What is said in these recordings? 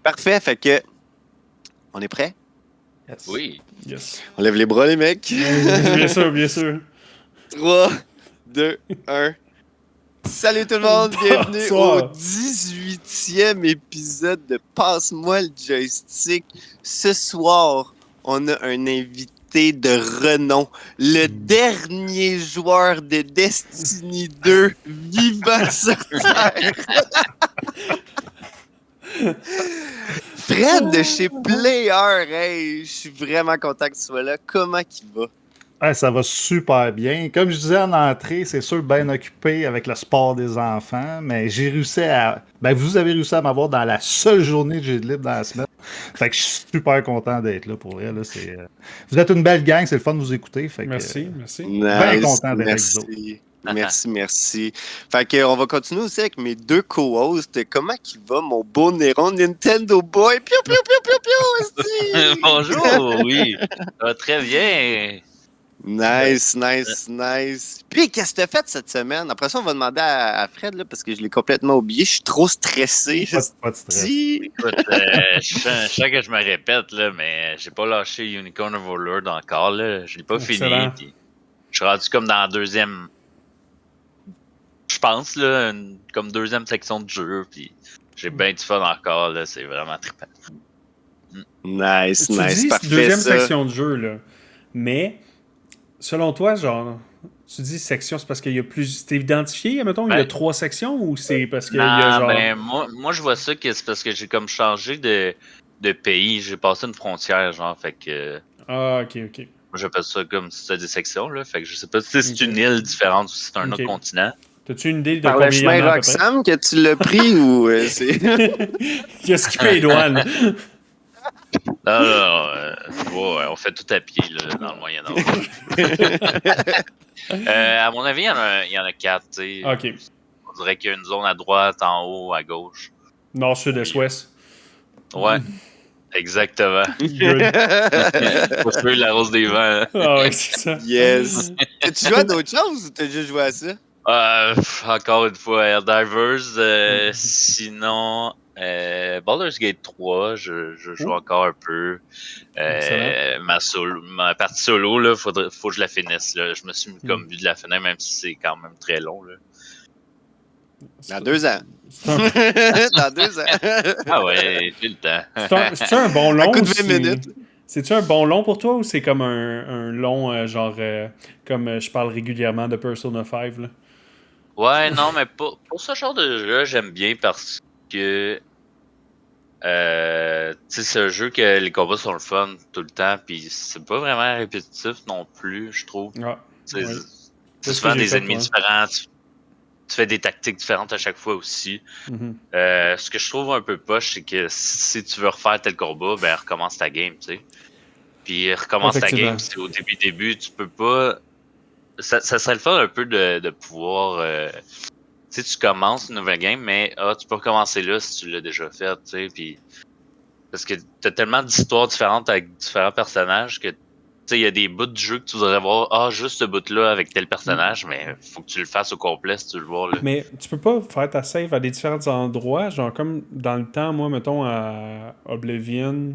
Parfait, fait que. On est prêt? Yes. Oui. Yes. On lève les bras, les mecs. Bien sûr, bien sûr. 3, 2, 1. Salut tout le monde, bienvenue au 18e épisode de Passe-moi le joystick. Ce soir, on a un invité de renom, le dernier joueur de Destiny 2 vivant sur Terre. Fred de chez Player, hey, je suis vraiment content que tu sois là. Comment il va? Ouais, ça va super bien. Comme je disais en entrée, c'est sûr bien occupé avec le sport des enfants, mais j'ai réussi à... Ben, vous avez réussi à m'avoir dans la seule journée que j'ai de libre dans la semaine. Fait que je suis super content d'être là pour vrai. Là, Vous êtes une belle gang, c'est le fun de vous écouter. Fait que, merci, merci. Bien content d'être avec vous autres. Merci. Fait que on va continuer aussi avec mes deux co-hosts. Comment il va, mon beau Néron Nintendo Boy? Piou, piou, piou, piou, piou, aussi! Bonjour, oui. Ça va très bien. Nice. Puis, qu'est-ce que t'as fait cette semaine? Après ça, on va demander à Fred, là, parce que je l'ai complètement oublié. Je suis trop stressé. Pas de stress. Écoute, je sens que je me répète, là, mais j'ai pas lâché Unicorn Overlord encore. Là. Je l'ai pas Excellent. fini. Puis je suis rendu comme dans la deuxième... Je pense, là, comme deuxième section de jeu. Puis j'ai bien du fun encore. Là, c'est vraiment trippant. Nice, Tu dis parfait. deuxième ça. section de jeu, là. Mais, selon toi, genre, tu dis section, c'est parce qu'il y a plus... C'est identifié, mettons, il y a 3 sections ou c'est parce qu'il y a genre... Ben, moi, je vois ça que c'est parce que j'ai comme changé de pays. J'ai passé une frontière, genre, fait que... Ah, ok. Moi, j'appelle ça comme si c'était des sections, là. Fait que je sais pas si c'est une île différente ou si c'est un autre continent. T'as-tu une idée de Par le combien il y en chemin a à peu près? Roxham que tu l'as pris ou c'est... Il a skippé les douanes. Non, on fait tout à pied, là, dans le Moyen-Âge. À mon avis, il y en a 4, tu sais. Ok. On dirait qu'il y a une zone à droite, en haut, à gauche. Nord, sud, est, ouest. Ouais, exactement. Good. Pour tuer la rose des vents. Hein. Ah ouais, c'est ça. Yes. T'as-tu joué à d'autres choses ou t'as juste joué à ça? Encore une fois, Helldivers. Sinon, Baldur's Gate 3, je joue encore un peu. Ma partie solo, là, faut que je la finisse. Là. Je me suis mis comme but de la finir, même si c'est quand même très long. Là. Dans 2 ans. Dans 2 ans. Ah ouais, j'ai le temps. C'est un bon long? Un coup de 20 minutes. C'est-tu un bon long pour toi ou c'est comme un long, genre, comme je parle régulièrement de Persona 5, là? Ouais, non, mais pour ce genre de jeu, j'aime bien parce que tu sais, c'est un jeu que les combats sont le fun tout le temps, puis c'est pas vraiment répétitif non plus, je trouve. Ah, C'est ouais. souvent des ennemis différents, tu fais des tactiques différentes à chaque fois aussi. Mm-hmm. Ce que je trouve un peu poche, c'est que si tu veux refaire tel combat, ben recommence ta game, tu sais. Puis recommence ta game, si au début, tu peux pas... Ça serait le fun un peu de pouvoir... tu sais, tu commences une nouvelle game, mais tu peux recommencer là si tu l'as déjà fait, tu sais, puis... Parce que t'as tellement d'histoires différentes avec différents personnages que, tu sais, il y a des bouts du jeu que tu voudrais voir, juste ce bout-là avec tel personnage, mais faut que tu le fasses au complet si tu veux le voir, là. Mais tu peux pas faire ta save à des différents endroits, genre comme dans le temps, moi, mettons, à Oblivion...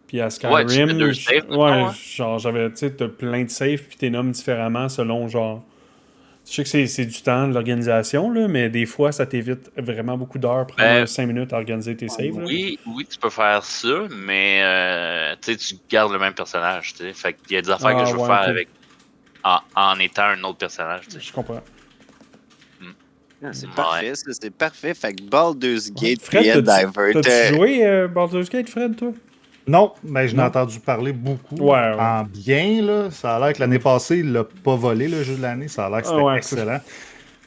Puis à Skyrim, tu fais 2 saves, mettons, genre j'avais, tu sais, t'as plein de saves puis t'es nommes différemment selon genre. Je sais que c'est du temps de l'organisation, là, mais des fois ça t'évite vraiment beaucoup d'heures, prendre 5 minutes à organiser tes saves. Oui, tu peux faire ça, mais tu sais, tu gardes le même personnage, tu sais. Fait qu'il y a des affaires que je veux faire avec en étant un autre personnage, tu sais. Je comprends. C'est parfait, ça, c'est parfait. Fait que Baldur's Gate, Fred, Helldivers. T'as-tu joué Baldur's Gate, Fred, toi? Non, mais je n'ai entendu parler beaucoup. Ouais. En bien, là. Ça a l'air que l'année passée, il l'a pas volé, le jeu de l'année. Ça a l'air que c'était excellent.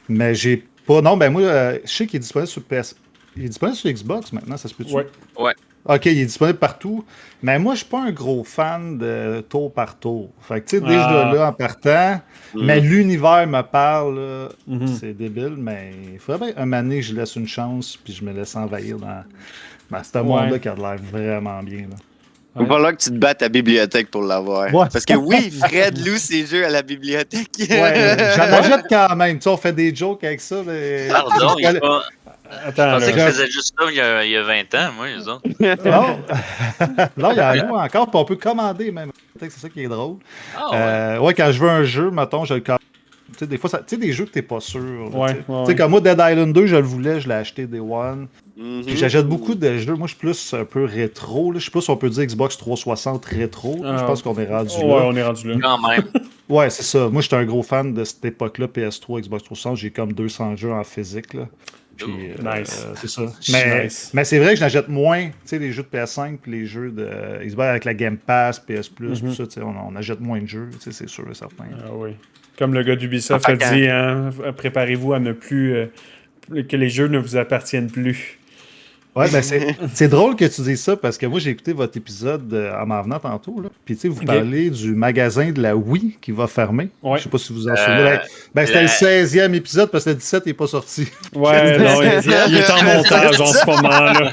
Mais j'ai pas... Non, ben moi, je sais qu'il est disponible sur PS... Il est disponible sur Xbox maintenant, ça se peut-tu? Ouais. Ok, il est disponible partout. Mais moi, je suis pas un gros fan de tour par tour. Fait que, tu sais, déjà là, en partant... Mais l'univers me parle, là, c'est débile, mais il faudrait bien un moment donné que je laisse une chance puis je me laisse envahir dans ce monde-là qui a l'air vraiment bien, là. Il va falloir que tu te battes à la bibliothèque pour l'avoir. Ouais. Parce que oui, Fred loue ses jeux à la bibliothèque. Ouais, j'en achète quand même. Tu sais, on fait des jokes avec ça. Mais... Pardon, Attends, Je pensais là. qu'ils faisaient juste ça il y a 20 ans, moi, les autres. Non, non, il y en a encore, puis on peut commander même. C'est ça qui est drôle. Ah ouais. Ouais, quand je veux un jeu, mettons, je le commande. Tu sais, des fois, tu sais, des jeux que t'es pas sûr. Là, Ouais, tu sais. ouais, Tu sais, ouais. comme moi, Dead Island 2, je le voulais, je l'ai acheté Day One. Mhm. Puis j'achète beaucoup de jeux. Moi, je suis plus un peu rétro. Là. Je sais pas si on peut dire Xbox 360 rétro. Je pense qu'on est rendu Ouais, là. on est rendu là. Quand même. Ouais, c'est ça. Moi, j'étais un gros fan de cette époque-là, PS3, Xbox 360. J'ai comme 200 jeux en physique. Là. Puis, Nice. c'est ça. Mais, Nice. mais c'est vrai que je n'achète moins, tu sais, les jeux de PS5 puis les jeux de Xbox avec la Game Pass, PS Plus, tout ça, tu sais, on achète moins de jeux, tu sais, c'est sûr et certain. Ah oui. Comme le gars d'Ubisoft a dit, hein, préparez-vous à ne plus... que les jeux ne vous appartiennent plus. Ouais, ben c'est drôle que tu dises ça parce que moi j'ai écouté votre épisode en m'en venant tantôt. Là. Puis tu sais, vous parlez du magasin de la Wii qui va fermer. Ouais. Je sais pas si vous en souvenez. Ben, c'était le 16e épisode parce que le 17 n'est pas sorti. Ouais, non, il est en montage en ce moment-là.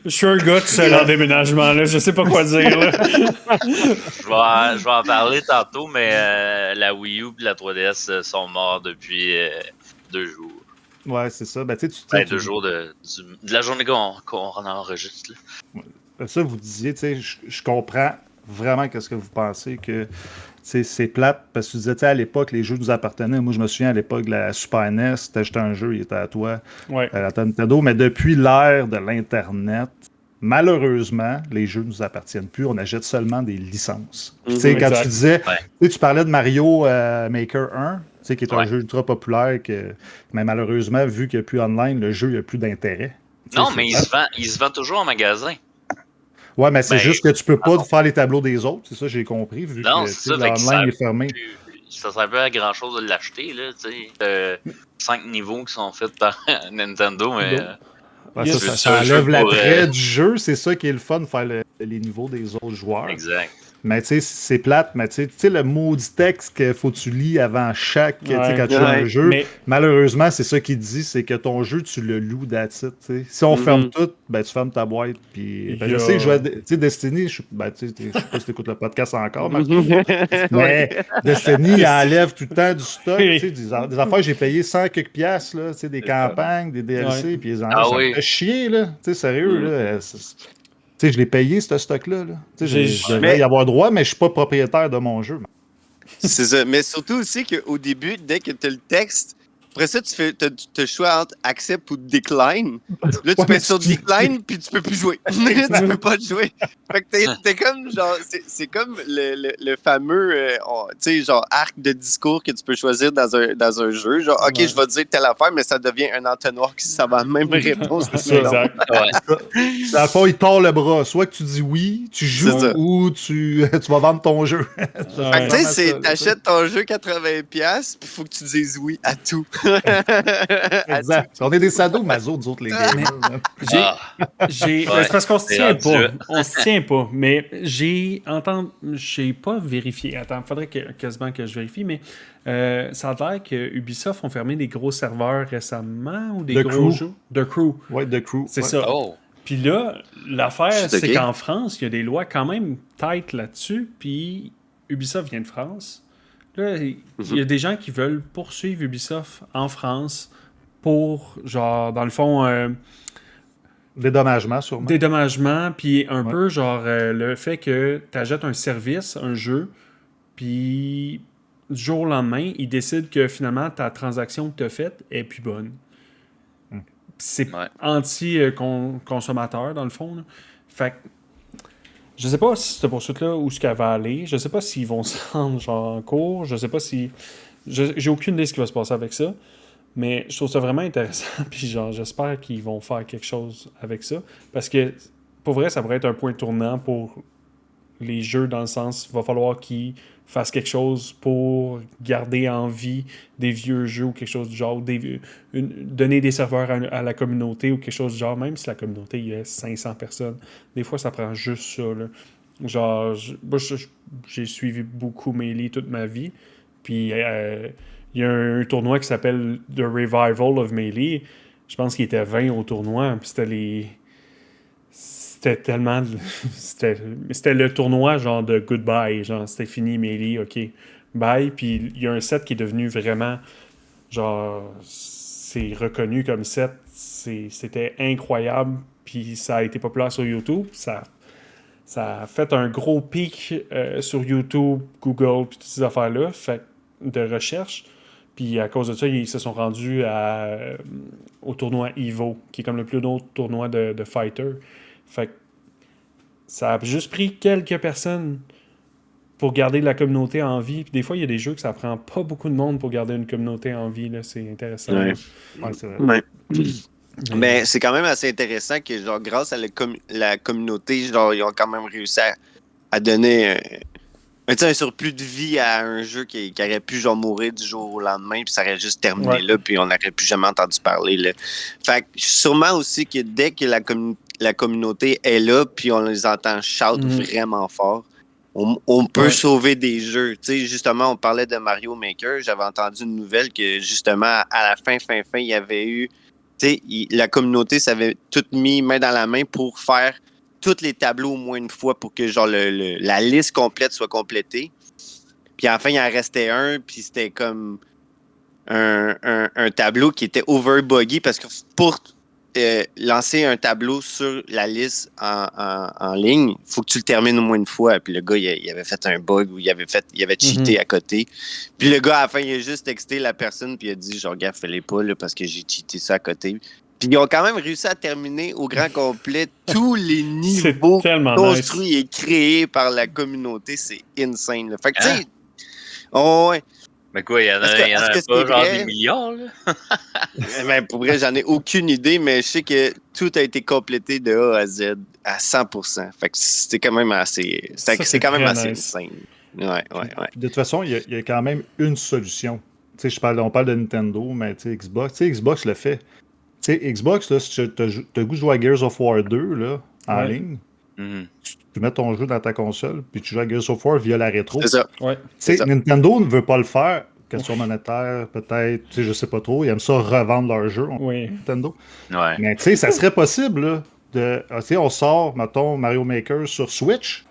Je suis un gars tout seul en déménagement, là. Je sais pas quoi dire, là. Je vais en parler tantôt, mais la Wii U et la 3DS sont morts depuis 2 jours. Ouais, c'est ça. Ben, tu sais, 2 jours de la journée qu'on enregistre. Là. Ça, vous disiez, tu sais, je comprends vraiment qu'est-ce que vous pensez que c'est plate parce que tu disais, tu sais, à l'époque, les jeux nous appartenaient. Moi, je me souviens à l'époque de la Super NES, t'achetais un jeu, il était à toi, Ouais. à la Nintendo. Mais depuis l'ère de l'Internet, malheureusement, les jeux nous appartiennent plus. On achète seulement des licences. Puis, tu sais, quand Exact. tu disais, tu parlais de Mario Maker 1, qui est un jeu ultra populaire, mais malheureusement, vu qu'il n'y a plus online, le jeu, il n'y a plus d'intérêt. Non, mais il se vend toujours en magasin. Ouais, mais c'est juste que tu peux pas non. faire les tableaux des autres, c'est ça j'ai compris, vu Non, que c'est ça, l'online est fermé. Ça sert pas à grand chose de l'acheter, là, tu sais. 5 niveaux qui sont faits par Nintendo, mais. Ouais, ça enlève l'attrait du jeu, c'est ça qui est le fun, faire les niveaux des autres joueurs. Exact. Mais tu sais, c'est plate, mais tu sais, le maudit texte qu'il faut que tu lis avant chaque, quand tu as un jeu, malheureusement, c'est ça qu'il dit, c'est que ton jeu, tu le loues that's it, t'sais. Si on ferme tout, ben tu fermes ta boîte, puis je sais que je jouais, tu sais, Destiny, je sais pas si tu écoutes le podcast encore, mais Destiny, il enlève tout le temps du stock, tu sais, des affaires, j'ai payé 100 quelques piastres, là, tu sais, des campagnes, des DLC, puis ils enlèvent, ça me fait chier, là, tu sais, sérieux, là, tu sais, je l'ai payé, ce stock-là. Là. Je devrais y avoir droit, mais je suis pas propriétaire de mon jeu. C'est ça. Mais surtout aussi qu'au début, dès que tu as le texte, après ça, tu fais le choix entre accept ou decline. Là, tu pèses sur decline, puis tu peux plus jouer. Tu peux pas jouer. Fait que t'es comme, genre, c'est comme le fameux, tu sais, genre, arc de discours que tu peux choisir dans un jeu. Genre, OK, je vais dire telle affaire, mais ça devient un entonnoir qui ça va même réponse. Exact. Dans le fond, il tord le bras. Soit que tu dis oui, tu joues, ou tu vas vendre ton jeu. Fait que, tu sais, t'achètes ton jeu 80$, puis il faut que tu dises oui à tout. Exact. On est des sadomaso, nous autres, les gamers. C'est parce qu'on se tient pas. On se tient pas. Mais j'ai pas vérifié. Attends, il faudrait quasiment que je vérifie, mais ça a l'air que Ubisoft ont fermé des gros serveurs récemment ou des gros jeux. The Crew. Ouais, The Crew. C'est ça. Oh. Puis là, l'affaire, c'est qu'en France, il y a des lois quand même tight là-dessus, puis Ubisoft vient de France. Là, il y a des gens qui veulent poursuivre Ubisoft en France pour, genre, dans le fond... dédommagement, sûrement. Dédommagement, puis un peu, genre, le fait que tu achètes un service, un jeu, puis du jour au lendemain, ils décident que finalement, ta transaction que tu as faite est plus bonne. C'est anti-consommateur, dans le fond. Là. Fait que je sais pas si cette poursuite-là où ce qu'elle va aller. Je sais pas s'ils vont se rendre genre en cours. Je sais pas si... J'ai aucune idée de ce qui va se passer avec ça. Mais je trouve ça vraiment intéressant. Puis genre, j'espère qu'ils vont faire quelque chose avec ça. Parce que, pour vrai, ça pourrait être un point tournant pour les jeux dans le sens, il va falloir qu'ils fassent quelque chose pour garder en vie des vieux jeux ou quelque chose du genre, donner des serveurs à la communauté ou quelque chose du genre, même si la communauté, il y a 500 personnes. Des fois, ça prend juste ça, là. Genre, j'ai suivi beaucoup Melee toute ma vie, puis il y a un tournoi qui s'appelle The Revival of Melee. Je pense qu'il était 20 au tournoi, puis c'était tellement... C'était le tournoi genre de goodbye, genre c'était fini Melee, ok, bye. Puis il y a un set qui est devenu vraiment, genre, c'est reconnu comme set c'était incroyable. Puis ça a été populaire sur YouTube. Ça a fait un gros pic sur YouTube, Google, puis toutes ces affaires-là, fait de recherche. Puis à cause de ça, ils se sont rendus au tournoi EVO, qui est comme le plus gros tournoi de fighter. Fait que ça a juste pris quelques personnes pour garder la communauté en vie. Puis des fois, il y a des jeux que ça prend pas beaucoup de monde pour garder une communauté en vie. Là. C'est intéressant. Ouais. C'est vrai. Ouais. Mais c'est quand même assez intéressant que, genre, grâce à la communauté, genre, ils ont quand même réussi à donner un surplus de vie à un jeu qui aurait pu, genre, mourir du jour au lendemain, puis ça aurait juste terminé là, puis on n'aurait plus jamais entendu parler, là. Fait que sûrement aussi que dès que la communauté est là, puis on les entend shout vraiment fort, on peut sauver des jeux. Tu sais, justement, on parlait de Mario Maker. J'avais entendu une nouvelle que, justement, à la fin, il y avait eu... Tu sais, la communauté s'avait tout mis main dans la main pour faire tous les tableaux au moins une fois pour que, genre, la liste complète soit complétée. Puis enfin, il en restait un, puis c'était comme un tableau qui était overbuggy parce que pour... lancer un tableau sur la liste en ligne, il faut que tu le termines au moins une fois. Puis le gars, il avait fait un bug ou il avait cheaté à côté. Puis le gars, à la fin, il a juste texté la personne puis il a dit, genre, gars, fais-les pas là, parce que j'ai cheaté ça à côté. Puis ils ont quand même réussi à terminer au grand complet tous les niveaux construits et créés par la communauté. C'est insane. Là. Fait que, tu sais, ouais. Mais quoi, il y en a pas genre des milliards, là? Ben, pour vrai, j'en ai aucune idée, mais je sais que tout a été complété de A à Z à 100%. Fait que c'est quand même assez... C'est quand même assez insane. Ouais. De toute façon, il y a quand même une solution. Tu sais, on parle de Nintendo, mais tu sais, Xbox le fait. Tu sais, Xbox, là, si tu as le goût de jouer à Gears of War 2 là, en ligne, tu mets ton jeu dans ta console, puis tu joues à Gears of War via la rétro. C'est ça. Ouais. Tu sais, Nintendo ne veut pas le faire. Question monétaire, peut-être, tu sais, je sais pas trop. Ils aiment ça revendre leur jeu, Nintendo. Ouais. Mais tu sais, ça serait possible, là, tu sais, on sort, mettons, Mario Maker sur Switch,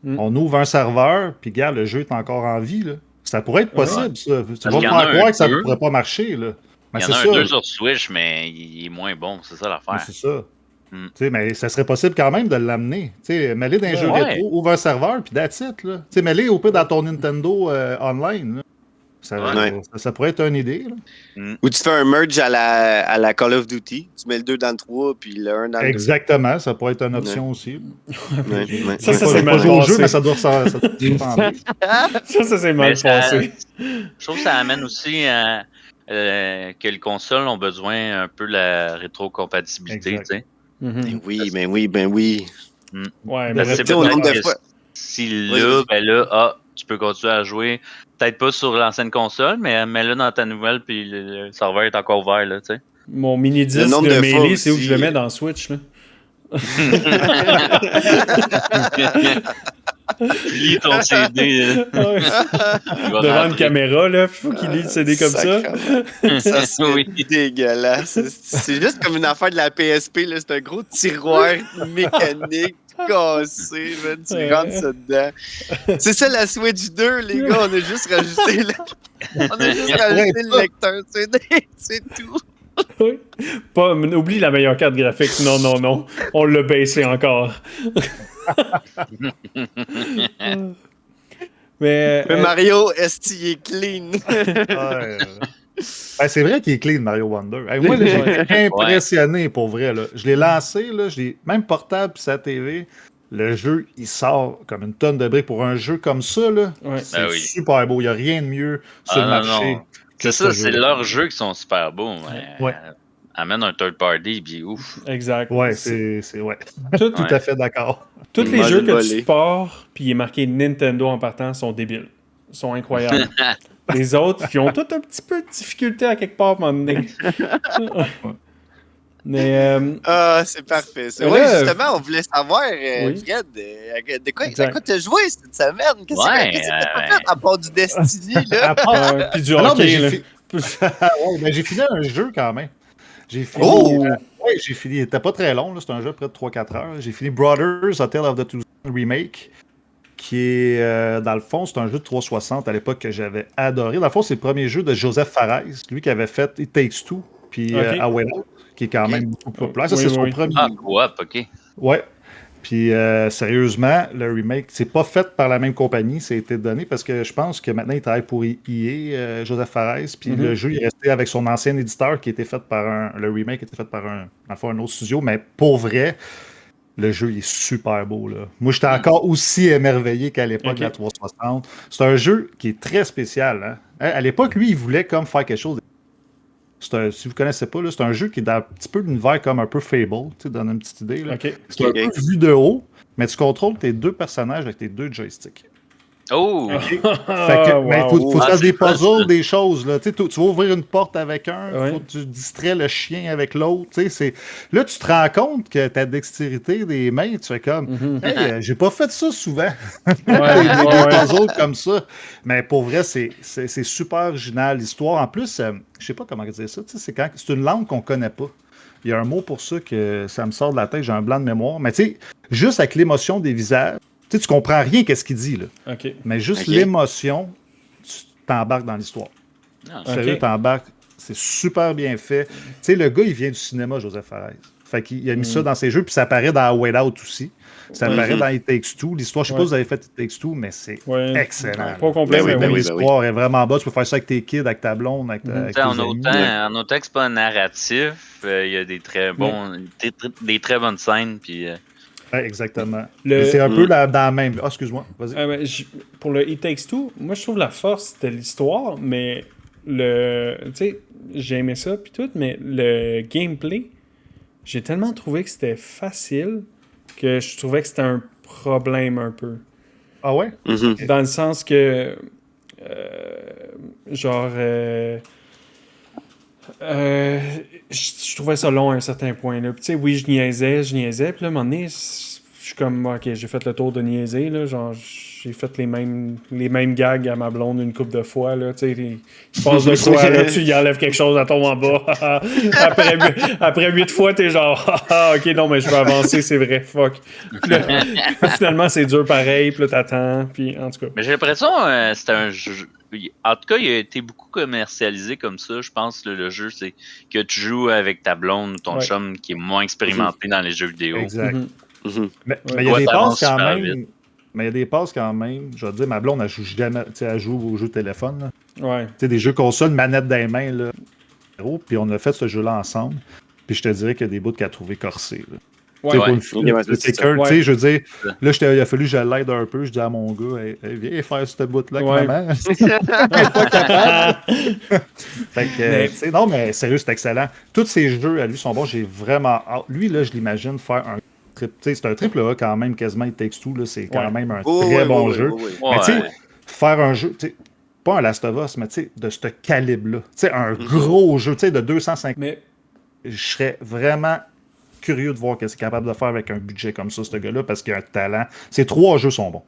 on ouvre un serveur, puis regarde, le jeu est encore en vie, là. Ça pourrait être possible, ça. Tu vas me faire croire que ça ne pourrait pas marcher, là. Mais il y en a un 2 sur Switch, mais il est moins bon, c'est ça l'affaire. C'est ça. Mais ça serait possible quand même de l'amener. Mets-les dans un jeu rétro, ouvre un serveur, puis that's it. Mets-les au pire dans ton Nintendo online. Là. Ça pourrait être une idée. Là. Ou tu fais un merge à la Call of Duty. Tu mets le 2 dans le 3, puis le 1 dans le 2. Exactement, ça pourrait être une option aussi. Ça c'est mal passé. Jeu, mais ça doit ça c'est mal passé. Je trouve que ça amène aussi que les consoles ont besoin un peu de la rétrocompatibilité. Ben oui. Ouais, mais c'est peut-être si là, tu peux continuer à jouer, peut-être pas sur l'ancienne console, mais mets-le dans ta nouvelle, puis le serveur est encore ouvert, là, tu sais. Mon mini-disque de Melee, c'est où je le mets dans Switch, là. Lis ton CD. Devant une caméra, là, il faut qu'il lit le CD comme ça. Ça, c'est dégueulasse. C'est juste comme une affaire de la PSP, là. C'est un gros tiroir mécanique cassé, man. Tu rentres ça dedans. C'est ça la Switch 2, les gars. On a juste rajouté le lecteur CD. C'est tout. Oui. Oublie la meilleure carte graphique. Non. On l'a baissé encore. Mais Mario, est-ce qu'il est clean? C'est vrai qu'il est clean, Mario Wonder. Moi, j'étais impressionné pour vrai. Là. Je l'ai lancé, là, même portable puis sa TV. Le jeu, il sort comme une tonne de briques pour un jeu comme ça. Là. C'est super beau. Il n'y a rien de mieux sur le marché. Non. C'est ça, c'est leurs jeux qui sont super beaux. Amène un third party, puis ouf. Exact. Ouais, c'est tout à fait d'accord. Tous les jeux que tu pars, puis il est marqué Nintendo en partant, sont débiles. Sont incroyables. Les autres, qui ont tous un petit peu de difficulté à quelque part à un moment donné. Mais, c'est parfait. Justement, on voulait savoir, Fred, de quoi tu as joué cette semaine? Qu'est-ce que tu as fait à part du Destiny? Là? Puis du hockey. J'ai fini un jeu quand même. J'ai fini. J'ai fini. Il n'était pas très long, c'était un jeu près de 3-4 heures. J'ai fini Brothers, A Tale of the Two Remake, qui est, dans le fond, c'est un jeu de 360 à l'époque que j'avais adoré. Dans le fond, c'est le premier jeu de Joseph Fares, lui qui avait fait It Takes Two. puis Ok. A Way Out, qui est quand même beaucoup plus populaire. Ça, Oui, c'est son oui. premier. Ah, coop, ok. Ouais. Puis sérieusement, le remake, c'est pas fait par la même compagnie, ça a été donné parce que je pense que maintenant il travaille pour EA, Joseph Fares, puis le jeu il est resté avec son ancien éditeur qui était fait par le remake était fait par un autre studio, mais pour vrai, le jeu il est super beau là. Moi j'étais encore aussi émerveillé qu'à l'époque de la 360. C'est un jeu qui est très spécial. Hein? À l'époque, lui, il voulait comme faire quelque chose. Si vous ne connaissez pas, là, c'est un jeu qui est dans un petit peu l'univers comme un peu Fable, tu sais, donne une petite idée. Là. Ok. C'est un peu vu de haut, mais tu contrôles tes deux personnages avec tes deux joysticks. Oh! Fait que, mais il faut que tu fasses des puzzles, des choses. Là. Tu vas ouvrir une porte avec un, il faut que tu distrais le chien avec l'autre. Là, tu te rends compte que ta dextérité des mains, tu fais comme hey, j'ai pas fait ça souvent. Des puzzles comme ça. Mais pour vrai, c'est super original. L'histoire, en plus, je sais pas comment dire ça. C'est une langue qu'on connaît pas. Il y a un mot pour ça que ça me sort de la tête, j'ai un blanc de mémoire. Mais tu sais, juste avec l'émotion des visages, tu comprends rien qu'est-ce qu'il dit, là. Okay. Mais juste l'émotion, tu t'embarques dans l'histoire. Sérieux, t'embarques. C'est super bien fait. Tu sais, le gars, il vient du cinéma, Joseph Fares. Fait qu'il a mis ça dans ses jeux, puis ça apparaît dans Way Out aussi. Ça apparaît dans It Takes Two. L'histoire, je sais pas si vous avez fait It Takes Two, mais c'est excellent. Pas complet, mais l'histoire est vraiment bonne. Tu peux faire ça avec tes kids, avec ta blonde, avec tes amis. En autant que c'est pas narratif, il y a des très bonnes scènes, puis... Ouais, exactement. C'est un peu dans la même... Ah, excuse-moi, vas-y. Pour le It Takes Two, moi, je trouve la force de l'histoire, mais tu sais, j'ai aimé ça, puis tout, mais le gameplay, j'ai tellement trouvé que c'était facile que je trouvais que c'était un problème un peu. Ah ouais? Dans le sens que... je trouvais ça long à un certain point. Là. Puis, tu sais, oui, je niaisais. Puis là, à un moment donné, je suis comme, OK, j'ai fait le tour de niaiser. Là, genre, j'ai fait les mêmes gags à ma blonde une couple de fois. Là, tu sais, il se passe de quoi, là, tu y enlèves quelque chose, elle tombe en bas. après 8 fois, t'es genre, OK, non, mais je vais avancer, c'est vrai, fuck. Puis là, finalement, c'est dur pareil, puis là, t'attends, puis en tout cas. Mais j'ai l'impression que c'était un jeu... En tout cas, il a été beaucoup commercialisé comme ça. Je pense que le jeu, c'est que tu joues avec ta blonde ou ton chum qui est moins expérimenté dans les jeux vidéo. Exact. Mais il y a des passes quand même. Mais il y a des passes quand même. Je veux dire, ma blonde, elle joue jamais. Elle joue aux jeux de téléphone. Ouais. Tu sais, des jeux console, manette dans les mains. Là. Puis on a fait ce jeu-là ensemble. Puis je te dirais qu'il y a des bouts qu'elle a trouvé corsés. Je veux dire, là, il a fallu que je l'aide un peu. Je dis à mon gars, hey, viens faire ce bout-là avec maman. Elle n'est pas capable. Fait que, non, mais sérieux, c'est excellent. Tous ces jeux, à lui, sont bons. J'ai vraiment hâte. Lui, là, je l'imagine faire un trip. C'est un triple A quand même, quasiment. It Takes Two, là, c'est quand même un très bon jeu. Mais tu sais, faire un jeu, pas un Last of Us, mais de ce calibre-là. Un gros jeu de 250. Mais je serais vraiment curieux de voir ce qu'il est capable de faire avec un budget comme ça, ce gars-là, parce qu'il a un talent. Ces 3 jeux sont bons.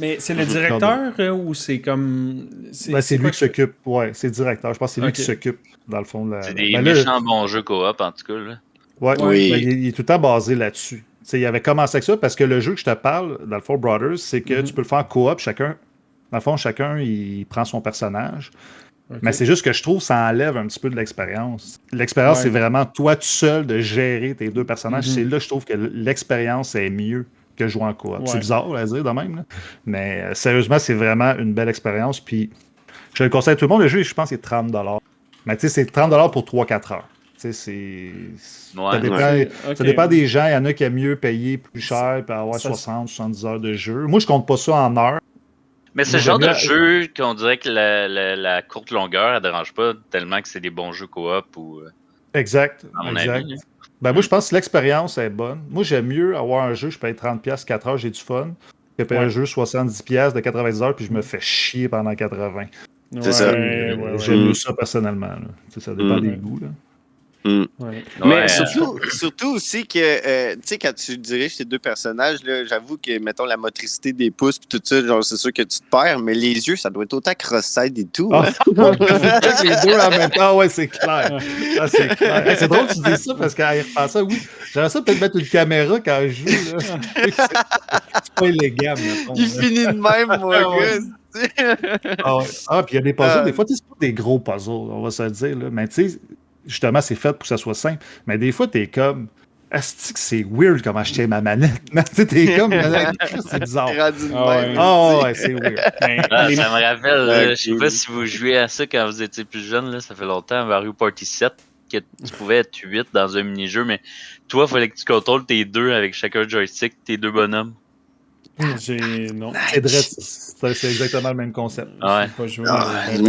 Mais c'est le directeur ou c'est comme... C'est lui qui s'occupe. Ouais, c'est le directeur. Je pense que c'est lui qui s'occupe, dans le fond. C'est des méchants bons jeux coop, en tout cas. Là. Oui. Il est tout le temps basé là-dessus. Il avait commencé avec ça, parce que le jeu que je te parle, dans le fond, Brothers, c'est que tu peux le faire en coop. Chacun, dans le fond, chacun, il prend son personnage. Mais c'est juste que je trouve que ça enlève un petit peu de l'expérience. L'expérience, c'est vraiment toi tout seul de gérer tes deux personnages. C'est là que je trouve que l'expérience est mieux que jouer en coop. C'est bizarre à dire de même. Là. Mais sérieusement, c'est vraiment une belle expérience. Puis je le conseille à tout le monde. Le jeu, je pense, c'est 30$. Mais tu sais, c'est 30$ pour 3-4 heures. Tu sais, ça dépend des gens. Il y en a qui aiment mieux payer plus cher et avoir 60-70 heures de jeu. Moi, je compte pas ça en heures. Mais c'est le genre de jeu qu'on dirait que la courte longueur, elle dérange pas tellement que c'est des bons jeux coop ou. Exact. Avis. Ben, moi, je pense que l'expérience est bonne. Moi, j'aime mieux avoir un jeu, je paye 30$, 4 heures, j'ai du fun, que payer un jeu 70$ de 90 heures, puis je me fais chier pendant 80. C'est ça. J'aime mieux ça personnellement. Là. Ça dépend des goûts. Là. Mais surtout aussi que, tu sais, quand tu diriges ces deux personnages, là, j'avoue que, mettons, la motricité des pouces et tout ça, genre, c'est sûr que tu te perds, mais les yeux, ça doit être autant cross-side et tout. Hein? Les deux en même temps, ouais, c'est clair. C'est clair. C'est drôle que tu dis ça parce qu'à y repenser, oui, j'aimerais ça peut-être mettre une caméra quand je joue. Là. C'est pas illégal. Il finit de même, mon gars. Puis il y a des puzzles, des fois, c'est pas des gros puzzles, on va se le dire, là, mais tu sais, justement, c'est fait pour que ça soit simple. Mais des fois, t'es comme. Asti que c'est weird comment je tiens ma manette. T'es comme. C'est bizarre. Ouais, c'est weird. Ça me rappelle, je sais pas si vous jouiez à ça quand vous étiez plus jeune, là, ça fait longtemps, Mario Party 7, que tu pouvais être 8 dans un mini-jeu, mais toi, il fallait que tu contrôles tes deux avec chacun joystick, tes deux bonhommes. Non. C'est exactement le même concept. Ouais. Pas joué.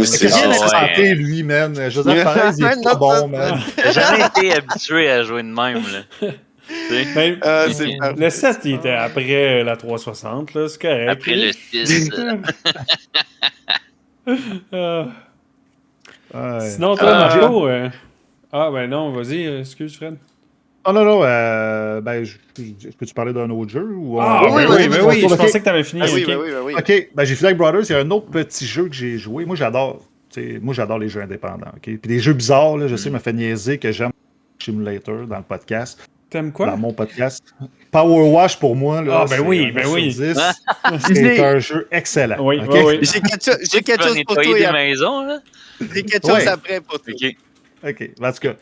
C'est bien inventé, lui, man. Joseph Perez, il est pas bon, man. J'ai jamais été habitué à jouer de même, là. Ben, le 7, il était après la 360, là, c'est correct. Après le 6. Sinon, toi, Marco... Ah, ben non, vas-y, excuse, Fred. Oh non, ben, peux-tu parler d'un autre jeu? Ou oui, je pensais que tu avais fini. Oui. OK, ben j'ai fini avec Brothers, il y a un autre petit jeu que j'ai joué. Moi, j'adore les jeux indépendants. OK? Puis les jeux bizarres, là, je sais, me fait niaiser que j'aime Simulator dans le podcast. T'aimes quoi? Dans mon podcast. Power Wash, pour moi, là, ben oui. C'est un jeu excellent. Oui, okay? oui. J'ai quelque chose pour toi. Des maisons, là? J'ai quelque chose après pour toi. OK. En tout cas,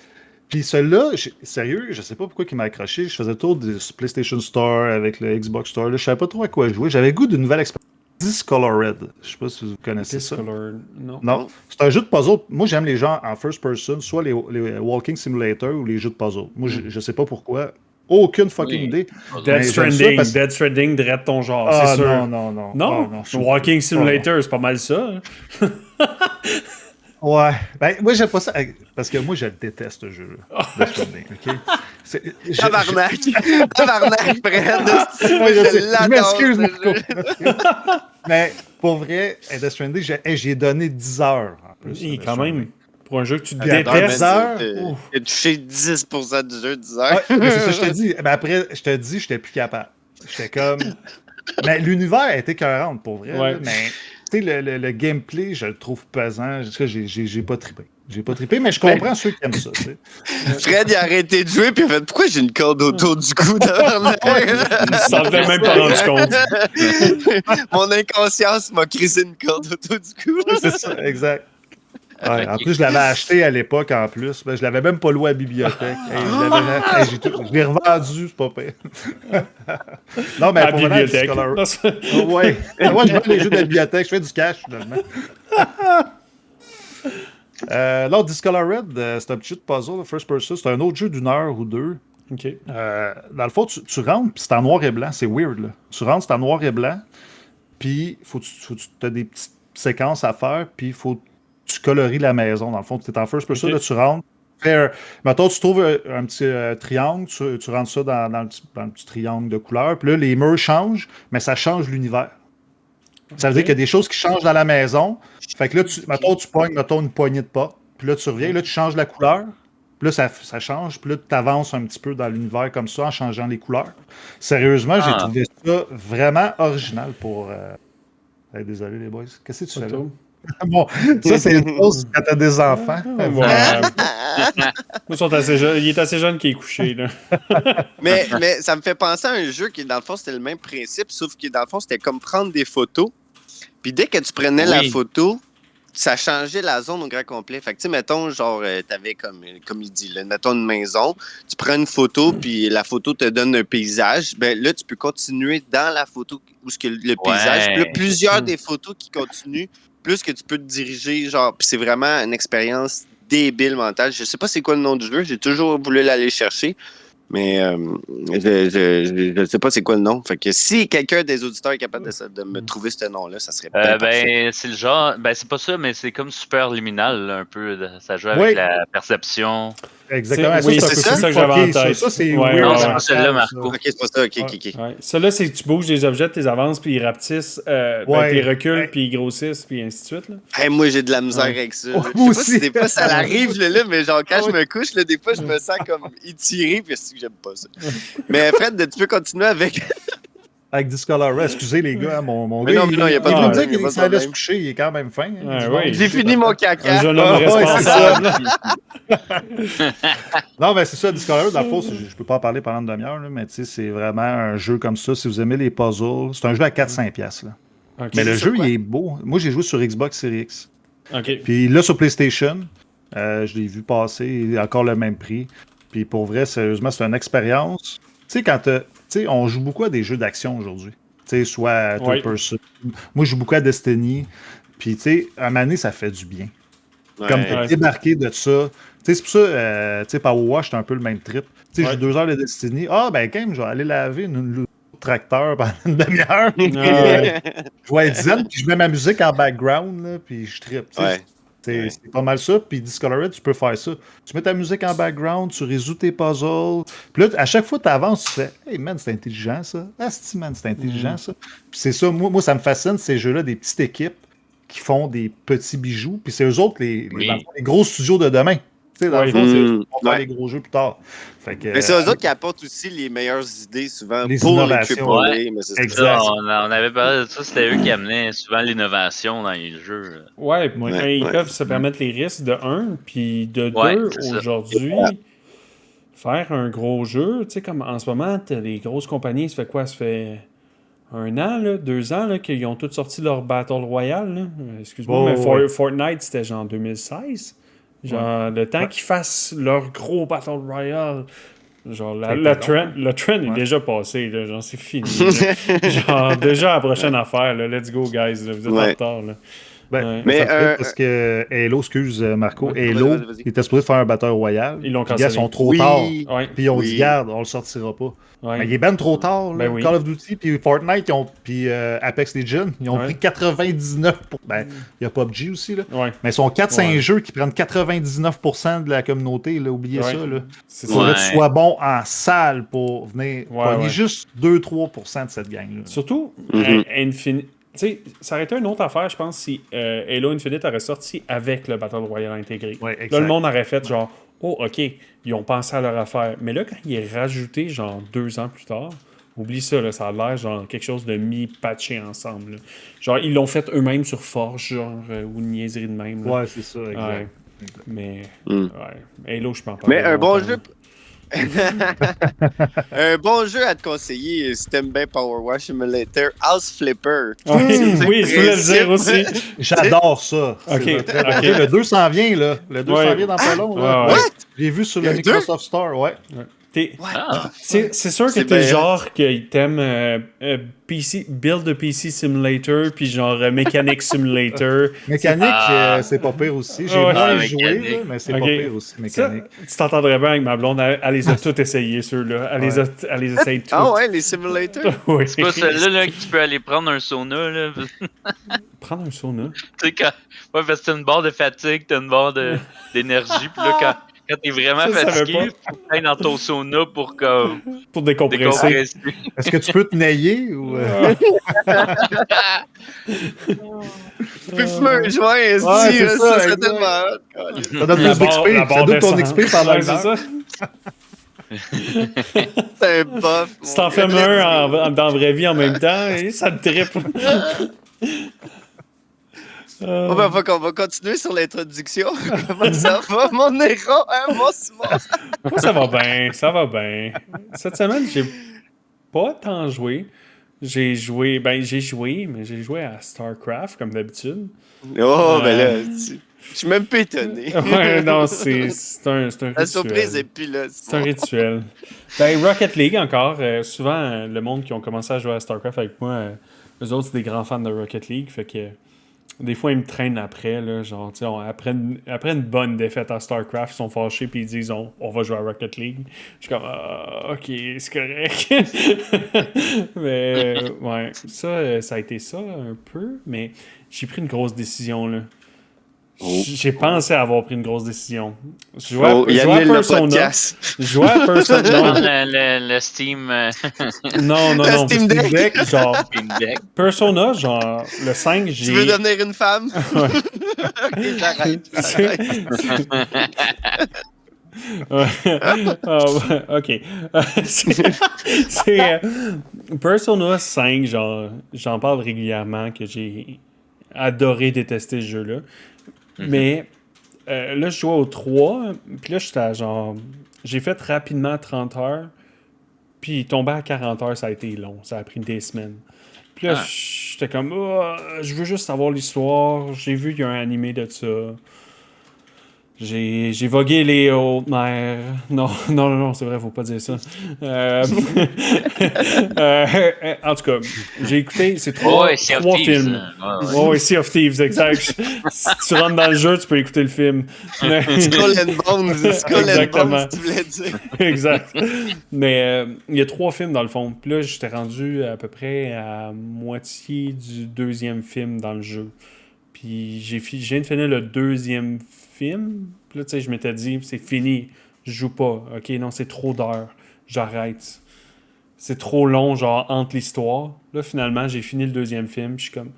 puis celui-là, sérieux, je sais pas pourquoi il m'a accroché. Je faisais le tour du PlayStation Store avec le Xbox Store. Là, je savais pas trop à quoi jouer. J'avais le goût d'une nouvelle expérience. Discolored. Je sais pas si vous connaissez ça. Non. C'est un jeu de puzzle. Moi, j'aime les gens en first person, soit les Walking Simulator ou les jeux de puzzle. Moi, je sais pas pourquoi. Aucune fucking idée. Dead Stranding, direct ton genre, c'est sûr. Non. Non? Walking Simulator, c'est pas mal ça. Ouais. Ben, moi, j'aime pas ça. Parce que moi, je déteste ce jeu-là. OK? Tabarnak, Fred. Je m'excuse, Marco. Mais pour vrai, Death Stranding, j'y ai donné 10 heures. En plus, quand même. Pour un jeu que tu détestes. 10 heures. J'ai touché 10% du jeu, 10 heures. Ouais, mais c'est ça, je te dis. Ben après, je te dis, j'étais plus capable. J'étais comme. Mais l'univers était écœurant, pour vrai. Ouais. Là, mais. Tu sais, le gameplay, je le trouve pesant. J'ai pas trippé. J'ai pas trippé, mais je comprends ceux qui aiment ça. T'sais. Fred, il a arrêté de jouer, puis il a fait pourquoi j'ai une corde autour du cou? Il s'en fait même pas rendu compte. Mon inconscience m'a crissé une corde autour du cou. C'est ça, exact. Ouais, en plus, je l'avais acheté à l'époque en plus. Ben, je l'avais même pas loué à la bibliothèque. Je l'ai revendu, c'est pas pire. Non, mais à pour la bibliothèque. Ouais. Moi, je vends les jeux de la bibliothèque, je fais du cash finalement. L'autre Discolored, c'est un petit jeu de puzzle, first person. C'est un autre jeu d'une heure ou deux. OK. Dans le fond, tu rentres, puis c'est en noir et blanc. C'est weird, là. Tu rentres, c'est en noir et blanc. Puis, tu as des petites séquences à faire, puis il faut tu colories la maison. Dans le fond, tu es en first person, là, tu rentres. Mettons, tu trouves un petit triangle, tu rentres ça dans le petit triangle de couleur, puis là, les murs changent, mais ça change l'univers. Ça veut dire qu'il y a des choses qui changent dans la maison. Fait que là, mettons, tu pognes, une poignée de porte, puis là, tu reviens, là, tu changes la couleur, puis là, ça change, puis là, tu avances un petit peu dans l'univers comme ça en changeant les couleurs. Sérieusement, j'ai trouvé ça vraiment original pour... désolé, les boys. Qu'est-ce que tu fais là? Bon, ça, c'est une chose quand t'as des enfants. Il est assez jeune qu'il est couché, là. mais ça me fait penser à un jeu qui, dans le fond, c'était le même principe, sauf que, dans le fond, c'était comme prendre des photos. Puis dès que tu prenais la photo, ça changeait la zone au grand complet. Fait que, tu sais, mettons, genre, t'avais comme il dit, là, mettons une maison, tu prends une photo, puis la photo te donne un paysage. Ben là, tu peux continuer dans la photo où est le paysage. Puis là, plusieurs des photos qui continuent, plus que tu peux te diriger, genre, puis c'est vraiment une expérience débile mentale. Je sais pas c'est quoi le nom du jeu, j'ai toujours voulu l'aller chercher, mais je sais pas c'est quoi le nom. Fait que si quelqu'un des auditeurs est capable de me trouver ce nom-là, ça serait parfait. C'est le genre, c'est pas ça, mais c'est comme Superliminal, là, un peu. Ça joue avec la perception. Exactement. C'est ça que j'avais en tête. Ça, c'est weird. Non, c'est pas celle-là, Marco. Ok, c'est pas ça. Ok. Ouais. Ça-là, c'est que tu bouges des objets, tu les avances, puis ils rapetissent, puis ils reculent, puis ils grossissent, puis ainsi de suite. Là. Hey, moi, j'ai de la misère avec ça. Je sais pas si des fois ça arrive, là, mais genre, quand je me couche, là, des fois, je me sens comme étiré, puis c'est que j'aime pas ça. Mais Fred, tu peux continuer avec... Avec Discolored. Excusez les gars, mon gars. Non, il n'y a pas de problème. Il me laisse coucher, il est quand même fin. J'ai fini mon caca. Un jeune homme responsable. Non, mais c'est ça, Discolored, dans le fond, je peux pas en parler pendant une demi-heure, mais tu sais, c'est vraiment un jeu comme ça. Si vous aimez les puzzles, c'est un jeu à 4-5$. Là. Okay, mais le jeu, il est beau. Moi, j'ai joué sur Xbox Series X. Okay. Puis là, sur PlayStation, Je l'ai vu passer, encore le même prix. Puis pour vrai, sérieusement, c'est une expérience. Tu sais, on joue beaucoup à des jeux d'action aujourd'hui. Tu sais, soit third person. Moi, je joue beaucoup à Destiny. Puis, tu sais, à un moment donné, ça fait du bien. Comme de débarquer de ça. Tu sais, c'est pour ça, tu sais, Power Wash, c'est un peu le même trip. Tu sais, j'ai 2 heures de Destiny. Ah, ben, quand même, je vais aller laver une tracteur pendant une demi-heure. Je vais être zen, puis je mets ma musique en background, là, puis je trippe. C'est pas mal ça. Puis Discolored, tu peux faire ça. Tu mets ta musique en background, tu résous tes puzzles. Puis là, à chaque fois que tu avances, tu fais Hey man, c'est intelligent ça. Asti man, c'est intelligent ça. Puis c'est ça, moi, ça me fascine ces jeux-là, des petites équipes qui font des petits bijoux. Puis c'est eux autres, les gros studios de demain. Tu sais, dans le fond, c'est eux qui vont faire les gros jeux plus tard. Fait que, mais c'est eux autres qui apportent aussi les meilleures idées souvent les pour innovations. les AAA. Mais c'est exact. Ça, on avait parlé de ça, c'était eux qui amenaient souvent l'innovation dans les jeux. Ils peuvent se permettre les risques de 1, puis de 2, aujourd'hui, faire un gros jeu. Tu sais, comme en ce moment, les grosses compagnies, ça fait quoi? Ça fait 1 an, 2 ans, qu'ils ont tous sorti leur Battle Royale. Là. Excuse-moi, mais Fortnite, c'était genre 2016. Genre, le temps qu'ils fassent leur gros Battle Royale, genre, le trend est déjà passé, là, genre, c'est fini. Genre, déjà, la prochaine affaire, là, let's go, guys, là, vous êtes en retard, là. Mais parce que Halo, excuse Marco, Halo, vas-y. ils étaient supposés faire un Battle Royale. Ils l'ont cancellé. Ils sont trop tard. Puis ils ont dit, garde, on le sortira pas. Mais il est ben trop tard, là, Call of Duty, puis Fortnite, puis Apex Legends, ils ont pris 99%. Ben, il y a PUBG aussi, là. Mais ils sont 4-5 jeux qui prennent 99% de la communauté, là, oubliez ça, là. Il faudrait que tu sois bon en salle pour venir pogner juste 2-3% de cette gang-là. Surtout, Infinite. Tu sais, ça aurait été une autre affaire, je pense, si Halo Infinite aurait sorti avec le Battle Royale intégré. Là, le monde aurait fait genre, oh, OK, ils ont pensé à leur affaire. Mais là, quand il est rajouté, genre 2 ans plus tard, oublie ça, là, ça a l'air genre quelque chose de mi-patché ensemble. Là. Genre, ils l'ont fait eux-mêmes sur Forge, genre, ou une niaiserie de même. Là. Ouais, c'est ça, exact. Mais, Halo, je peux en parler. Mais un bon jeu. Un bon jeu à te conseiller, si t'aimes bien Power Wash Simulator, House Flipper. Oui, je voulais le dire aussi. J'adore ça. Le 2 s'en vient, là. Le 2 s'en vient dans pas long. Là. What? J'ai vu sur le Microsoft Store, C'est sûr que t'es le genre qui t'aime PC, Build a PC Simulator, puis genre Mechanic Simulator. Mécanique, c'est pas pire aussi. J'ai moins joué, là, mais c'est pas pire aussi, mécanique. Ça, tu t'entendrais bien avec ma blonde, elle les a toutes essayées, ceux-là. Elle les essaye toutes. Ah ouais, les simulators? Oui. C'est pas celle-là que tu peux aller prendre un sauna, là. Prendre un sauna? Tu sais, parce que t'as une barre de fatigue, t'as une barre d'énergie, puis là, quand t'es vraiment fatigué, faut que t'ailles dans ton sauna pour décompresser. Est-ce que tu peux te nailler ou... Tu peux fumer un joint, est-ce ça c'est tellement hot. Ça donne plus d'XP, ça donne ton XP pendant le ça. C'est un buff. Si t'en fais un dans la vraie vie en même temps, ça te trippe. On va continuer sur l'introduction. Comment ça va, mon héros? Mon Simon? Moi, ça va bien. Cette semaine, j'ai pas tant joué. J'ai joué à StarCraft, comme d'habitude. Oh, ben là, je suis même pas étonné. Ouais, non, c'est un rituel. La surprise est plus là. C'est un rituel. Ben, Rocket League, encore. Souvent, le monde qui ont commencé à jouer à StarCraft avec moi, eux autres, c'est des grands fans de Rocket League, fait que... Des fois, ils me traînent après, là, genre, tu sais, après une bonne défaite à StarCraft, ils sont fâchés puis ils disent on va jouer à Rocket League. Je suis comme ok, c'est correct. Mais ouais, ça a été ça un peu, mais j'ai pris une grosse décision là. J'ai pensé avoir pris une grosse décision. Je jouais à Persona. Je jouais à Persona. Le Steam. Non. Steam Deck. Genre, Persona, genre, le 5, j'ai... Tu veux devenir une femme? Ok, j'arrête. Ok. C'est Persona 5, genre, j'en parle régulièrement que j'ai adoré détester ce jeu-là. Mais là, je jouais au 3, puis là, j'étais genre... J'ai fait rapidement 30 heures, puis tomber à 40 heures, ça a été long. Ça a pris des semaines. Puis là, j'étais comme... je veux juste savoir l'histoire. J'ai vu qu'il y a un animé de ça. J'ai vogué les hautes mers. Non, c'est vrai, faut pas dire ça. En tout cas, j'ai écouté ces trois films. Ouais, Sea of Thieves, exact. Si tu rentres dans le jeu, tu peux écouter le film. Skull and Bones, tu voulais dire. Exact. Mais il y a 3 films dans le fond. Puis là, j'étais rendu à peu près à moitié du 2e film dans le jeu. Puis je viens de finir le 2e film. Puis là, tu sais, je m'étais dit, c'est fini. Je joue pas. OK, non, c'est trop d'heures. J'arrête. C'est trop long, genre, entre l'histoire. Là, finalement, j'ai fini le 2e film. Puis je suis comme...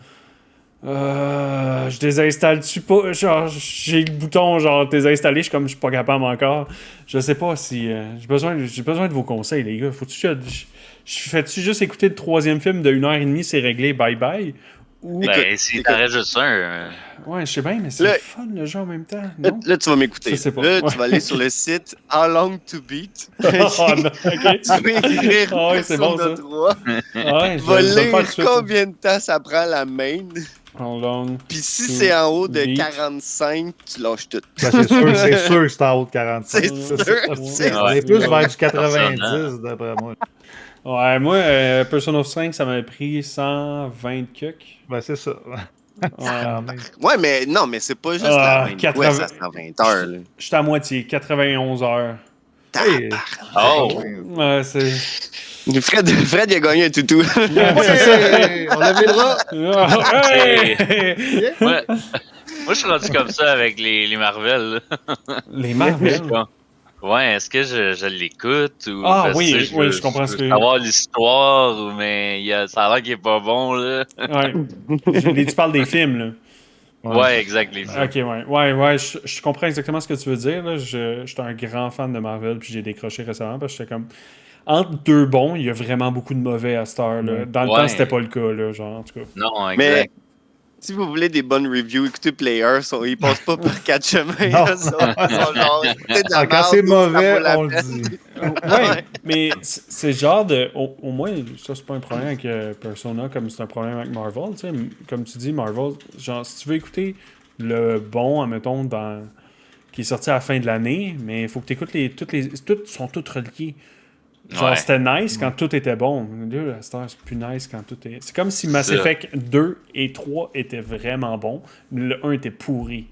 je désinstalle-tu pas? Genre, j'ai le bouton, genre, désinstaller. Je suis comme, je suis pas capable encore. Je sais pas si... j'ai besoin de vos conseils, les gars. Faut-tu... Je fais-tu juste écouter le 3e film de 1h30, c'est réglé, bye-bye? Ou... Ben, si t'arrêtes juste un... Ouais, je sais bien, mais c'est le fun, le jeu, en même temps. Non? Là, tu vas m'écouter. Je sais pas. Là, tu vas aller sur le site How Long to Beat. Oh, non, OK. Tu vas écrire c'est bon, ça. 3. Ouais, Tu vas lire combien de temps ça prend la main. How long Puis si c'est en haut de beat. 45, tu lâches tout. Ben, c'est sûr que c'est en haut de 45. C'est sûr. On est plus vers du 90, d'après moi. Ouais, moi, Persona 5, ça m'avait pris 120 cucs. Ben, c'est ça. Ouais, mais non, mais c'est pas juste la 20. 80... Ouais, ça c'est à 20 heures. Là. J'étais à moitié, 91 heures. Hey. Oh! Ouais, c'est... Fred, il a gagné un toutou. Ouais, on lève les bras. Hey! Moi, je suis rendu comme ça avec les Marvel. Les Marvel? Ouais, est-ce que je l'écoute ou oui, je comprends ce que... savoir l'histoire, mais ça a l'air qu'il est pas bon, là. Ouais. Tu parles des films, là. Ouais, exact, les films. Ok, ouais, je comprends exactement ce que tu veux dire, là. Je suis un grand fan de Marvel, puis j'ai décroché récemment, parce que j'étais comme... Entre deux bons, il y a vraiment beaucoup de mauvais à cette heure, là. Dans le temps, c'était pas le cas, là, genre, en tout cas. Non, exact. Mais si vous voulez des bonnes reviews, écoutez Players, ils passent pas par 4 chemins. Non. Là, genre, écoutez de la Quand c'est merde, mauvais, ça vaut la on le peine. dit. Ouais, mais c'est genre de... Au moins, ça, c'est pas un problème avec Persona, comme c'est un problème avec Marvel, tu sais. Comme tu dis, Marvel, genre, si tu veux écouter le bon, admettons, qui est sorti à la fin de l'année, mais il faut que tu écoutes toutes sont toutes reliées. Genre, Ouais. c'était nice quand tout était bon. Là, à cette heure, c'est plus nice quand tout est... C'est comme si Mass Effect 2 et 3 étaient vraiment bons, mais le 1 était pourri.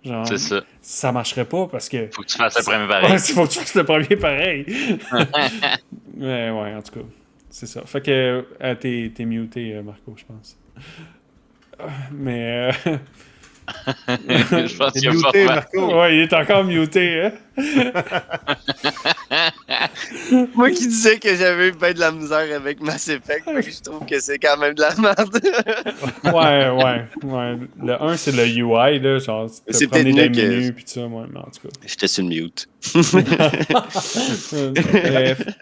Genre, C'est ça. Ça marcherait pas parce que... Faut que tu fasses le premier pareil. Ouais, il faut que tu fasses le premier pareil. Ouais, en tout cas. C'est ça. Fait que t'es muté, Marco, je pense. Mais... Je pense T'es qu'il y a muté, pas... Marco. Ouais, il est encore muté, hein? Moi qui disais que j'avais eu ben de la misère avec Mass Effect, je trouve que c'est quand même de la merde. Ouais. Le 1, c'est le UI, là, genre, tu C'est te promener peut-être dans les mieux que- menus, pis tout ça, ouais, mais en tout cas. J'étais sur le mute. C'est fait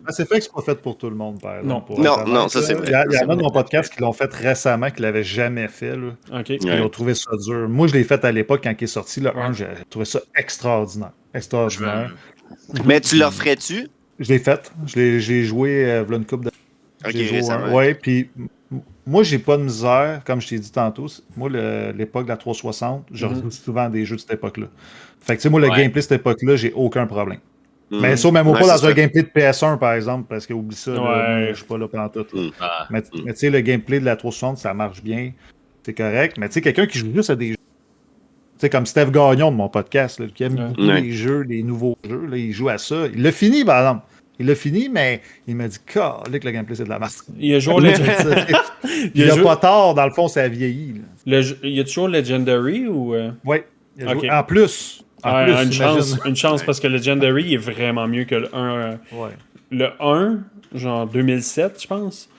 que c'est pas fait pour tout le monde, par exemple. Non. pour Non, être honnête, non, ça, c'est là. vrai. Il y Ça, en c'est a dans mon podcast qui l'ont fait récemment, qui l'avaient jamais fait. Là. OK. Ils ont trouvé ça dur. Moi, je l'ai fait à l'époque quand il est sorti. Le 1, j'ai trouvé ça extraordinaire. Extraordinaire. Mais tu leur ferais-tu? Je l'ai fait. J'ai joué v'là une couple de... Ok, J'ai joué récemment. ouais, puis moi, j'ai pas de misère, comme je t'ai dit tantôt. Moi, l'époque de la 360, je rejoue souvent des jeux de cette époque-là. Fait que, tu sais, moi, le gameplay de cette époque-là, j'ai aucun problème. Mais ça, même Ouais, pas dans c'est un ça. gameplay de PS1, par exemple, parce que oublie ça, là, Ouais. moi, je suis pas là pendant tout. Là. Ah. Mais tu sais, le gameplay de la 360, ça marche bien. C'est correct. Mais tu sais, quelqu'un qui joue juste à des jeux. Tu sais, comme Steph Gagnon de mon podcast, là, qui aime beaucoup les jeux, les nouveaux jeux, là, il joue à ça. Il l'a fini, par exemple. Il l'a fini, mais il m'a dit, que le gameplay, c'est de la merde. Il a joué au Il a pas tort, dans le fond, ça a vieilli. Il y a toujours Legendary ou... Oui. Il a joué. Ok. En plus. Une chance parce que Legendary est vraiment mieux que le 1. Ouais. Le 1, genre 2007, je pense.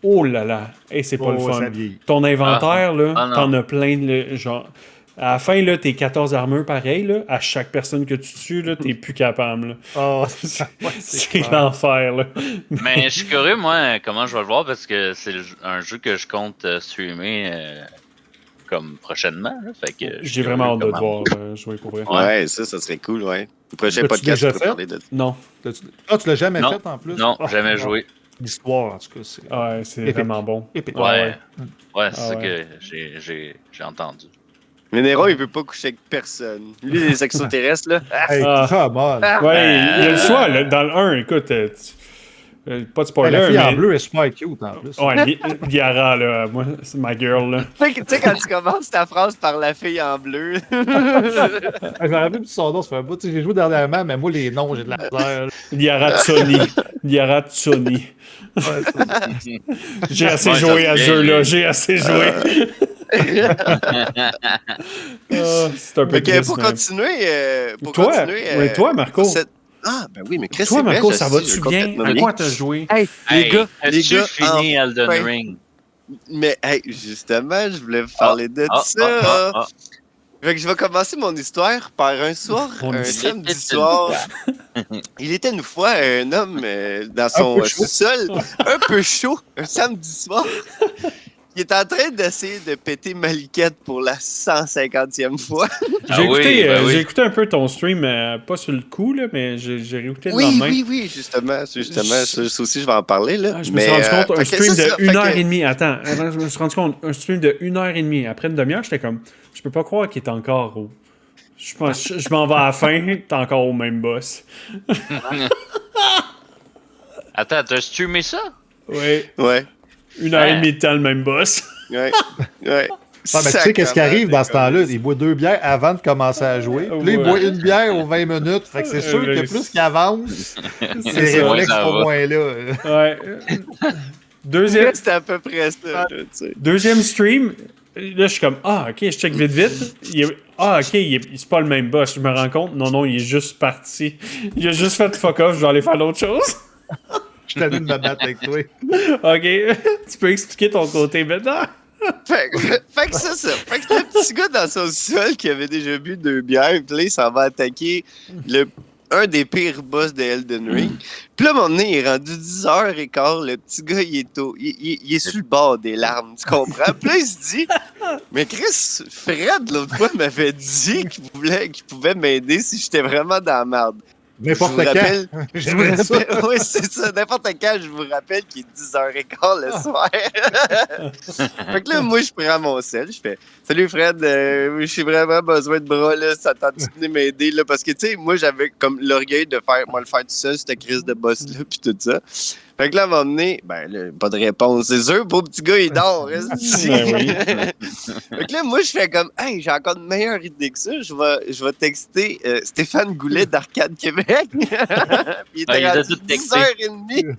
Oh là là. Hey, c'est pas le fun. Ça vieillit. Ton inventaire, là, Ah non. t'en as plein de... Genre, à la fin, là, t'es 14 armures pareil, là. À chaque personne que tu tues, là, t'es plus capable, là. Oh, C'est l'enfer, là. Mais je suis curieux, moi, comment je vais le voir, parce que c'est un jeu que je compte streamer comme prochainement. Là, fait que J'ai vraiment hâte de te comment- voir jouer pour vrai. Ouais, ça serait cool, ouais. Le prochain L'as-tu podcast, déjà tu peux fait? parler de Non. Ah, tu l'as jamais Non. fait en plus? Non, Ah, jamais non. joué. L'histoire, en tout cas, c'est. Ouais, c'est Épique. vraiment bon. Épique. Ouais, ouais, c'est Ah ça ouais. que j'ai entendu. Mais Néron, il veut pas coucher avec personne. Lui, les extraterrestres, là. Hey, come on. Ouais, il y a le choix. Là, dans le 1, écoute, pas de spoiler, La fille en mais... bleu est super cute en plus. Ouais, Liara, là, moi, c'est ma girl, là. Tu sais, quand tu commences ta phrase par la fille en bleu. Je me rappelle plus son nom, ça fait un bout. Tu sais, j'ai joué dernièrement, mais moi, les noms, j'ai de la misère. Liara Tsoni. Liara Tsoni. Ouais, ça. J'ai assez Ouais, joué ça à ce se jeu-là, fait, j'ai assez joué. C'est un peu Fait que triste, pour mais... continuer. Toi, Marco. Ah, ben oui, mais Chris, Toi, c'est vrai, Marco, je ça sais, va-tu j'ai bien? complètement À oublié. quoi t'as joué? Hey, les Hey, gars, as-tu fini Elden enfin. Ring? Mais, hey, justement, je voulais vous parler de ça. Ah. Fait que je vais commencer mon histoire par un soir, Mon un histoire. samedi soir. Il était une fois un homme dans son peu chaud. sous-sol, un peu chaud, un samedi soir. Il est en train d'essayer de péter Maliquette pour la 150e fois. J'ai écouté, oui. j'ai écouté un peu ton stream, pas sur le coup, là, mais j'ai réécouté le Oui, lendemain. oui, justement. Ça aussi, je vais en parler. Là. Ah, je me suis rendu compte, un fait que stream c'est de ça, 1h30. Attends, je me suis rendu compte, un stream de 1h30. Après une demi-heure, j'étais comme, je peux pas croire qu'il est encore au. Je pense, je m'en vais à la fin, t'es encore au même boss. Attends, t'as streamé ça? Oui. Ouais, 1h30 de temps, le même boss. ouais. Ah, mais tu sais qu'est-ce qui arrive dans ce temps-là? Il boit 2 bières avant de commencer à jouer. Puis là, il Ouais. boit une bière aux 20 minutes. Fait que c'est sûr que plus qu'il avance, ses ça. réflexes Ouais, ça sont va. moins là. Ouais. Deuxième, C'était à peu près ça. Là, tu sais. deuxième stream, là, je suis comme, ah, ok, je check vite. C'est pas le même boss. Je me rends compte, non, il est juste parti. Il a juste fait fuck off, je vais aller faire d'autres choses. Je t'ai dit de me battre avec toi. Ok, tu peux expliquer ton côté maintenant? Fait que c'est ça. Fait que le petit gars dans son sol qui avait déjà bu 2 bières, puis là, il s'en va attaquer un des pires boss de Elden Ring. Puis là, à un moment donné, il est rendu 10h15, le petit gars, il est sur le bord des larmes, tu comprends? Puis là, il se dit, mais Chris, Fred, l'autre fois, m'avait dit qu'il pouvait m'aider si j'étais vraiment dans la merde. N'importe Je vous quand. rappelle- J'aimerais ça. Oui, c'est ça. N'importe quand, je vous rappelle qu'il est 10h15 le soir. Fait que là, moi, je prends mon sel. Je fais Salut Fred, j'ai vraiment besoin de bras. Là, ça tente de venir m'aider. Là, parce que, tu sais, moi, j'avais comme l'orgueil de le faire tout seul, cette crise de boss-là, puis tout ça. Fait que là, à un moment donné, ben là, pas de réponse. C'est sûr, beau petit gars, il dort. Reste Ben oui. Fait que là, moi, je fais comme, hey, j'ai encore une meilleure idée que ça. Je vais texter Stéphane Goulet d'Arcade Québec. Puis il était Ah, il a rendu tout texté. 10h30.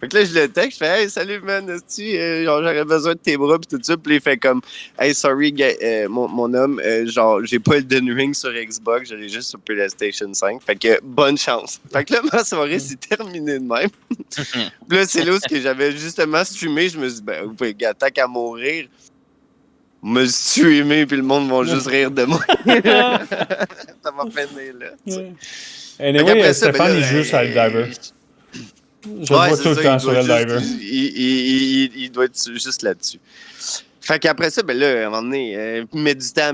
Fait que là, je le texte, je fais, hey, salut, man, genre, j'aurais besoin de tes bras, pis tout ça. Puis il fait comme, hey, sorry, mon homme, genre, j'ai pas Elden Ring sur Xbox, je l'ai juste sur PlayStation 5. Fait que, bonne chance. Fait que là, ma soirée s'est terminée de même. Puis là, c'est là où j'avais justement streamé, je me suis dit, ben, vous pouvez, tant qu'à mourir, me streamer, puis le monde va juste rire de moi. Ça m'a peiné, là. tu sais. Fait Anyway, qu'après ça, Stéphane, ben là, il joue sur Diver. Je le Ouais, vois c'est tout le ça, temps il sur doit Diver. juste- il doit être juste là-dessus. Fait qu'après ça, ben là, à un moment donné, met du temps.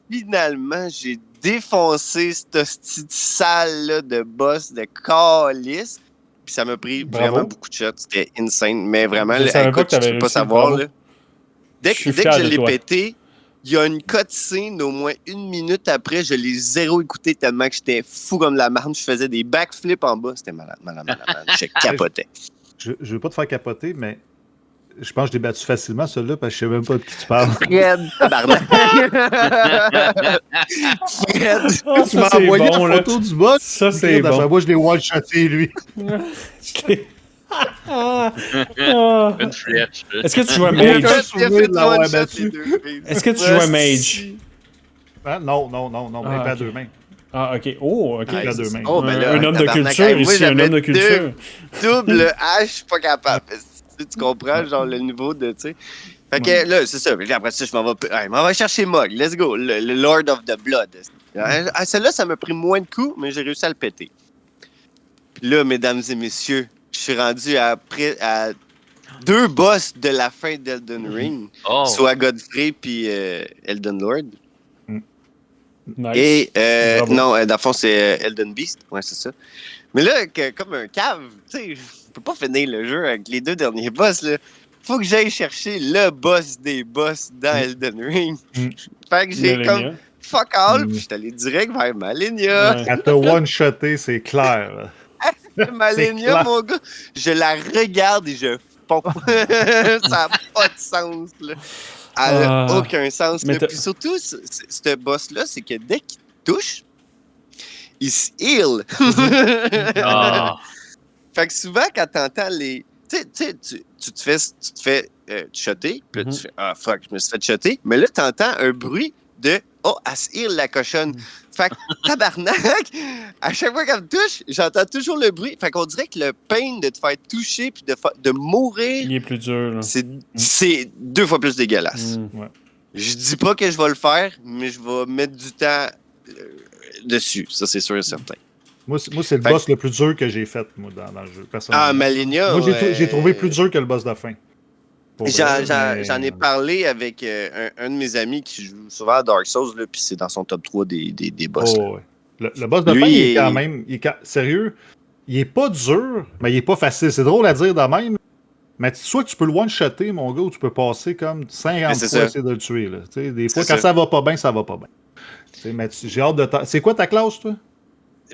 Finalement, j'ai défoncé cette petite salle-là de boss de calice. Puis ça m'a pris Bravo. vraiment beaucoup de shots. C'était insane. Mais vraiment, Je là, savais pas écoute, que t'avais tu peux pas réussi, savoir. bravo. Là. Dès Je suis que je fier de l'ai toi. pété, il y a une cutscene au moins 1 minute après, je l'ai zéro écouté tellement que j'étais fou comme la marne. Je faisais des backflips en bas. C'était malade. Je capotais. Je veux pas te faire capoter, mais je pense que je l'ai battu facilement, celui-là, parce que je sais même pas de qui tu parles. Fred, tabarnak. Fred. Ah, Tu m'as ça, c'est envoyé bon, la là. photo du boss. Ça, c'est D'après bon. moi, je l'ai one-shoté, lui. Une flèche. là. Est-ce que tu joues à Il a Mage? Aucun fait souvenir de l'avoir one-shot, battu. les deux filles. Est-ce que tu joues à Mage? Hein? Non, Ah, même pas à ok. 2 mains. Ah, ok. Oh, ok. Ah, deux mains. Oh, ben là, un homme de tabarnak. culture, Hey, moi, ici, un j'avais homme de culture. Double H, je suis pas capable. Tu comprends, genre, le niveau de, tu sais. Fait que là, c'est ça. Puis après ça, je m'en vais chercher Mog. Let's go. Le Lord of the Blood. Celle-là, ça m'a pris moins de coups, mais j'ai réussi à le péter. Puis là, mesdames et messieurs, je suis rendu à 2 boss de la fin d'Elden Ring. Oh. Soit Godfrey puis Elden Lord. Nice. Et, Bravo. non, dans le fond, c'est Elden Beast. Ouais, c'est ça. Mais là, comme un cave, tu sais, je peux pas finir le jeu avec les 2 derniers boss, là. faut que j'aille chercher le boss des boss dans Elden Ring. Fait que j'ai comme fuck all, puis je suis allé direct vers Malenia. Ouais. Elle t'a one-shoté, c'est clair. Malenia, mon gars, je la regarde et je fonds. Ça n'a pas de sens, là. Elle n'a aucun sens. Puis surtout, ce boss-là, c'est que dès qu'il te touche, il se heal. Fait que souvent, quand t'entends les... Tu te fais shotter, puis tu fais « Ah, fuck, je me suis fait shotter », mais là, t'entends un bruit de « Oh, elle se heal, la cochonne ». Fait que, tabarnak, à chaque fois qu'elle me touche, j'entends toujours le bruit. Fait qu'on dirait que le pain de te faire toucher puis de mourir... Il est plus dur, là. C'est 2 fois plus dégueulasse. Ouais. Je dis pas que je vais le faire, mais je vais mettre du temps dessus. Ça, c'est sûr et certain. Moi, c'est le boss le plus dur que j'ai fait, moi, dans le jeu, personnellement. Ah, Malenia, moi, j'ai trouvé plus dur que le boss de fin. J'en ai parlé avec un de mes amis qui joue souvent à Dark Souls, là, puis c'est dans son top 3 des boss. Oh, ouais. Le boss de fin, il est quand même... sérieux, il est pas dur, mais il est pas facile. C'est drôle à dire de même, mais soit tu peux le one-shotter, mon gars, ou tu peux passer comme 50 fois à essayer de le tuer. Là. Des fois, quand ça va pas bien, ça va pas bien. Mais j'ai hâte de... C'est quoi ta classe, toi?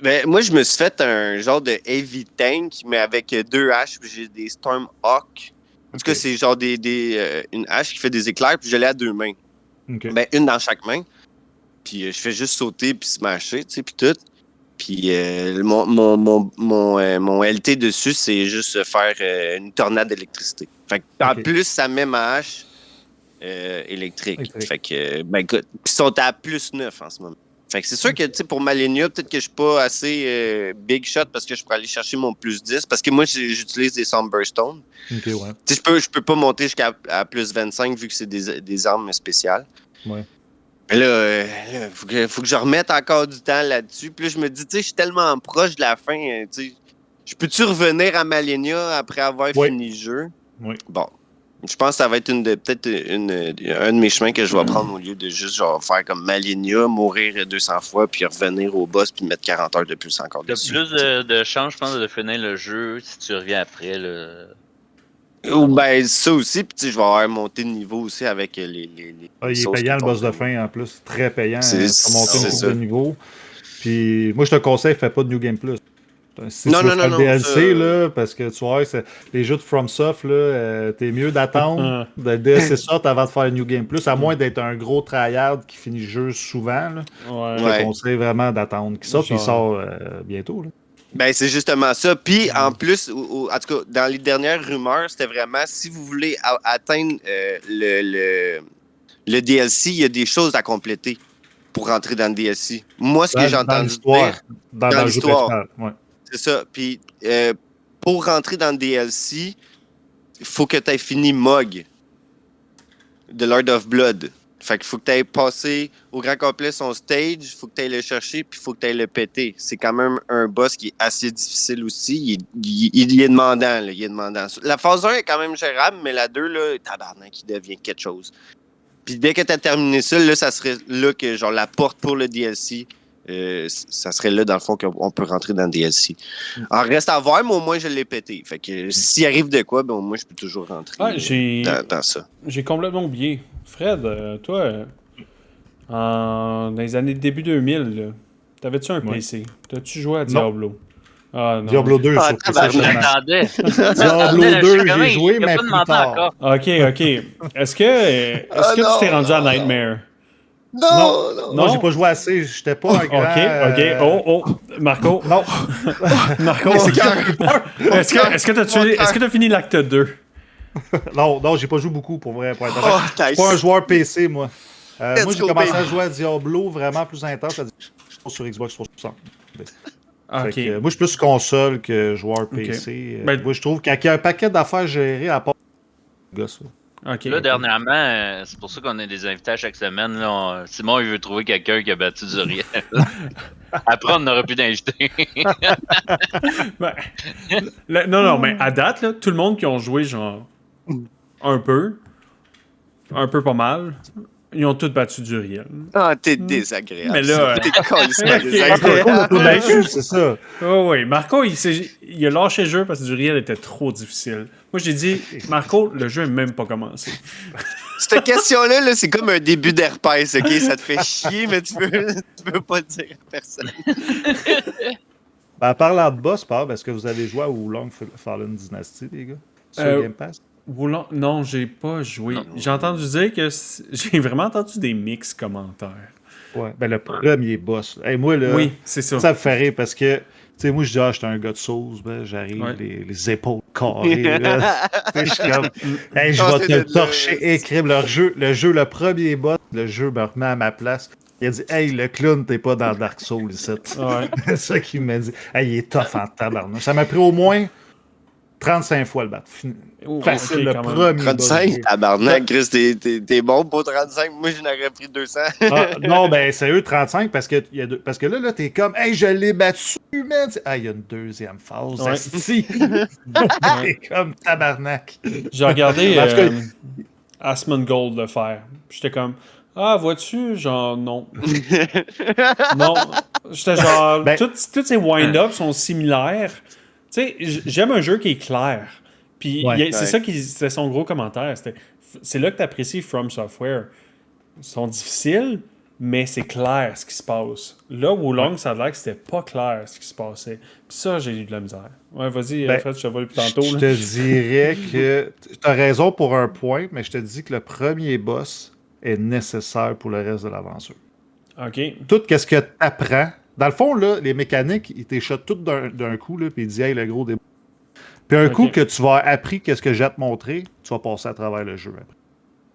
Ben, moi, je me suis fait un genre de heavy tank, mais avec 2 haches, puis j'ai des Stormhawk. En tout cas, c'est genre une hache qui fait des éclairs, puis je l'ai à 2 mains. Okay. Ben, une dans chaque main. Puis je fais juste sauter, puis smasher, tu sais, puis tout. Puis mon LT dessus, c'est juste faire une tornade d'électricité. Fait que, en plus, ça met ma hache électrique. Fait que, ben écoute, ils sont à plus 9 en ce moment. Fait que c'est sûr que, tu sais, pour Malenia, peut-être que je suis pas assez big shot parce que je pourrais aller chercher mon plus 10. Parce que moi, j'utilise des Somberstone. Ok, ouais. Tu sais, je peux pas monter jusqu'à plus 25 vu que c'est des armes spéciales. Ouais. Mais là, faut que je remette encore du temps là-dessus. Puis là, je me dis, tu sais, je suis tellement proche de la fin. Tu sais, je peux-tu revenir à Malenia après avoir fini le jeu? Oui. Bon. Je pense que ça va être peut-être un de mes chemins que je vais prendre au lieu de juste genre faire comme Malenia, mourir 200 fois, puis revenir au boss, puis mettre 40 heures de plus encore dessus. T'as plus de chance, je pense, de finir le jeu si tu reviens après. Ou ben ça aussi, puis tu sais, je vais avoir monté de niveau aussi avec les il est payant le boss de fin en plus, très payant. C'est monter de niveau. Puis moi je te conseille, fais pas de New Game Plus. Si non, tu veux faire le DLC, là, parce que tu vois, les jeux de FromSoft, là, t'es mieux d'attendre le DLC sorte avant de faire le New Game Plus, à moins d'être un gros tryhard qui finit le jeu souvent. Là. Je te conseille vraiment d'attendre qu'il sorte, puis il sort bientôt. Là. Ben, c'est justement ça. Puis, en plus, en tout cas, dans les dernières rumeurs, c'était vraiment, si vous voulez atteindre le DLC, il y a des choses à compléter pour rentrer dans le DLC. Moi, ce que j'ai entendu dire... Dans l'histoire. Ouais. C'est ça. Puis, pour rentrer dans le DLC, il faut que tu aies fini Mog de Lord of Blood. Fait qu'il faut que tu aies passé au grand complet son stage, il faut que tu ailles le chercher, puis il faut que tu ailles le péter. C'est quand même un boss qui est assez difficile aussi. Il est demandant, là. Il est demandant. La phase 1 est quand même gérable, mais la 2, là, tabarnak, il devient quelque chose. Puis dès que tu as terminé ça, là, ça serait là que, genre, la porte pour le DLC, ça serait là, dans le fond, qu'on peut rentrer dans le DLC. Alors, reste à voir, mais au moins, je l'ai pété. Fait que s'il arrive de quoi, ben, au moins, je peux toujours rentrer dans ça. J'ai complètement oublié. Fred, toi, dans les années début 2000, t'avais-tu un PC? T'as-tu joué à Diablo? Ah, non. Diablo 2, je m'attendais. Diablo 2, j'ai joué, mais plus tard. OK. Est-ce que tu t'es rendu à Nightmare? Non, j'ai pas joué assez. J'étais pas un grand... OK. Oh, Marco. Non. Marco, est-ce que t'as fini l'acte 2? Non, j'ai pas joué beaucoup, pour vrai. Je suis pas un joueur PC, moi. Moi, j'ai commencé à jouer à Diablo vraiment plus intense sur Xbox 360. Okay. Moi, je suis plus console que joueur PC. Moi, je trouve qu'il y a un paquet d'affaires gérées à part... Dernièrement, c'est pour ça qu'on a des invités à chaque semaine. Là, Simon, il veut trouver quelqu'un qui a battu Zuriel. Après, on n'aura plus d'invités. Non, mais à date, là, tout le monde qui ont joué, genre, un peu pas mal, Ils ont tous battu Duriel. Ah, t'es désagréable. Mais là, T'es calissement Marco désagréable. l'a tout battu, c'est ça. Oui. Marco, il a lâché le jeu parce que Duriel était trop difficile. Moi, j'ai dit, Marco, le jeu n'est même pas commencé. Cette question-là, là, c'est comme un début d'herpès, OK? Ça te fait chier, mais tu peux pas le dire à personne. Ben, parlant de boss, est-ce que vous avez joué à Wulong Fallen Dynasty, les gars? Sur Game Pass? Non, j'ai pas joué. Non. J'ai entendu dire que... J'ai vraiment entendu des mix commentaires. Ouais. Ben, le premier boss. Hey, moi, là, Oui, c'est ça. ça me fait rire parce que, tu sais, moi, je dis, j'étais un gars de sauce, ben, j'arrive, Ouais. les épaules carrées, là. Je suis comme, hey, je Non, vais c'est te le de- torcher, écrire le premier boss, le jeu me remet à ma place. Il a dit, hey, le clown, t'es pas dans Dark Souls, ici. Ouais. C'est ça qu'il m'a dit. Hey, il est tough en tabarnak. Ça m'a pris au moins 35 fois le battre. Oh, Facile, ok, le quand même. premier boss. 35, tabarnak, Chris, t'es bon pour 35. Moi, j'en aurais pris 200. Non, ben, sérieux, 35, parce que là, t'es comme, hey, je l'ai battu, man. Ah, il y a une deuxième phase. Ouais. asti. T'es comme tabarnak. J'ai regardé En tout cas, Asmongold le faire. J'étais comme, ah, vois-tu? Genre, non. Non. J'étais genre, Ben- toutes ces wind-ups sont similaires. Tu sais, j'aime un jeu qui est clair. Puis Ouais. c'est ça qui c'était son gros commentaire. C'est là que tu apprécies From Software. Ils sont difficiles, mais c'est clair ce qui se passe. Là, Wulong, ça a l'air que c'était pas clair ce qui se passait. Puis ça, j'ai eu de la misère. Ouais, vas-y, Ben, Fred, je te vois depuis tantôt. Je là. te dirais que t'as raison pour un point, mais je te dis que le premier boss est nécessaire pour le reste de l'aventure. OK. Tout ce que t'apprends, dans le fond, là, les mécaniques, ils t'échappent tout d'un coup, là, puis ils disent, hey, le gros des. Puis un Ok. coup que tu vas appris qu'est-ce que j'ai à te montrer, tu vas passer à travers le jeu après.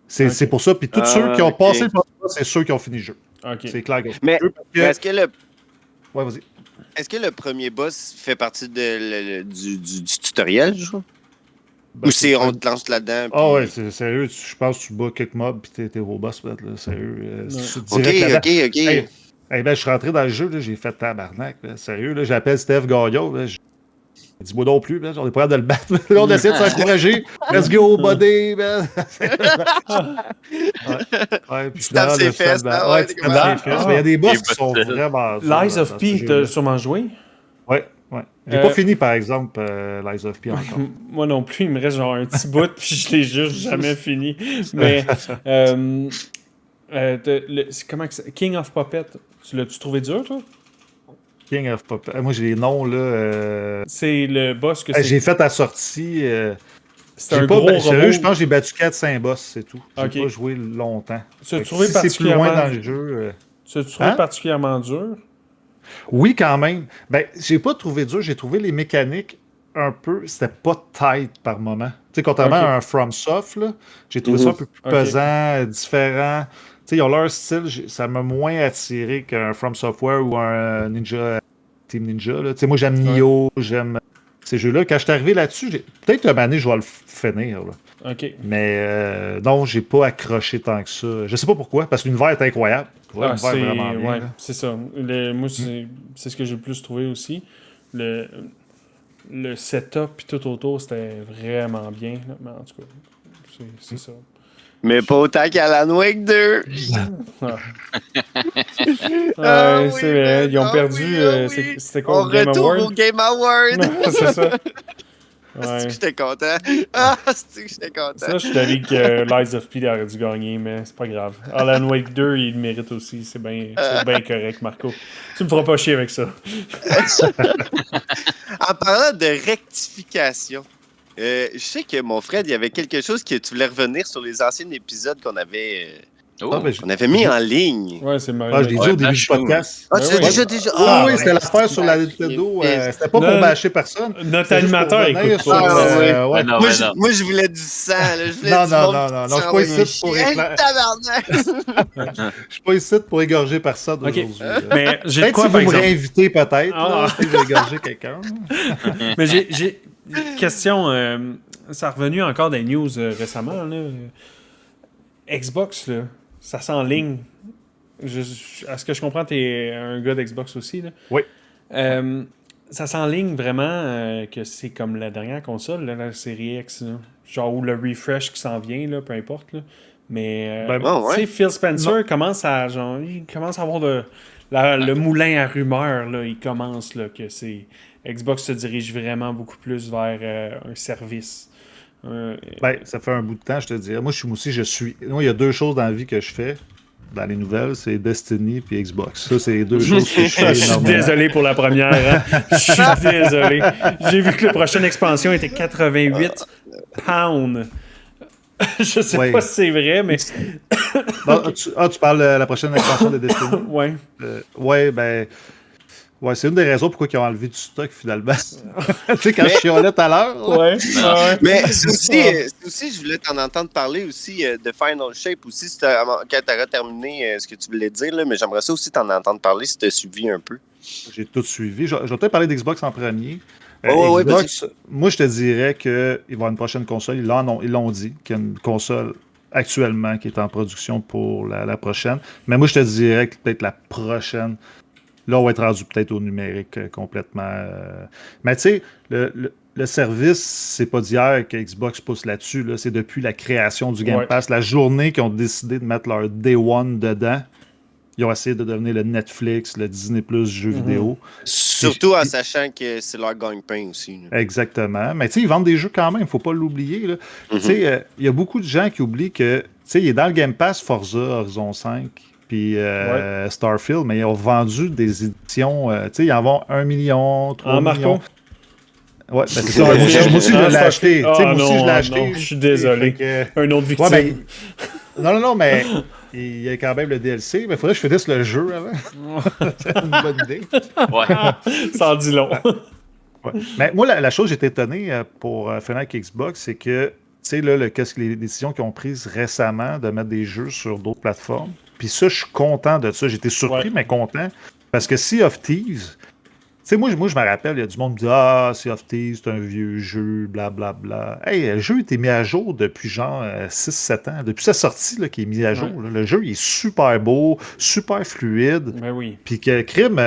C'est Ok. pour ça. Puis tous ceux qui ont passé le premier boss, c'est ceux qui ont fini le jeu. OK. C'est clair. qu'ils ont fini Mais le jeu parce que- est-ce que Ouais, vas-y. est-ce que le premier boss fait partie du tutoriel, genre? Ben, Ou c'est on te lance là-dedans? Ah puis- ouais, c'est sérieux. Je pense que tu bats quelques mobs puis t'es au boss, là, sérieux. Tu te Ok, direct là-dedans. ok. Hey, ben, je suis rentré dans le jeu, là, j'ai fait tabarnak. Là, sérieux, là, j'appelle Steph Gaillot. Là, dis-moi non plus, là, on est pas capable de le battre. Là, on essaie de s'encourager. Let's go, buddy. Man. Ouais, puis Tu tapes finalement, ses le fesses, final- là, ouais, ouais, tu t'es tapes comme, ses fesses. Mais il y a des boss Les qui sont boss. vraiment. Lies of P, t'as sûrement joué? Ouais. J'ai pas fini, par exemple, Lies of P encore. Moi non plus, il me reste genre un petit bout, puis je l'ai juste jamais fini. Mais, comment que c'est? King of Puppet, tu l'as-tu trouvé dur, toi? King of Pop. Moi, j'ai les noms, là. C'est le boss que c'est. J'ai fait la sortie. C'est un J'ai pas gros sérieux, robot. je pense que j'ai battu 4-5 boss, c'est tout. J'ai Ok. pas joué longtemps. Tu as Fait que trouvé si c'est plus loin particulièrement... dans le jeu. Tu as trouvé Hein? particulièrement dur? Oui, quand même. Ben, j'ai pas trouvé dur, j'ai trouvé les mécaniques un peu. C'était pas tight par moment. Tu sais, contrairement Ok. à un FromSoft, là, j'ai trouvé ça un peu plus Ok. pesant, différent. Tu sais, ils ont leur style, ça m'a moins attiré qu'un From Software ou un Ninja, Team Ninja. Là. Tu sais, moi, j'aime Nioh, j'aime ces jeux-là. Quand je suis arrivé là-dessus, peut-être une année, je vais le finir. Là. OK. Mais non, j'ai pas accroché tant que ça. Je sais pas pourquoi, parce que l'univers est incroyable. Ah, L'univers est vraiment bien. ouais, là. c'est ça. Moi, c'est ce que j'ai le plus trouvé aussi. Le setup puis tout autour, c'était vraiment bien. Là. Mais en tout cas, c'est ça. Mais pas autant qu'Alan Wake 2. Ah. Ah oui, c'est vrai. Ils ont ah perdu. oui, ah oui. C'était quoi, On le Game retourne Award? au Game Award. C'est ça. C'est Ouais. que j'étais content. Ah, c'est que j'étais content. Ça, je suis d'avis que Lies of P aurait dû gagner, mais c'est pas grave. Alan Wake 2, il le mérite aussi. C'est bien correct, Marco. Tu me feras pas chier avec ça. En parlant de rectification, je sais que mon Fred, il y avait quelque chose que tu voulais revenir sur les anciens épisodes qu'on avait mis en ligne. Ouais, c'est marrant. Ah, je l'ai dit au début du podcast. Ah, tu Ouais, l'as ouais. déjà. Ah, oui, ouais, c'était l'affaire sur la c'est Nintendo. vrai. C'était pas pour Non, bâcher personne. Notre C'était juste animateur pour revenir écoute sur, pas. Ah, ouais. ouais. Non, Moi, mais je, non. moi, je voulais du sang. Là. Je voulais Non, du non, monde non, qui non, s'en je suis pas va ici chier. pour Hey, éclater. tabarnak! Je suis pas ici pour égorger personne Ok. aujourd'hui. Mais j'ai de Peut-être quoi, si par vous me exemple. réinvitez, peut-être. Ah. là, peut-être que je vais égorger quelqu'un. Mais j'ai une question. Ça a revenu encore des news récemment. Là. Xbox, là, ça s'enligne. À ce que je comprends, tu es un gars d'Xbox aussi. Là. Oui. Ça s'enligne vraiment que c'est comme la dernière console, là, la série X. Là. Genre, ou le refresh qui s'en vient, là, peu importe. Là. Mais, ouais. tu sais, Phil Spencer commence à avoir le moulin à rumeurs, là. Il commence, là, que Xbox se dirige vraiment beaucoup plus vers un service. Ça fait un bout de temps, je te dirais. Moi, il y a deux choses dans la vie que je fais. Dans les nouvelles, c'est Destiny et Xbox. Ça, c'est les deux choses que je fais. Je suis désolé pour la première. Hein? Je suis désolé. J'ai vu que la prochaine expansion était 88 pounds. Je sais pas si c'est vrai, mais... tu parles de la prochaine expansion de Destiny? Ouais. Ouais, c'est une des raisons pourquoi ils ont enlevé du stock, finalement. Tu sais, quand je chialais tout à l'heure. Ouais. Mais c'est aussi, je voulais t'en entendre parler aussi de Final Shape aussi, quand t'auras terminé ce que tu voulais dire, là, mais j'aimerais ça aussi t'en entendre parler si t'as suivi un peu. J'ai tout suivi. Je vais peut-être parler d'Xbox en premier. Xbox, moi, je te dirais qu'il va y avoir une prochaine console. Ils l'ont dit, qu'il y a une console actuellement qui est en production pour la prochaine. Mais moi, je te dirais que peut-être la prochaine... Là, on va être rendu peut-être au numérique complètement. Mais tu sais, le service, c'est pas d'hier que Xbox pousse là-dessus. Là. C'est depuis la création du Game Pass. La journée qu'ils ont décidé de mettre leur Day One dedans, ils ont essayé de devenir le Netflix, le Disney Plus jeux vidéo. Surtout en sachant que c'est leur gagne-pain aussi. Là. Exactement. Mais tu sais, ils vendent des jeux quand même, il ne faut pas l'oublier. Tu sais, il y a beaucoup de gens qui oublient que, tu sais, il est dans le Game Pass Forza Horizon 5. Puis Starfield, mais ils ont vendu des éditions, tu sais, ils en vendent 1 million, 3 millions. Ouais, c'est ça. Moi aussi, je l'ai acheté. Moi aussi, je l'ai acheté. Je suis désolé. Un autre victime. Ouais, non, mais il y a quand même le DLC. Mais il faudrait que je finisse le jeu avant. C'est une bonne idée. Ouais. Ça en dit long. Ouais. Mais moi, la chose, j'étais étonné pour finir avec Xbox, c'est que, tu sais, là, les décisions qu'ils ont prises récemment de mettre des jeux sur d'autres plateformes. Puis ça, je suis content de ça. J'étais surpris, mais content. Parce que Sea of Thieves, tu sais, moi, je me rappelle, il y a du monde qui dit « Ah, Sea of Thieves, c'est un vieux jeu, blablabla. » Hey, le jeu était mis à jour depuis genre 6-7 ans. Depuis sa sortie, là, qui est mis à jour. Là, le jeu, il est super beau, super fluide. Ben oui. Puis que Crime,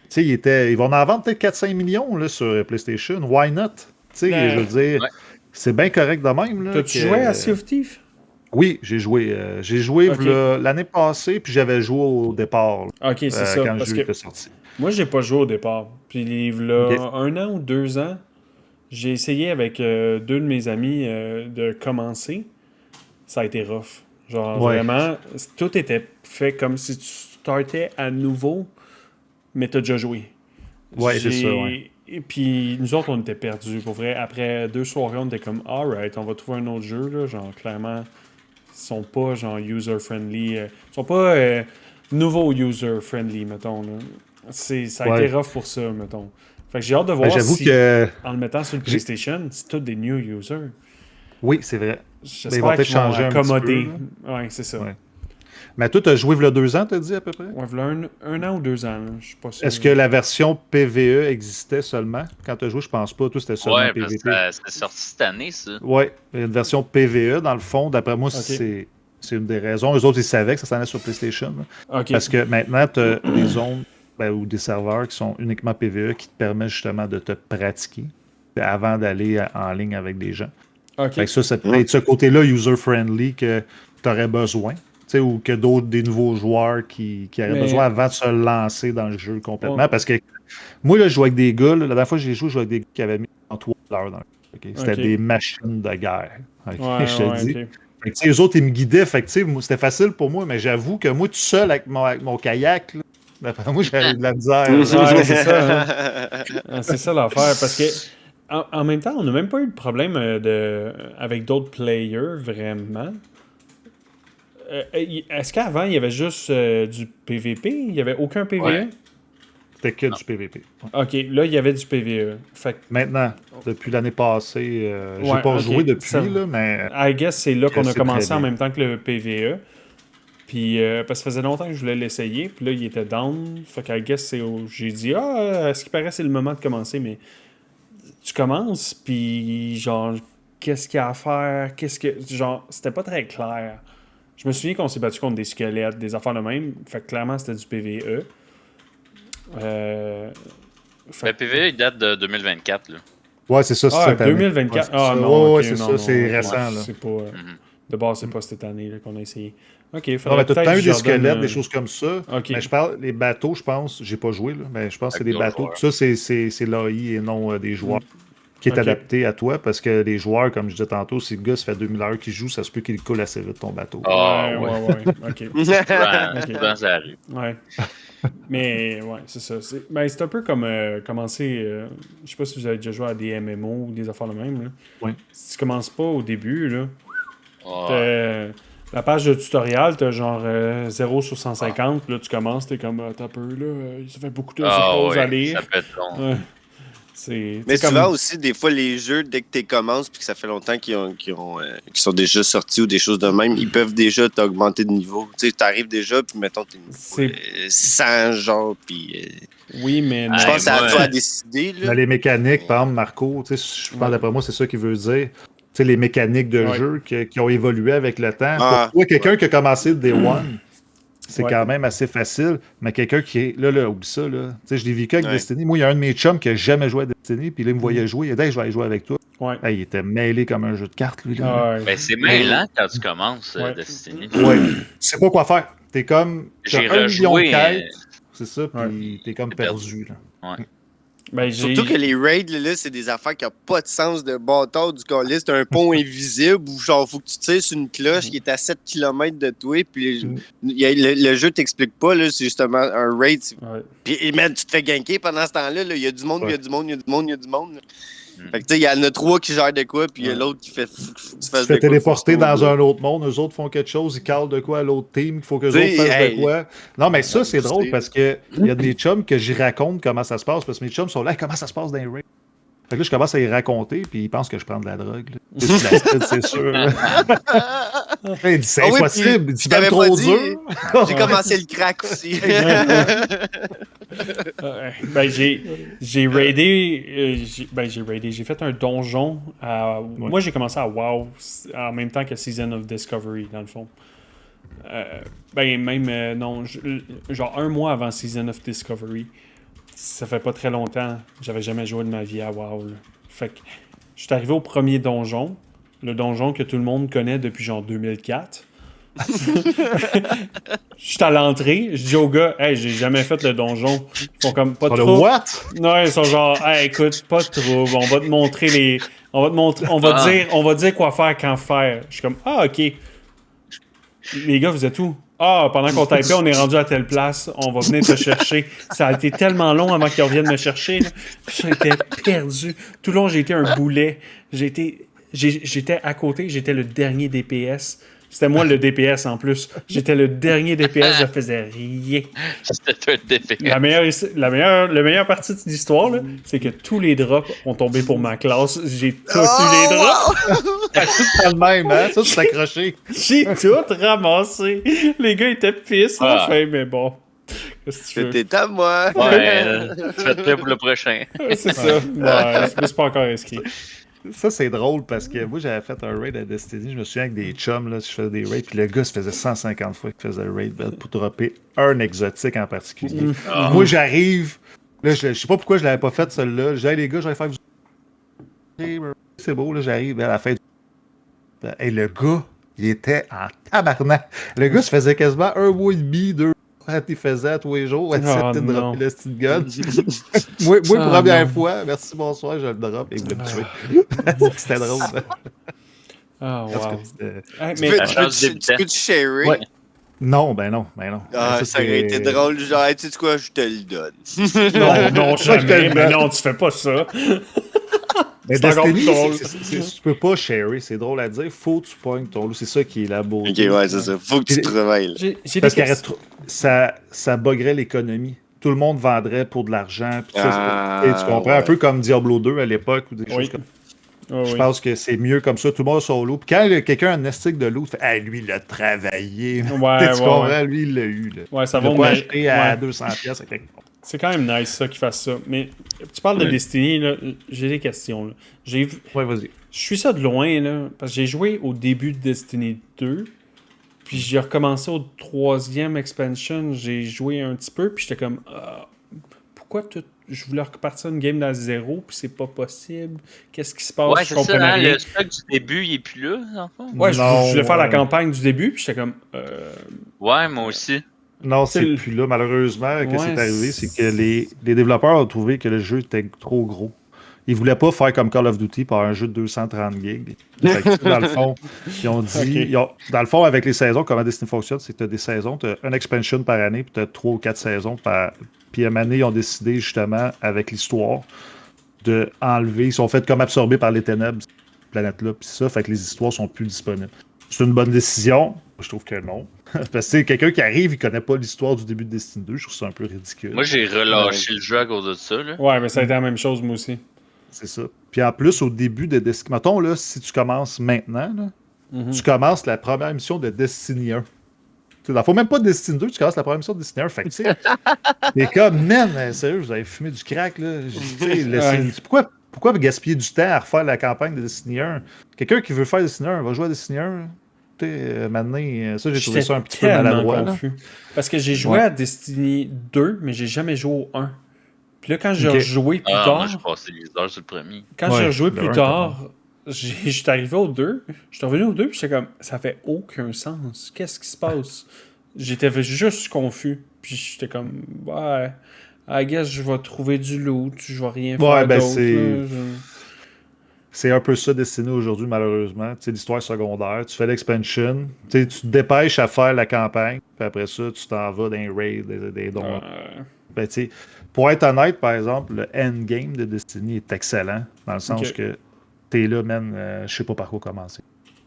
tu sais, ils vont en vendre peut-être 4-5 millions là, sur PlayStation. Why not? Tu sais, je veux dire, c'est bien correct de même. Là. T'as-tu joué à Sea of Thieves? Oui, j'ai joué. L'année passée, puis j'avais joué au départ. Ok, c'est ça. Quand le jeu était sorti. Moi, j'ai pas joué au départ. Puis là, 1 an ou 2 ans, j'ai essayé avec 2 de mes amis de commencer. Ça a été rough. Genre, vraiment, tout était fait comme si tu startais à nouveau, mais t'as déjà joué. Ouais, c'est ça, ouais. Et puis, nous autres, on était perdus. Pour vrai, après 2 soirées, on était comme, alright, on va trouver un autre jeu, là. Genre, clairement, ils sont pas, genre, user-friendly. Ils sont pas nouveau user-friendly, mettons, là. Ça a été rough pour ça, mettons. Fait que j'ai hâte de voir j'avoue si, que... en le mettant sur le PlayStation, c'est tous des new users. Oui, c'est vrai. J'espère qu'ils vont changer accommoder. Ouais, c'est ça. Ouais. Mais toi, tu as joué il y a 2 ans, t'as dit, à peu près? Ouais, il y a un an ou 2 ans, là. Je suis pas sûr. Est-ce que la version PvE existait seulement? Quand tu as joué, je pense pas. Toi, c'était seulement PvP. Ouais, c'est sorti cette année, ça. Ouais, il y a une version PvE, dans le fond. D'après moi, c'est une des raisons. Eux autres, ils savaient que ça s'en allait sur PlayStation. Parce que maintenant, tu as des zones ou des serveurs qui sont uniquement PvE qui te permettent justement de te pratiquer avant d'aller en ligne avec des gens. Fait que ça peut être ce côté-là user-friendly que tu aurais besoin. Ou que des nouveaux joueurs qui auraient besoin avant de se lancer dans le jeu complètement. Parce que moi, là, je jouais avec des gars. La dernière fois que j'ai joué, je jouais avec des gars qui avaient mis en 3 heures dans le jeu. C'était des machines de guerre. Je te dis. Fait que, eux autres, ils me guidaient. Fait que, c'était facile pour moi, mais j'avoue que moi, tout seul avec mon kayak, là, moi, j'avais de la misère. C'est ça. Hein? C'est ça l'affaire. Parce que en même temps, on n'a même pas eu de problème avec d'autres players, vraiment. Est-ce qu'avant, il y avait juste du PVP? Il n'y avait aucun PVE? Ouais. C'était que du PVP. Ouais. OK, là, il y avait du PVE. Fait que... Maintenant, depuis l'année passée, j'ai pas joué depuis, là, mais... I guess c'est là qu'on a commencé en même temps que le PVE. Puis, parce que ça faisait longtemps que je voulais l'essayer, puis là, il était down. Fait que I guess j'ai dit, à ce qui paraît, c'est le moment de commencer, mais tu commences, puis genre, qu'est-ce qu'il y a à faire? Genre, c'était pas très clair. Je me souviens qu'on s'est battu contre des squelettes, des affaires de même. Fait que clairement, c'était du PVE. Le PVE, il date de 2024. Là. Ouais, c'est ça. Ah, 2024. Ah non, ouais, c'est ça, c'est récent. Là. C'est pas... De base, c'est pas cette année là, qu'on a essayé. Ok, Non, faudrait mais t'as tout le temps eu des que je leur donne, squelettes, des choses comme ça. Ok. Mais je parle, les bateaux, je pense, j'ai pas joué, là, mais je pense que c'est Avec des nos bateaux. joueurs. Tout ça, c'est l'AI et non des joueurs qui est Ok. adapté à toi parce que les joueurs, comme je disais tantôt, si le gars, ça fait 2000 heures qu'il joue, ça se peut qu'il coule assez vite ton bateau. Ah, Ouais. Ok. Ok. Dans la rue. Ouais. Mais ouais, c'est ça. C'est un peu comme commencer. Je sais pas si vous avez déjà joué à des MMO ou des affaires de même. Là. Oui. Si tu commences pas au début, là, Ah. la page de tutoriel, t'as genre 0 sur 150. Là, tu commences, t'es comme, t'as peu, là, ça fait beaucoup de choses à lire. Ça peut être long. Ouais. Mais c'est souvent comme... aussi, des fois, les jeux, dès que tu commences puis que ça fait longtemps qu'ils sont déjà sortis ou des choses de même, ils peuvent déjà t'augmenter de niveau. Tu sais, t'arrives déjà, puis mettons, t'es niveau 100, genre, puis... Oui, mais non. je pense que c'est à moi, toi à décider, là. Dans les mécaniques, par exemple, Marco, tu sais, je pense d'après moi, c'est ça qu'il veut dire. Tu sais, les mécaniques de jeu qui ont évolué avec le temps. Ah, Pour toi, quelqu'un qui a commencé Day One, c'est Ouais. quand même assez facile. Mais quelqu'un qui est. Là, oublie ça. Là. Tu sais, je l'ai vécu avec Ouais. Destiny. Moi, il y a un de mes chums qui n'a jamais joué à Destiny. Puis là, il me voyait jouer. Il a dit, hey, je vais aller jouer avec toi. Ouais. Hey, il était mêlé comme un jeu de cartes, lui. Là. Ah, ouais. Ben, c'est mêlant quand tu commences Ouais. Destiny. Ouais. Tu sais pas quoi faire. T'es comme. J'ai t'as 1 million de rejoué, quêtes. C'est ça. Puis Ouais. t'es comme J'ai perdu. Là. Ben, Surtout que les raids, là, c'est des affaires qui n'ont pas de sens de bâtard du calice. C'est un pont invisible où, genre, faut que tu tires sur une cloche qui est à 7 km de toi. Puis le jeu t'explique pas, là, c'est justement un raid. Ouais. Puis, man, tu te fais ganker pendant ce temps-là. Il y a du monde, il y a du monde, il y a du monde, il y a du monde. Là. Mm. Fait que, tu sais, il y en a 3 qui gèrent de quoi, puis il y a l'autre qui fait. Faut que tu fasses Tu fais de quoi, téléporter faut que tu dans sauves, un autre monde, eux autres font quelque chose, ils calent de quoi à l'autre team, il faut que les T'sais, autres fassent hey. de quoi. Non, mais ça, c'est tu drôle sais. parce que il y a des chums que j'y raconte comment ça se passe, parce que mes chums sont là, Hey, comment ça se passe dans les raids? Fait que là, je commence à y raconter, puis ils pensent que je prends de la drogue. Là. C'est de l'acide, c'est sûr. Il dit, c'est Ah oui, impossible, puis il dit, je t'avais même trop pas dit. dur. J'ai commencé le crack aussi. Ben, j'ai raidé. J'ai fait un donjon. Moi, j'ai commencé à WoW en même temps que Season of Discovery, dans le fond. Genre un mois avant Season of Discovery. Ça fait pas très longtemps. J'avais jamais joué de ma vie à WoW. Là. Fait que je suis arrivé au premier donjon. Le donjon que tout le monde connaît depuis genre 2004. Je suis à l'entrée, je dis au gars, hey, j'ai jamais fait le donjon. Ils font comme pas Sur le trop. what? Non, ils sont genre, hey, écoute, pas de trouble, on va te montrer les. On va dire quoi faire quand faire. Je suis comme, ah, ok. Les gars, vous êtes où? Ah, pendant qu'on typait, on est rendu à telle place, on va venir te chercher. Ça a été tellement long avant qu'ils reviennent me chercher. Là. J'étais perdu. Tout le long, j'ai été un boulet. J'étais à côté, j'étais le dernier DPS. C'était moi le DPS en plus. J'étais le dernier DPS, je faisais rien. C'était un défi. La meilleure partie de l'histoire, là, c'est que tous les drops ont tombé pour ma classe. J'ai tous eu les drops. C'est pas le même, hein? Ça, c'est accroché. J'ai tout ramassé. Les gars étaient pisses à la fin, mais bon. Qu'est-ce que tu veux? C'était à moi. Ouais, tu vas te prêt pour le prochain. C'est ça. Ouais, c'est pas encore inscrit. Ça, c'est drôle parce que moi, j'avais fait un raid à Destiny. Je me souviens avec des chums, là, je faisais des raids. Puis le gars, ça faisait 150 fois qu'il faisait le raid pour dropper un exotique en particulier. Moi, j'arrive. Là, je sais pas pourquoi je l'avais pas fait, celle-là. Je dis, hey, les gars, je vais faire. C'est beau, là, j'arrive à la fin. Et le gars, il était en tabarnak. Le gars, ça faisait quasiment 1 mois et demi, 2 mois. Il faisait à tous les jours. C'était de dropper le style gun. moi, première fois, merci, bonsoir, je le drop et il voulait me tuer. C'était drôle. Ah, wow. Tu peux te sharer? Ouais. Non, ben non. Ah, ça aurait été drôle. Genre, tu sais quoi, je te le donne. Non, jamais. Mais non, tu fais pas ça. Mais c'est encore Destiny, plus drôle. tu peux pas sharer, c'est drôle à dire. Faut que tu pognes ton loup. C'est ça qui est la beauté. Ok, ouais, c'est ça. Faut que tu travailles. Parce que ça buggerait l'économie. Tout le monde vendrait pour de l'argent. Tu comprends? Un peu comme Diablo 2 à l'époque ou des choses comme ça. Je pense que c'est mieux comme ça. Tout le monde a son loup. Puis quand quelqu'un a un estique de loup, tu fais hey, lui, il l'a travaillé. Tu comprends? Lui, il l'a eu. Là. Ouais, ça il va pas acheter à 200$. C'est quand même nice ça qu'ils fassent ça. Mais tu parles de Destiny, là, j'ai des questions. Là. Ouais, vas-y. Je suis ça de loin, là, parce que j'ai joué au début de Destiny 2, puis j'ai recommencé au 3e expansion, j'ai joué un petit peu, puis j'étais comme, pourquoi tout... je voulais repartir une game dans zéro, puis c'est pas possible. Qu'est-ce qui se passe? Ouais, Je c'est comprenais ça, hein, rien. le stock du début, il est plus là, dans le fond. Ouais, je voulais faire la ouais. campagne du début, puis j'étais comme... Ouais, moi aussi. Non, C'est c'est le- plus là. Malheureusement, qu'est-ce qui Ouais, est arrivé, c'est que les développeurs ont trouvé que le jeu était trop gros. Ils voulaient pas faire comme Call of Duty par un jeu de 230 gigs. Fait que, dans le fond, ils ont dit... Ok. Dans le fond, avec les saisons, comment Destiny fonctionne, c'est que tu as des saisons, tu as une expansion par année, puis tu as 3 ou 4 saisons par... Puis à un moment donné, ils ont décidé, justement, avec l'histoire, de enlever... Ils sont fait comme absorbés par les ténèbres, cette planète-là, puis ça, fait que les histoires sont plus disponibles. C'est une bonne décision? Je trouve que non. Parce que c'est quelqu'un qui arrive, il connaît pas l'histoire du début de Destiny 2, je trouve ça un peu ridicule. Moi, j'ai relâché le jeu à cause de ça. Là. Ouais, mais ça a été la même chose, moi aussi. C'est ça. Puis en plus, au début de Destiny... Mettons, là, si tu commences maintenant, là, tu commences la première mission de Destiny 1. Il ne faut même pas de Destiny 2, tu commences la première mission de Destiny 1. Fait que, tu sais, t'es comme, man, sérieux, vous avez fumé du crack, là. Pourquoi gaspiller du temps à refaire la campagne de Destiny 1? Quelqu'un qui veut faire Destiny 1 va jouer à Destiny 1. Maintenant, ça, j'ai trouvé ça un petit peu maladroit. Confus. Parce que j'ai joué à Destiny 2, mais j'ai jamais joué au 1. Puis là, quand j'ai rejoué plus tard... Moi, j'ai passé les heures sur le premier. Quand j'ai rejoué plus tard, j'étais arrivé au 2, j'étais revenu au 2, puis j'étais comme, ça fait aucun sens. Qu'est-ce qui se passe? J'étais juste confus. Puis j'étais comme, ouais, I guess je vais trouver du loot, je vais rien faire d'autre. C'est un peu ça Destiny aujourd'hui, malheureusement. Tu sais, l'histoire secondaire, tu fais l'expansion, tu te dépêches à faire la campagne, puis après ça, tu t'en vas dans les raids, des dons. Ben, tu sais, pour être honnête, par exemple, le endgame de Destiny est excellent, dans le sens que t'es là, man, je sais pas par quoi commencer.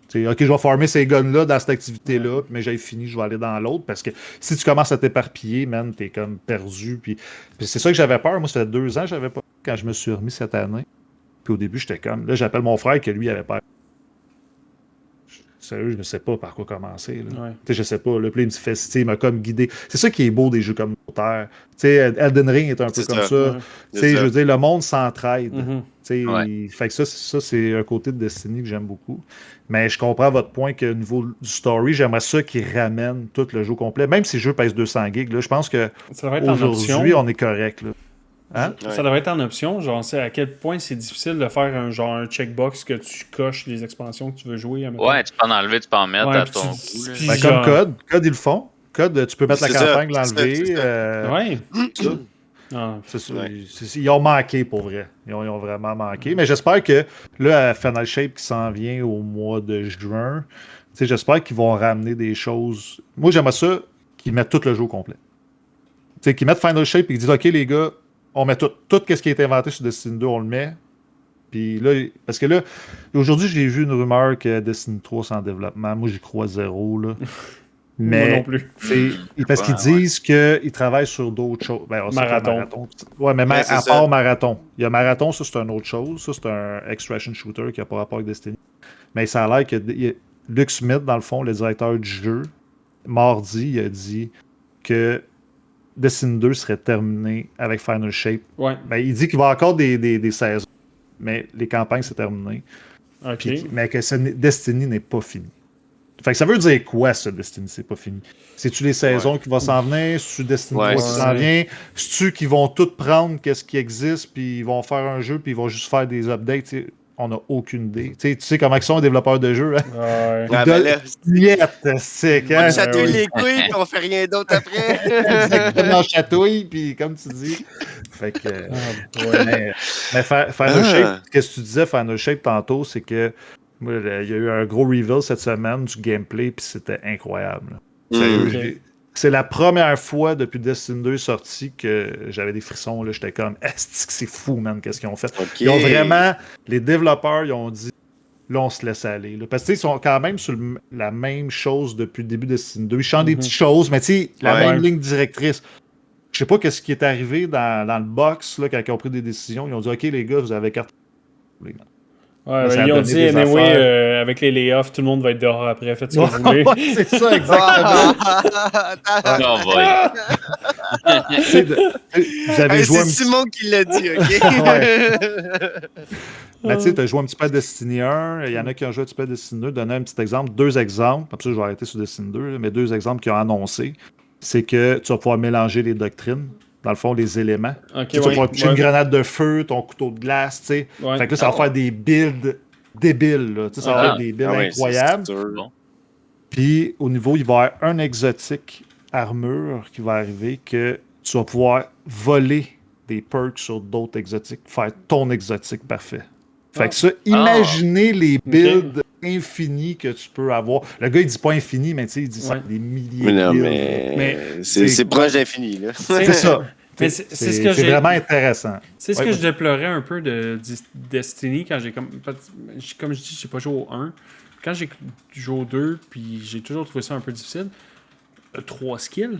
T'sais, ok, je vais farmer ces guns-là dans cette activité-là, mais j'ai fini, je vais aller dans l'autre, parce que si tu commences à t'éparpiller, man, t'es comme perdu. Puis c'est ça que j'avais peur. Moi, ça fait 2 ans que j'avais pas quand je me suis remis cette année. Puis au début, j'étais comme... Là, j'appelle mon frère que lui, il avait peur. Sérieux, je ne sais pas par quoi commencer. Là. Ouais. Je sais pas. Là, puis il me fait, il m'a comme guidé. C'est ça qui est beau des jeux comme Terre. Elden Ring est un peu comme ça. Je veux dire, le monde s'entraide. Fait que ça, c'est un côté de Destiny que j'aime beaucoup. Mais je comprends votre point qu'au niveau du story, j'aimerais ça qu'ils ramènent tout le jeu complet. Même si le jeu pèse 200 gigs, là, je pense qu'aujourd'hui, on est correct. Là. Hein? Ça devrait être en option, genre, c'est à quel point c'est difficile de faire un checkbox que tu coches les expansions que tu veux jouer. Ouais, tu peux en enlever, tu peux en mettre à ton goût. Comme Code, ils le font. Code, tu peux mettre la campagne, l'enlever. Ouais. C'est ça. Ouais. Ils ont manqué pour vrai. Ils ont vraiment manqué. Mais j'espère que là, à Final Shape qui s'en vient au mois de juin, j'espère qu'ils vont ramener des choses. Moi, j'aimerais ça qu'ils mettent tout le jeu au complet. Qu'ils mettent Final Shape et qu'ils disent OK, les gars, on met tout ce qui a été inventé sur Destiny 2, on le met. Puis là, parce que là, aujourd'hui, j'ai vu une rumeur que Destiny 3 c'est en développement. Moi, j'y crois zéro, là. Mais, moi non plus. Parce qu'ils disent qu'ils travaillent sur d'autres choses. Ben, Marathon. Ouais, mais à part Marathon. Il y a Marathon, ça, c'est une autre chose. Ça, c'est un extraction shooter qui n'a pas rapport avec Destiny. Mais ça a l'air que Luke Smith, dans le fond, le directeur du jeu, mardi, il a dit que Destiny 2 serait terminé avec Final Shape. Ouais. Ben, il dit qu'il va y avoir encore des saisons, mais les campagnes, c'est terminé. Okay. Mais que Destiny n'est pas fini. Fait que ça veut dire quoi, ça, Destiny, c'est pas fini? C'est-tu les saisons qui vont s'en venir? C'est-tu Destiny 3 qui s'en vient? C'est-tu qu'ils vont tout prendre, qu'est-ce qui existe, puis ils vont faire un jeu, puis ils vont juste faire des updates? T'sais, on n'a aucune idée. Tu sais comment ils sont les développeurs de jeux, hein? Ouais. C'est quand on chatouille les couilles, puis on fait rien d'autre après. Exactement, on chatouille, puis comme tu dis. Fait que... mais Final Shape, qu'est-ce que tu disais, Final Shape, tantôt, c'est que il y a eu un gros reveal cette semaine du gameplay, puis c'était incroyable. C'est la première fois depuis Destiny 2 sorti que j'avais des frissons. J'étais comme, c'est fou, man, qu'est-ce qu'ils ont fait. Ils ont vraiment, les développeurs, ils ont dit, là, on se laisse aller. Là. Parce qu'ils sont quand même sur la même chose depuis le début de Destiny 2. Ils chantent des petites choses, mais tu sais, la même ligne directrice. Je sais pas qu'est-ce qui est arrivé dans le box, là, quand ils ont pris des décisions. Ils ont dit, OK, les gars, vous avez carte. Ouais, ils ont dit, anyway, avec les layoffs, tout le monde va être dehors après. Faites ce que vous voulez. C'est ça, exactement. Vous avez joué c'est Simon qui l'a dit, OK? Mais tu sais, tu as joué un petit peu à Destiny 1. Il y en a qui ont joué un petit peu à Destiny 2. Donner un petit exemple. 2 exemples. Comme ça, je vais arrêter sur Destiny 2. Mais 2 exemples qu'ils ont annoncés. C'est que tu vas pouvoir mélanger les doctrines. dans le fond, les éléments. Ok, Tu vas pouvoir toucher une grenade de feu, ton couteau de glace, tu sais. Ouais. Fait que là, ça va faire des builds débiles, là. Tu sais, ça va faire des builds incroyables. Bon. Puis, au niveau, il va y avoir un exotique armure qui va arriver que tu vas pouvoir voler des perks sur d'autres exotiques, faire ton exotique parfait. Fait que ça, imaginez les builds infinis que tu peux avoir. Le gars, il dit pas infini, mais tu sais, il dit ça, des milliers Mais non, de builds. mais c'est proche d'infini, là. C'est ça. Mais c'est vraiment intéressant. C'est ce que je déplorais un peu de Destiny quand j'ai comme je dis, j'ai pas joué au 1. Quand j'ai joué au 2, puis j'ai toujours trouvé ça un peu difficile. 3 skills,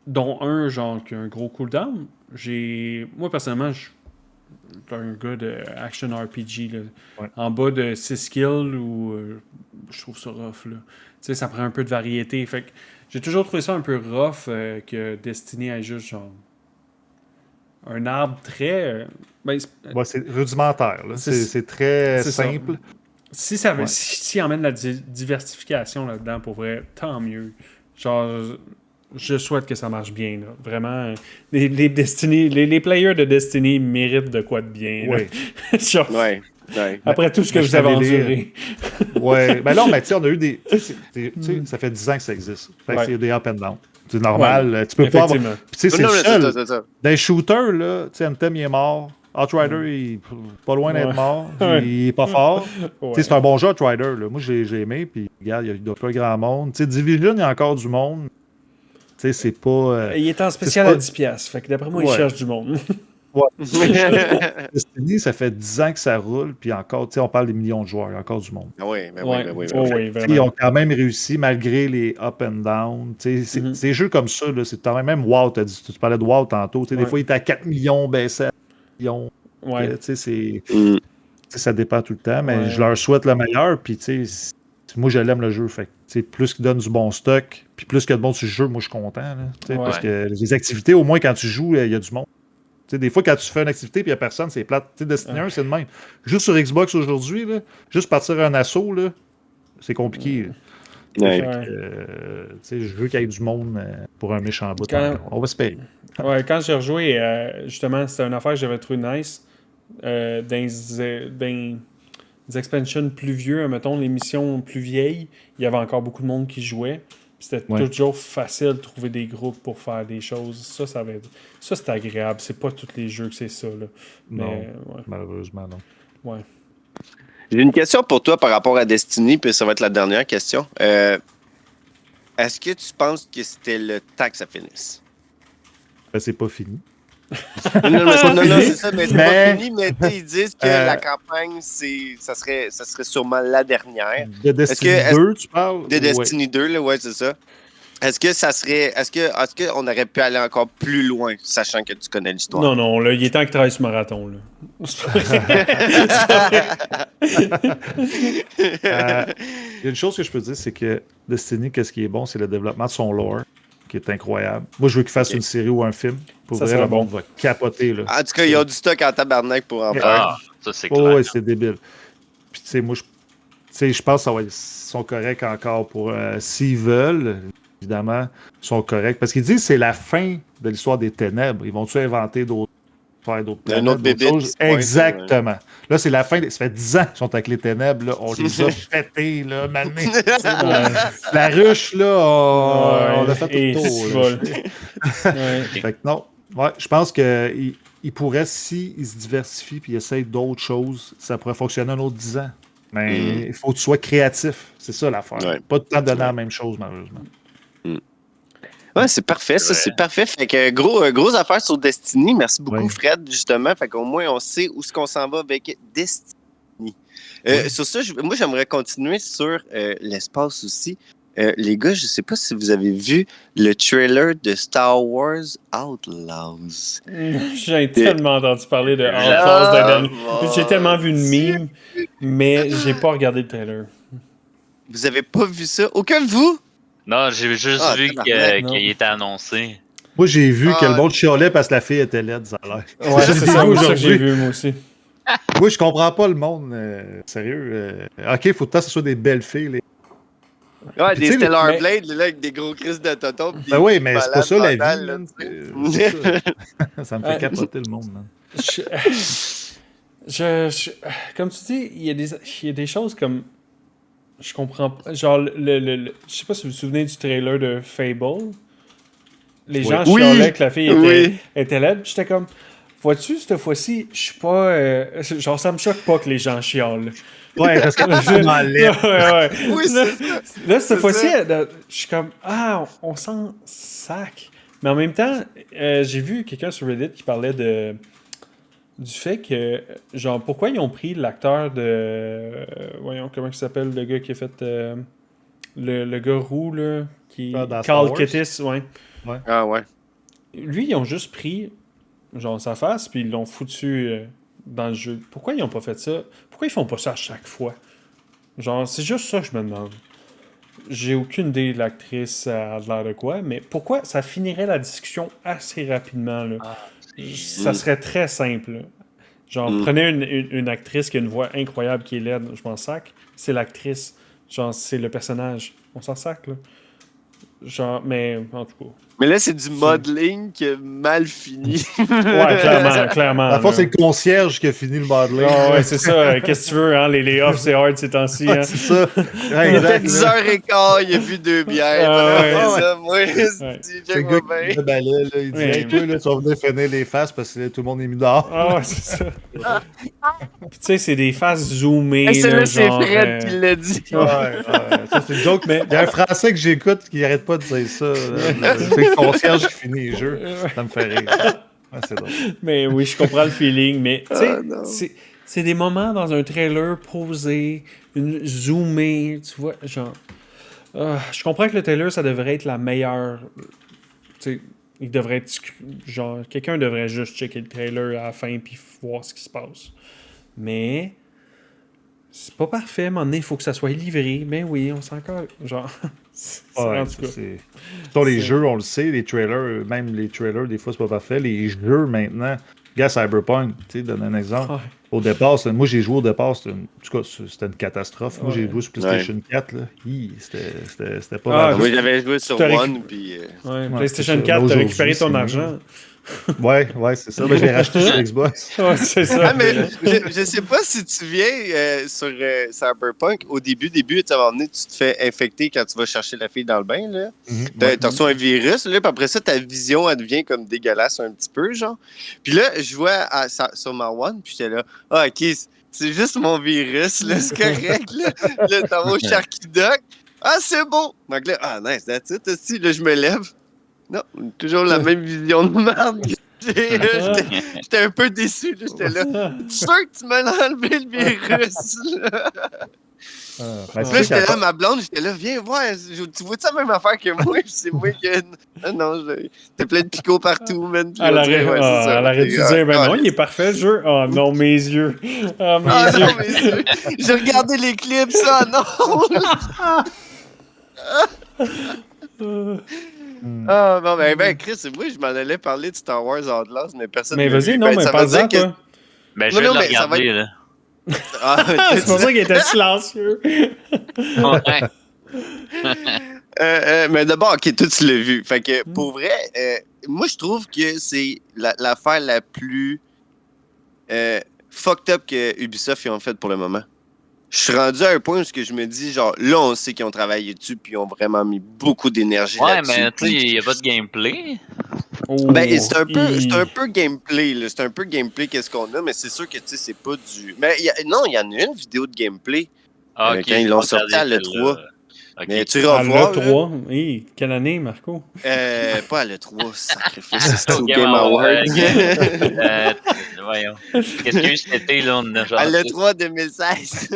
dont un genre qui a un gros cooldown. Moi personnellement, je suis un gars de action RPG. Là. Ouais. En bas de 6 skills, je trouve ça rough. Là. Tu sais, ça prend un peu de variété. Fait que j'ai toujours trouvé ça un peu rough que Destiny ait juste genre un arbre très. C'est rudimentaire. Là. C'est très simple. Ça. Si emmène la diversification là-dedans, pour vrai, tant mieux. Genre, je souhaite que ça marche bien. Là. Vraiment, les Destiny, les players de Destiny méritent de quoi de bien. Oui. Genre, Ouais. après tout ce que vous avez enduré. Ouais. Ben non, mais tu sais, on a eu des. Ça fait 10 ans que ça existe. Fait que c'est des up and down. C'est normal. Ouais. Tu peux pas avoir. Tu sais, c'est seul. Dans les shooters, là, tu sais, Anthem, il est mort. Outrider, il est pas loin d'être mort. Il est pas fort. C'est un bon jeu, Outrider. Là. Moi, j'ai aimé. Puis, regarde, il y a pas grand monde. Tu sais, Division, il y a encore du monde. Tu sais, c'est pas. Il est en spécial à 10$. Fait que d'après moi, il cherche du monde. Destiny, ça fait 10 ans que ça roule. Puis encore, tu sais, on parle des millions de joueurs. Il y a encore du monde. Oui, Ils ont quand même réussi malgré les up and down. C'est des jeux comme ça. C'est même WoW. Tu parlais de WoW tantôt. Des fois, il était à 4 millions baissé à 1 million. Ça dépend tout le temps. Mais je leur souhaite le meilleur. Puis, moi, je l'aime le jeu. Fait plus qu'ils donnent du bon stock, puis plus qu'il y a de monde sur le jeu, moi, je suis content. Là, parce que les activités, au moins, quand tu joues, il y a du monde. Des fois, quand tu fais une activité et il n'y a personne, c'est plate. Destiny 1, c'est le même. Juste sur Xbox aujourd'hui, là, juste partir un assaut, là, c'est compliqué. Je veux qu'il y ait du monde pour un méchant bout. On va se payer. Ouais, quand j'ai rejoué, justement, c'était une affaire que j'avais trouvé nice. Dans les expansions plus vieux, mettons, les missions plus vieilles, il y avait encore beaucoup de monde qui jouait. C'était toujours facile de trouver des groupes pour faire des choses. Ça c'est agréable. C'est pas tous les jeux que c'est ça. Là. Mais, malheureusement, non. Ouais. J'ai une question pour toi par rapport à Destiny, puis ça va être la dernière question. Est-ce que tu penses que c'était le temps que ça finisse? Ben, c'est pas fini. non, c'est ça, mais c'est pas fini, mais ils disent que la campagne, ça serait sûrement la dernière. De Destiny 2, tu parles? De Destiny 2, là, ouais, c'est ça. Est-ce qu'on aurait pu aller encore plus loin, sachant que tu connais l'histoire? Non, là, il est temps que tu travailles ce marathon, là. Il y a une chose que je peux dire, c'est que Destiny, qu'est-ce qui est bon, c'est le développement de son lore, qui est incroyable. Moi, je veux qu'il fasse une série ou un film. Pour vrai, le monde va capoter. Là. En tout cas, il y a du stock en tabarnak pour en faire. Ça, c'est clair. Oui, c'est débile. Puis, tu sais, moi, je pense qu'ils sont corrects encore pour... s'ils veulent, évidemment, ils sont corrects. Parce qu'ils disent que c'est la fin de l'histoire des ténèbres. Ils vont-tu inventer d'autres un autre bébé. Exactement. Là, c'est la fin. Ça fait 10 ans qu'ils sont avec les ténèbres. Là. On les a pétés, là, malmenés. La ruche, là, on a fait tout le tour. Fait que non. Ouais, je pense qu'il pourrait, s'il se diversifie et il essaye d'autres choses, ça pourrait fonctionner un autre 10 ans. Mais il faut que tu sois créatif. C'est ça l'affaire. Ouais. Pas tout le temps donner la même chose, malheureusement. Ouais, c'est parfait, ça, c'est parfait. Fait que gros affaire sur Destiny. Merci beaucoup, Fred, justement. Fait qu'au moins, on sait où est-ce qu'on s'en va avec Destiny. Sur ça, moi, j'aimerais continuer sur l'espace aussi. Les gars, je sais pas si vous avez vu le trailer de Star Wars Outlaws. J'ai tellement entendu parler de Outlaws. J'ai tellement vu une meme, mais j'ai pas regardé le trailer. Vous avez pas vu ça? Aucun de vous? Non, j'ai juste vu qu'il était annoncé. Moi, j'ai vu que le monde chialait parce que la fille était laide, ça a l'air. Ouais, c'est ça que j'ai vu, moi aussi. Moi, je comprends pas le monde. Sérieux. OK, il faut que ce soit des belles filles. Ouais, Puis des tu sais, Stellar mais- Blade, là, avec des gros crises de tonton. pis Ben des oui, mais c'est pas malades ça la mentales, vie, là, man. tu sais. Ça me fait capoter le monde, man. Je- comme tu dis, il y a des choses comme. Je comprends pas. Genre, je sais pas si vous vous souvenez du trailer de Fable. Les gens Oui. chialaient que la fille Oui. était laide. Puis j'étais comme, vois-tu, cette fois-ci, je suis pas. Genre, ça me choque pas que les gens chialent. Ouais, parce que c'est vraiment laid. Ouais. Oui, Là, c'est ça. là, cette C'est fois-ci, ça. je suis comme, on s'en sac. Mais en même temps, j'ai vu quelqu'un sur Reddit qui parlait du fait que, genre, pourquoi ils ont pris l'acteur voyons, comment il s'appelle, le gars qui a fait. Le gars roux, là, qui. Ah, dans Star Carl Wars? Kettis, ouais. Ah ouais. Lui, ils ont juste pris, genre, sa face, puis ils l'ont foutu dans le jeu. Pourquoi ils ont pas fait ça? Pourquoi ils font pas ça à chaque fois? Genre, c'est juste ça que je me demande. J'ai aucune idée de l'actrice a l'air de quoi, mais pourquoi ça finirait la discussion assez rapidement, là? Ça serait très simple, là. Genre, prenez une actrice qui a une voix incroyable qui est laide, je m'en sac. C'est l'actrice. Genre, c'est le personnage. On s'en sac, là. Genre, mais en tout cas. Mais là, c'est du modeling qui a mal fini. Ouais, clairement. À la fois, là. c'est le concierge qui a fini le modeling. Ah ouais, c'est ça. Qu'est-ce que tu veux, hein? Les layoffs, c'est hard ces temps-ci. Hein? C'est ça. Ouais, Il était exact, 10h15, il a vu 2 bières. Ah ouais. Après ça, moi, Ouais. C'est le gars qui le balai, là, il dit Ouais. hey, toi, là, tu vas venir finir les faces parce que là, tout le monde est mis dehors. Ah ouais, c'est ça. Puis tu sais, c'est des faces zoomées. Hey, là, Celle-là, c'est genre, Fred qui l'a dit. Ouais, ça c'est une joke, mais il y a un Français que j'écoute qui arrête pas de dire ça. C'est le concierge qui finit les jeux. Ça me fait rire. Ouais, c'est drôle. Mais oui, je comprends le feeling. Mais tu sais, Ah, non. c'est des moments dans un trailer posé, zoomé, tu vois, genre. Je comprends que le trailer, ça devrait être la meilleure. Tu sais, il devrait être. Genre, quelqu'un devrait juste checker le trailer à la fin puis voir ce qui se passe. Mais. C'est pas parfait, à un moment donné, il faut que ça soit livré. Mais oui, on s'en colle. Genre. Ouais, en tout cas. Sur les jeux, on le sait, les trailers, même les trailers, des fois, c'est pas parfait. Les jeux, maintenant, gars, Cyberpunk, tu sais, donne un exemple. Ouais. Au départ, moi, j'ai joué au départ, en tout cas, c'était une catastrophe. Moi, j'ai joué sur PlayStation 4, là. C'était pas mal. Moi, j'avais joué sur t'as One, puis... Ouais, Ouais, PlayStation c'est ça. 4, t'as Aujourd'hui, récupéré ton c'est argent. Ouais, c'est ça. Ben, je l'ai racheté sur Xbox. Ouais, c'est ça. Ah, mais je sais pas si tu viens sur Cyberpunk, au début, tu sais, à un moment donné, tu te fais infecter quand tu vas chercher la fille dans le bain, là. T'as reçu un virus, là, puis après ça, ta vision, elle devient comme dégueulasse un petit peu, genre. Puis là, je vois sur ma One, puis j'étais là, ah, OK, c'est juste mon virus, là, c'est correct, là. Là, t'en vas au Sharky Dog. Ah, c'est beau! Donc là, ah, nice, that's it, aussi. Là, je me lève. Non, toujours la même vision de merde. J'étais un peu déçu, là. J'étais là. Tu es sûr que tu m'as enlevé le virus, là? Ben, Là, j'étais là, ma blonde, j'étais là, viens voir, tu vois-tu la même affaire que moi? Puis c'est moi qui. Non, t'as plein de picots partout, man. Puis Elle on dirait, aurait, ouais, c'est ça. elle aurait dû dire, ben non, il est parfait le jeu. Oh non, mes yeux. Ah, mes Ah yeux. non, mais j'ai regardé les clips, ça, non! Ah non, ben Chris, moi je m'en allais parler de Star Wars Outlast, mais personne Mais n'a vas-y, vu. non, Ben, mais ça veut parle-en, dire que- toi. Ben, je Non, vais non, le mais ça va regarder, là. Ah, C'est pour ça qu'il était silencieux. Ouais. mais d'abord, ok, toi tu l'as vu. Fait que pour vrai, moi je trouve que c'est l'affaire la plus fucked up que Ubisoft ils ont faite pour le moment. Je suis rendu à un point où je me dis, genre, là on sait qu'ils ont travaillé dessus puis ils ont vraiment mis beaucoup d'énergie Ouais, là-dessus. mais tu sais, il n'y a pas de gameplay. Oh, Ben, c'est un peu gameplay, là. C'est un peu gameplay qu'est-ce qu'on a, mais c'est sûr que, tu sais, c'est pas du... Mais non, il y en a une vidéo de gameplay. Ah, ok, Quand ils je l'ont vais sorti à regarder l'E3. celle-là. Ok. Mais tu À iras voir, là. l'E3. Hey, quelle année, Marco? Pas à l'E3, sacrifice. C'est au Game Game Award. Voyons. Qu'est-ce qu'il y a eu cet été, là? On a genre... À l'E3 2016.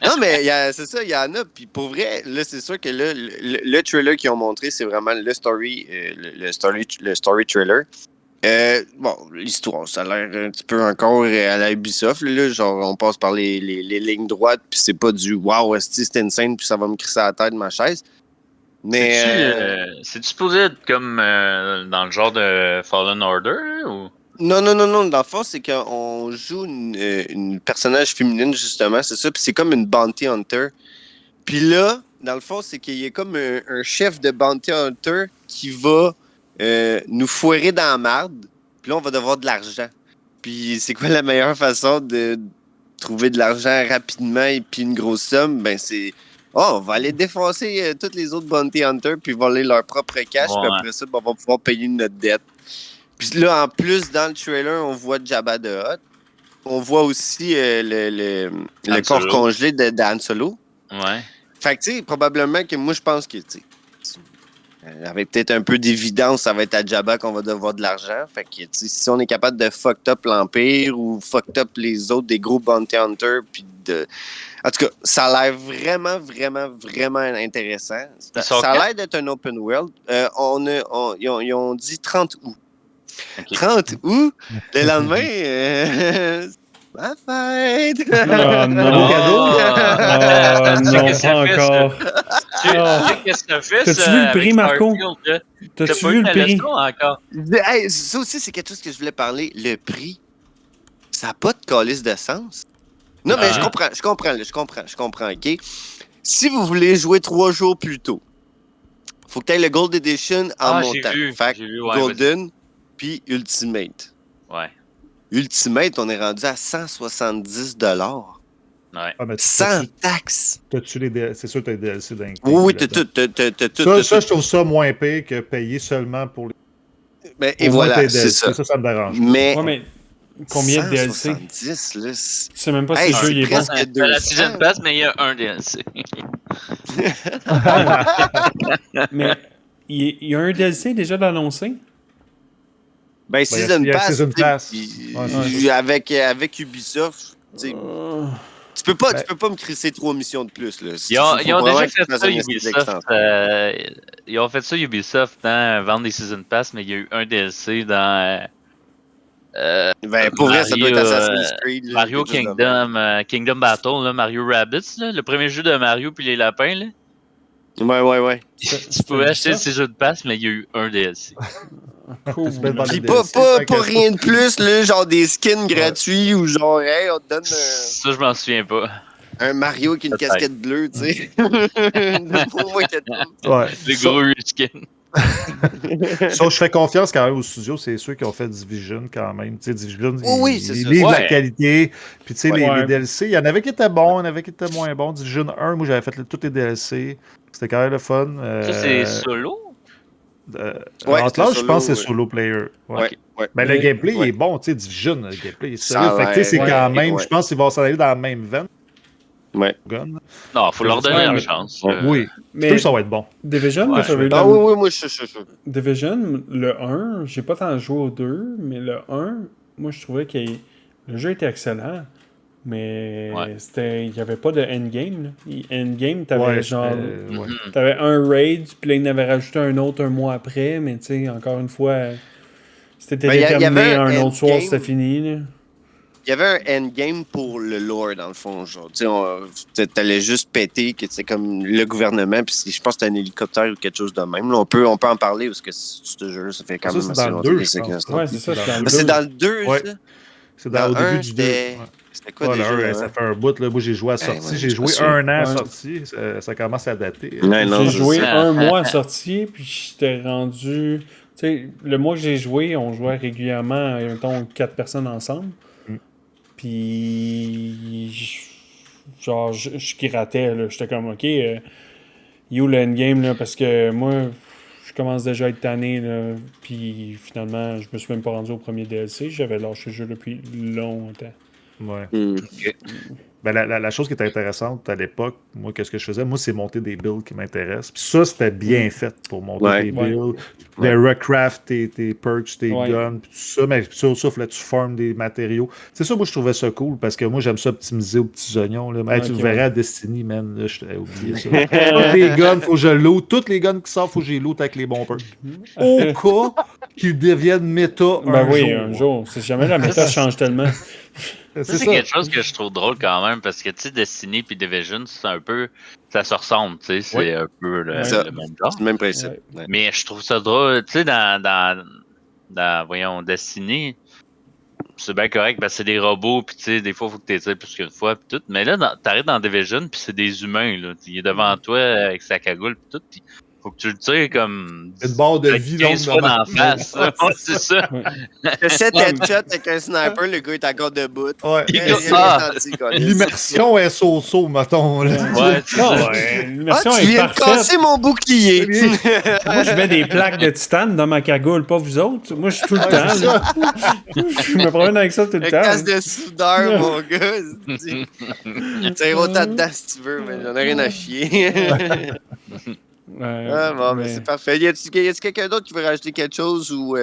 Non, mais c'est ça, il y en a. Puis pour vrai, là, c'est sûr que là, le trailer qu'ils ont montré, c'est vraiment le story trailer. Bon, l'histoire, ça a l'air un petit peu encore à la Ubisoft. Là, genre, on passe par les lignes droites, puis c'est pas du wow, c'est insane, puis ça va me crisser à la tête de ma chaise. Mais. C'est-tu supposé être comme dans le genre de Fallen Order, là, ou? Non. Dans le fond, c'est qu'on joue une personnage féminine, justement, c'est ça. Puis c'est comme une bounty hunter Puis là, dans le fond, c'est qu'il y a comme un chef de Bounty Hunter qui va nous foirer dans la marde. Puis là, on va devoir de l'argent. Puis c'est quoi la meilleure façon de trouver de l'argent rapidement et puis une grosse somme? Ben c'est... on va aller défoncer tous les autres Bounty Hunters puis voler leur propre cash. Puis après ça, ben, on va pouvoir payer notre dette. Puis là, en plus, dans le trailer, on voit Jabba the Hutt. On voit aussi le corps congelé d'Han Solo. Ouais. Fait que, tu sais, probablement que moi, je pense que, tu sais, avec peut-être un peu d'évidence, ça va être à Jabba qu'on va devoir de l'argent. Fait que, tu sais, si on est capable de fucked up l'Empire ou fucked up les autres, des gros Bounty Hunters, puis de... En tout cas, ça a l'air vraiment, vraiment, vraiment intéressant. Ça a l'air d'être un open world. Ils ont dit 30 août. Okay. 30 août, le lendemain, ma fête! Oh non! Non, pas encore. Qu'est-ce que ça fait? T'as-tu vu le prix, Marco? T'as-tu vu le prix? Encore? Hey, ça aussi, c'est quelque chose que je voulais parler. Le prix, ça n'a pas de calice de sens. Non, mais je comprends, OK? Si vous voulez jouer 3 jours plus tôt, faut que tu aies le Gold Edition en montant. Fait Golden, puis Ultimate. Ouais. Ultimate, on est rendu à 170 $. Ouais. Sans taxes. C'est sûr que tu as les DLC d'inclus. Oui, t'as tout. Ça, je trouve ça moins pire que payer seulement pour les... Ben, et voilà, c'est ça. Ça me dérange. Mais combien de DLC? 170, là. Tu sais même pas si le jeu est bon. C'est la Season Pass, mais il y a un DLC. Mais il y a un DLC déjà d'annoncé? Ben, Season Pass. Avec Ubisoft, tu peux pas me crisser 3 missions de plus. Là. Ils ont déjà fait ça, Ubisoft. Ils ont fait ça, Ubisoft, vendre des Season Pass, mais il y a eu un DLC dans... pour vrai, ça doit être Assassin's Creed. Mario Kingdom Battle, là, Mario Rabbids, là, le premier jeu de Mario puis les lapins. Là. Ouais. Tu pouvais acheter ces jeux de passe, mais il y a eu un DLC. Cool. Puis pas rien de plus, là, genre des skins gratuits ou genre, hey, on te donne. Ça, je m'en souviens pas. Un Mario avec une casquette bleue, tu sais. Les gros skins. Ça, je fais confiance quand même aux studios, c'est ceux qui ont fait Division quand même. Tu sais, Division, c'est ils ça. livrent la qualité. Puis tu sais, les DLC, il y en avait qui étaient bons, il y en avait qui étaient moins bons. Division 1, moi j'avais fait tous les DLC. C'était quand même le fun. Ça, c'est solo? Outlast, je pense que c'est solo player. Ouais. Mais le gameplay, il est bon. Tu sais, Division, le gameplay est sérieux. Fait que tu sais, c'est quand même, je pense qu'ils vont s'en aller dans la même veine. Ouais. Non, faut leur donner une chance. Oui, mais ça va être bon. Division, moi j'avais eu moi je suis. Division, le 1, j'ai pas tant joué au 2, mais le 1, moi je trouvais que le jeu était excellent, mais il y avait pas de endgame. Endgame, t'avais t'avais un raid, puis là ils n'avaient rajouté un autre un mois après, mais tu sais, encore une fois, c'était déterminé un autre soir, c'était fini. Là. Il y avait un endgame pour le lore, dans le fond. Genre, tu t'allais juste péter que c'est comme le gouvernement, puis je pense que c'était un hélicoptère ou quelque chose de même. Là, on peut en parler parce que ce jeu, ça fait quand même assez longtemps. Ouais, c'est ça. C'est dans le 2, ça? C'est au début du 2. C'était quoi déjà? Ça fait un bout. Là. Moi, j'ai joué à sortie. J'ai joué un an à sortie. Ça commence à dater. J'ai joué un mois à sortie, puis j'étais rendu... Tu sais, le mois que j'ai joué, on jouait régulièrement, mettons, 4 personnes ensemble. Puis, genre, je grattais, là. J'étais comme, OK, you le endgame, là, parce que moi, je commence déjà à être tanné, là. Puis, finalement, je me suis même pas rendu au premier DLC. J'avais lâché le jeu depuis longtemps. Ouais. Ben, la chose qui était intéressante à l'époque, moi, qu'est-ce que je faisais? Moi, c'est monter des builds qui m'intéressent. Puis ça, c'était bien fait pour monter des builds. Tu recraft tes perks, tes guns, puis tout ça. Mais sauf là, tu formes des matériaux. C'est ça, moi, je trouvais ça cool parce que moi, j'aime ça optimiser aux petits oignons. Là. Tu le verrais à Destiny, man. Là, je t'avais oublié ça. Tous les guns, faut que je loot. Tous les guns qui sortent, faut que je les loot avec les bons perks. Au cas qu'ils deviennent méta un jour. C'est jamais la méta change tellement. C'est quelque chose que je trouve drôle quand même, parce que, tu sais, Destiny et Division, c'est un peu... Ça se ressemble, tu sais, c'est un peu le même genre. C'est le même principe. Ouais. Mais je trouve ça drôle, tu sais, dans voyons, Destiny, c'est bien correct, parce que c'est des robots, puis tu sais, des fois, il faut que tu tires plus qu'une fois, puis tout. Mais là, t'arrives dans Division, puis c'est des humains, là. Il est devant toi avec sa cagoule, puis tout, puis faut que tu le tires comme Une barre de vie longue 15 fois dans la face. Ouais, Ouais, c'est ça. Le 7 headshots avec un sniper, le gars est encore debout. Ouais. Il est Rien comme n'est ça. senti, quoi. L'immersion est so-so, mettons. Là. Ouais, c'est Non, ça. ouais, Ah, l'immersion tu est viens de parfaite. casser mon bouclier! Moi, je mets des plaques de titane dans ma cagoule, pas vous autres. Moi, je suis tout le temps. c'est là. Je me promène avec ça tout le Un temps. casque de soudeur, mon gars. Tire autant dedans si tu veux, mais j'en ai rien à chier. Ah bon, mais c'est parfait. Y a-tu quelqu'un d'autre qui veut rajouter quelque chose ou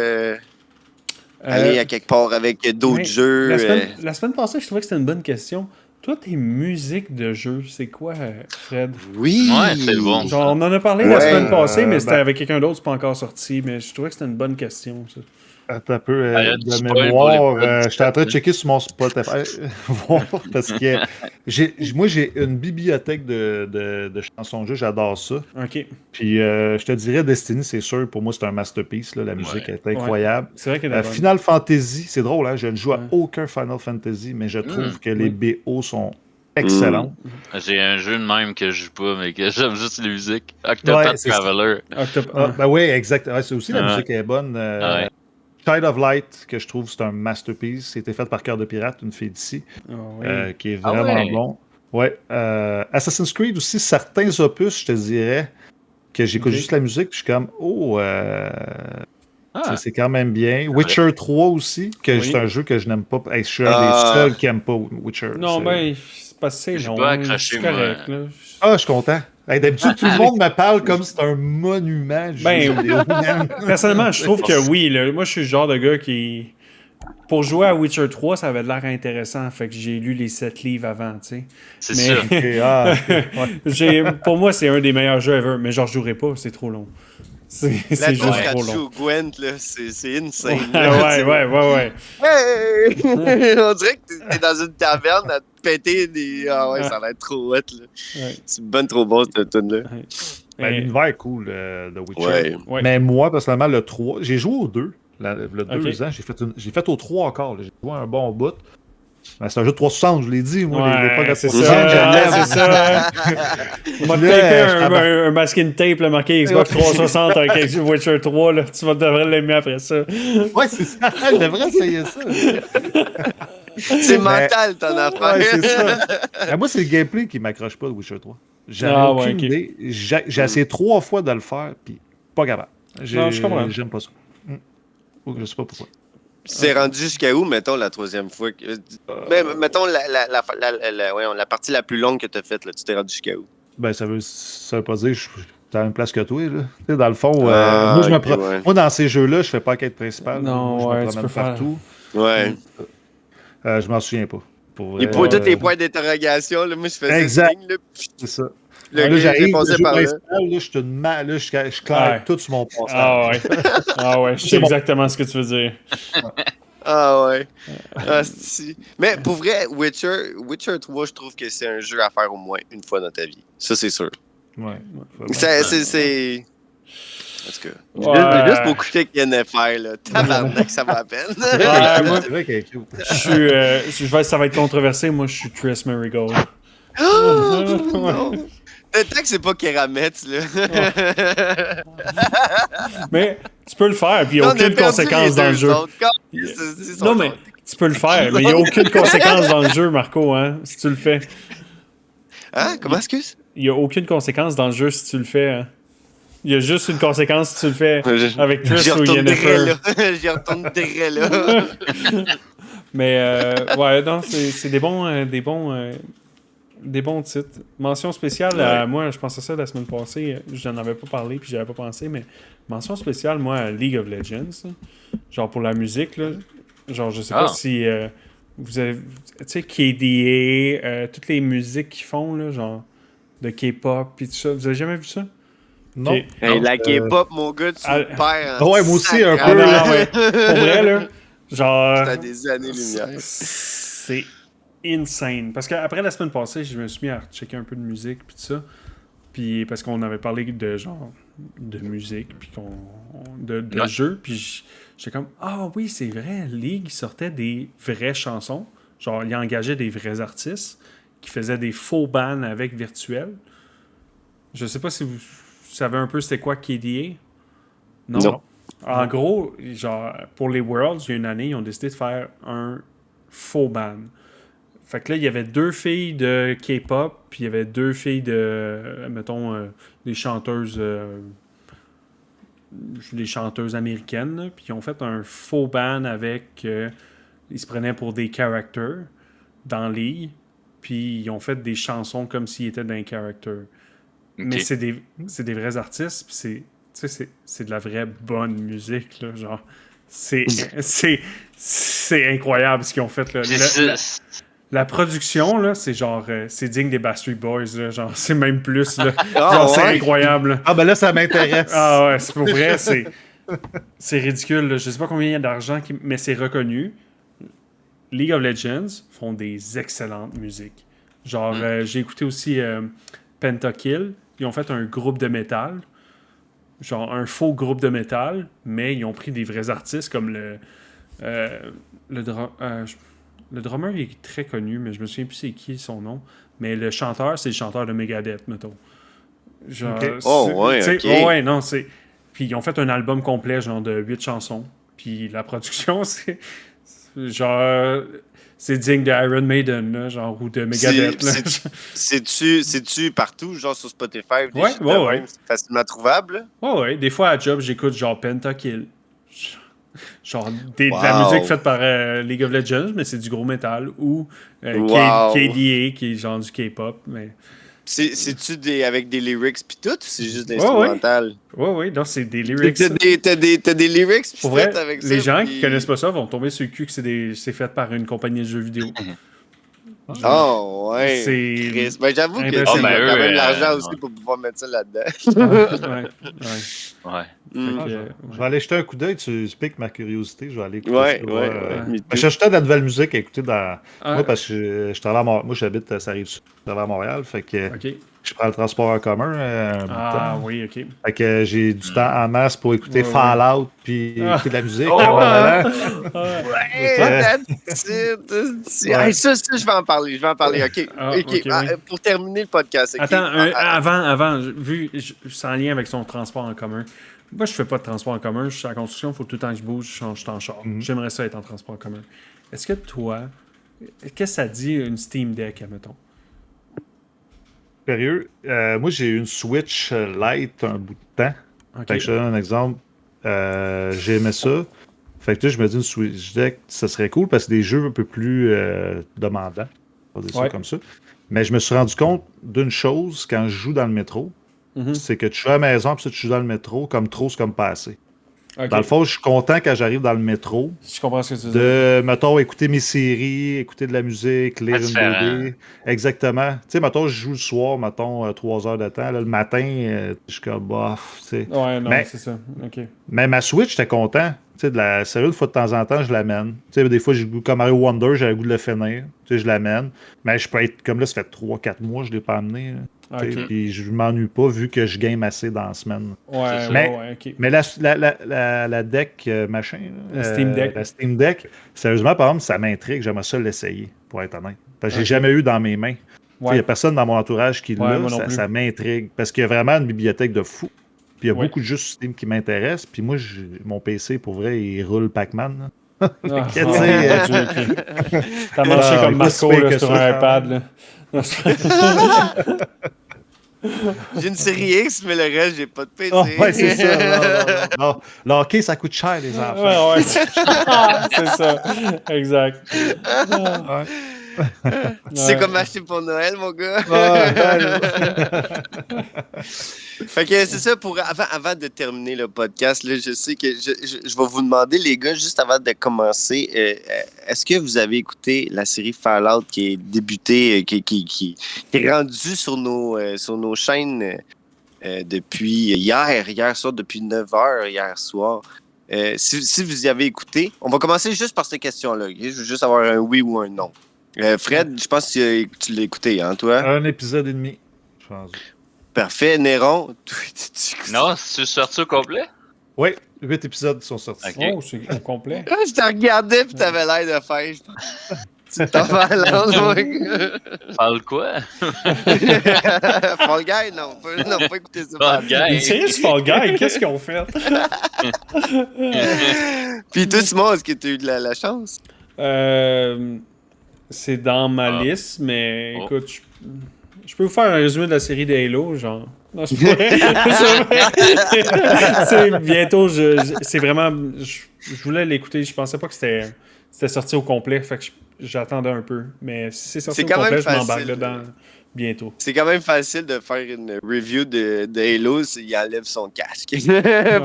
aller à quelque part avec d'autres mais jeux? La semaine passée, je trouvais que c'était une bonne question. Toi, tes musiques de jeu, c'est quoi, Fred? Oui! Ouais, c'est bon. Genre, on en a parlé la Ouais, semaine passée, mais c'était ben- avec quelqu'un d'autre, c'est pas encore sorti. Mais je trouvais que c'était une bonne question, ça. Attends un peu Ah, de tu spoil mémoire. pour les J'étais en train de checker sur mon Spotify voir parce que moi j'ai une bibliothèque de chansons de jeu, j'adore ça. OK. Puis je te dirais Destiny, c'est sûr, pour moi c'est un masterpiece. Là, la musique est incroyable. C'est vrai qu'elle est bonne. Final Fantasy, c'est drôle, hein, je ne joue à Ouais. aucun Final Fantasy, mais je trouve que les Oui. BO sont excellents. J'ai un jeu de même que je joue pas, mais que j'aime juste les musiques. Octopath Ouais, c'est ça. Traveler. Ben oui, exact. Ouais, c'est aussi la Ouais. musique est bonne. Ouais. Child of Light, que je trouve c'est un masterpiece. C'était fait par Cœur de Pirate, une fille d'ici, Ah oui. qui est Ah vraiment ouais. bon. Ouais. Assassin's Creed aussi, certains opus, je te dirais, que j'écoute Ok. juste la musique, puis je suis comme, Ah, c'est quand même bien. Witcher 3 aussi, que Oui. c'est un jeu que je n'aime pas. Hey, je suis un Ah. des seuls qui n'aime pas Witcher. Non, C'est- ben, c'est pas assez J'ai long. pas accroché, C'est correct, là. Ah, je suis content. Hey, d'habitude, tout le monde me parle comme si c'était un monument du Ben, jeu vidéo, man. Personnellement, je trouve que oui. Là. Moi, je suis le genre de gars qui... Pour jouer à Witcher 3, ça avait l'air intéressant. Fait que j'ai lu les 7 livres avant, tu sais. c'est Mais- ça. Ok, ah, ok, ouais. Pour moi, c'est un des meilleurs jeux ever. Mais genre, je jouerai pas, c'est trop long. C'est La juste touche trop quand tu joues long. au Gwent, là, c'est insane. Ouais, là, ouais. Hey! On dirait que t'es dans une taverne à te péter des. Ah ouais, ça a l'air trop hot, là. Ouais. C'est ben trop bon, cette tune-là. Ben, l'univers est cool de Witcher. Ouais. Ouais. Mais moi, personnellement, le 3, j'ai joué au 2. Le 2 Ok. ans, j'ai fait au 3 encore. Là. J'ai joué un bon bout. Ben, c'est un jeu de 360, je l'ai dit. Moi, l'époque à c'est 360, je ça. l'aime. C'est ça. On m'a tapé un masking tape, le marqué Xbox 360 avec Witcher 3. Là. Tu devrais l'aimer après ça. Ouais, c'est ça. Je devrais essayer ça. C'est mental, ton affaire. Ouais, c'est ça. Ben, moi, c'est le gameplay qui m'accroche pas de Witcher 3. J'avais Ah, ouais, aucune ok. idée. J'ai essayé 3 fois de le faire, puis pas capable. Non, je comprends. J'aime pas ça. Je sais pas pourquoi. Tu t'es rendu jusqu'à où, mettons, la troisième fois? Ben, mettons, voyons, la partie la plus longue que t'as faite, là, tu t'es rendu jusqu'à où? Ben, ça veut pas dire que je suis à la même place que toi. Là. Tu sais, dans le fond, Ah, moi, ok, ouais. moi, dans ces jeux-là, je fais pas la quête principale. Non, Moi, ouais, je me tu promène peux faire- partout. Ouais. Je m'en souviens pas. Pour Et vrai, pour tous les points d'interrogation, là, moi, je faisais Exact. signe, là, puis C'est ça. le Là, gars, j'arrive, j'ai passé le jeu par là. principal, là, je claire Ouais. tout sur mon passage. Ah ouais. Ah ouais, je sais C'est bon. exactement ce que tu veux dire. Ah ouais. Ah, si. Mais pour vrai, Witcher 3, je trouve que c'est un jeu à faire au moins une fois dans ta vie. Ça, c'est sûr. Ouais. C'est. En tout cas. Ouais. J'ai juste beaucoup de qui viennent faire, là. Tabarnak, ça va à peine. Ouais, moi, C'est vrai qu'elle est cute. ça va être controversé. Moi, je suis Triss Merigold. Oh, non. Tant que c'est pas Kerametz, là. Mais tu peux le faire, puis il n'y a On a aucune perdu conséquence les dans le deux jeu. autres. C'est son Non, mais genre. tu peux le faire, mais il n'y a aucune conséquence dans le jeu, Marco, hein, si tu le fais. Hein? Comment, excuse? Il n'y a aucune conséquence dans le jeu si tu le fais. Hein. Il y a juste une conséquence si tu le fais avec Triss J'y ou retournerai Yennefer. là. J'y retournerai là. Mais ouais, non, c'est des bons titres. Mention spéciale, Ouais. moi, je pensais ça la semaine passée, je n'en avais pas parlé puis j'y avais pas pensé, mais mention spéciale, moi, à League of Legends. Là. Genre pour la musique, là. Genre, je sais pas si vous avez. Tu sais, KDA, toutes les musiques qu'ils font, là, genre de K-pop puis tout ça. Vous avez jamais vu ça? Non. Ok. Hey, la K-pop, mon gars, tu Ah, me perds. en ouais, moi aussi, un sac, peu, hein. non, là. ouais. Pour vrai, là, genre. T'as des années-lumière. C'est insane. Parce qu'après la semaine passée, je me suis mis à checker un peu de musique puis tout ça. Puis parce qu'on avait parlé de genre de musique, puis de jeux, puis j'étais comme ah oui, c'est vrai, League sortait des vraies chansons. Genre, il engageait des vrais artistes qui faisaient des faux bands avec virtuel. Je sais pas si vous savez un peu c'était quoi KDA. Non. En gros, genre, pour les Worlds, il y a une année, ils ont décidé de faire un faux band. Fait que là, il y avait 2 filles de K-pop, puis il y avait 2 filles de, mettons, des chanteuses américaines, là, puis ils ont fait un faux band avec... ils se prenaient pour des characters dans League, puis ils ont fait des chansons comme s'ils étaient dans un character. Mais c'est des vrais artistes, puis c'est de la vraie bonne musique, là, genre. C'est incroyable ce qu'ils ont fait, là. La production, là, c'est genre... c'est digne des Backstreet Boys, là, genre, c'est même plus, là. Genre, c'est incroyable, là. Ah, ben là, ça m'intéresse. Ah ouais, c'est pour vrai, c'est ridicule, là. Je sais pas combien il y a d'argent, mais c'est reconnu. League of Legends font des excellentes musiques. Genre, j'ai écouté aussi Pentakill. Ils ont fait un groupe de métal. Genre, un faux groupe de métal, mais ils ont pris des vrais artistes comme le drummer, il est très connu, mais je me souviens plus c'est qui son nom. Mais le chanteur, c'est le chanteur de Megadeth, mettons. Genre, ok. Ouais, non, c'est... Puis ils ont fait un album complet, genre de 8 chansons. Puis la production, c'est... Genre... C'est digne de Iron Maiden, là, genre, ou de Megadeth. C'est-tu partout, genre sur Spotify? Ouais. C'est facilement trouvable? Ouais. Des fois, à job, j'écoute genre Pentakill. Genre de la musique faite par League of Legends, mais c'est du gros métal. Ou KDA, qui est genre du K-pop, mais... C'est-tu avec des lyrics pis tout, ou c'est juste l'instrumental? Ouais, non, c'est des lyrics. T'as des lyrics pis tout vrai, avec ça? Les gens qui connaissent pas ça vont tomber sur le cul que c'est fait par une compagnie de jeux vidéo. Ouais. C'est... Ben, j'avoue que c'est quand même l'argent aussi pour pouvoir mettre ça là-dedans. Ouais. Je vais aller jeter un coup d'œil, tu piques ma curiosité, je vais aller écouter ça. Ouais. J'achetais de la nouvelle musique à écouter dans... Moi, parce que je travaille à Montréal. Moi, j'habite, ça arrive sud, je travaille à Montréal, fait que je prends le transport en commun un bout de temps. Oui, OK. Fait que j'ai du temps en masse pour écouter Fallout puis écouter de la musique. Ça, je vais en parler. OK. Pour terminer le podcast. Attends, avant, vu sans lien avec son transport en commun, moi, je fais pas de transport en commun. Je suis à la construction, il faut tout le temps que je bouge, je change en char. J'aimerais ça être en transport en commun. Est-ce que toi, qu'est-ce que ça dit une Steam Deck, admettons? Sérieux? Moi, j'ai eu une Switch Lite un bout de temps. Okay. Fait que je te donne un exemple. J'aimais ça. Fait que là, je me dis une Switch Deck, ça serait cool parce que des jeux un peu plus demandants. On va dire ça comme ça. Mais je me suis rendu compte d'une chose quand je joue dans le métro. C'est que tu joues à la maison, puis ça, tu joues dans le métro, comme trop, c'est comme pas assez. Okay. Dans le fond, je suis content quand j'arrive dans le métro. Je comprends ce que tu dis. Mettons, écouter mes séries, écouter de la musique, lire une BD. Exactement. Tu sais, mettons, je joue le soir, mettons, 3 heures de temps. Là, le matin, je suis comme, bof, tu sais. Ouais, non, c'est ça. OK. Mais ma Switch, j'étais content. Tu sais, sérieux, une fois de temps en temps, je l'amène. Tu sais, des fois, j'ai le goût, comme Mario Wonder, j'ai le goût de le finir. Tu sais, je l'amène. Mais je peux être, comme là, ça fait 3-4 mois, je ne l'ai pas amené. Okay. Puis je m'ennuie pas vu que je game assez dans la semaine. OK. Mais la deck machin, Steam Deck. La Steam Deck, sérieusement, par exemple, ça m'intrigue. J'aimerais ça l'essayer, pour être honnête. Parce que j'ai jamais eu dans mes mains. Il n'y a personne dans mon entourage qui l'a. Ça m'intrigue. Parce qu'il y a vraiment une bibliothèque de fou. Puis il y a beaucoup de jeux sur Steam qui m'intéressent. Puis moi, mon PC, pour vrai, il roule Pac-Man. T'as marché comme Marco là, sur un iPad. Là. J'ai une série X, mais le reste, j'ai pas de PC. Ouais, c'est ça. Non. Le hockey, ça coûte cher, les enfants. Ouais. C'est ça. Exact. C'est comme acheter pour Noël, mon gars. Fait que c'est ça, avant de terminer le podcast, là, je sais que je vais vous demander, les gars, juste avant de commencer, est-ce que vous avez écouté la série Fallout qui est débutée, qui est rendue sur nos chaînes depuis hier soir, depuis 9h hier soir? Si vous y avez écouté, on va commencer juste par cette question-là. Okay? Je veux juste avoir un oui ou un non. Fred, je pense que tu l'as écouté, hein, toi? Un épisode et demi, je pense. Parfait. Néron, Non, c'est sorti au complet? Oui, 8 épisodes sont sortis. Ok. Oh, c'est au complet. Je te regardais pis t'avais l'air de faire. Tu t'en vas à l'angle, moi. Parle quoi? Fall Guy, non. Non, pas écouter ça. Fall Guy. Une série sur Fall Guy, qu'est-ce qu'ils ont fait? Puis toi, Simon, est-ce que tu as eu de la chance? C'est dans ma liste, mais écoute, je peux vous faire un résumé de la série de Halo, genre. Non, c'est pas vrai. C'est bientôt, c'est vraiment. Je voulais l'écouter, je pensais pas que c'était sorti au complet, fait que j'attendais un peu. Mais si c'est sorti C'est au quand complet, même je m'embarque facile, dedans bientôt. C'est quand même facile de faire une review de Halo s'il enlève son casque.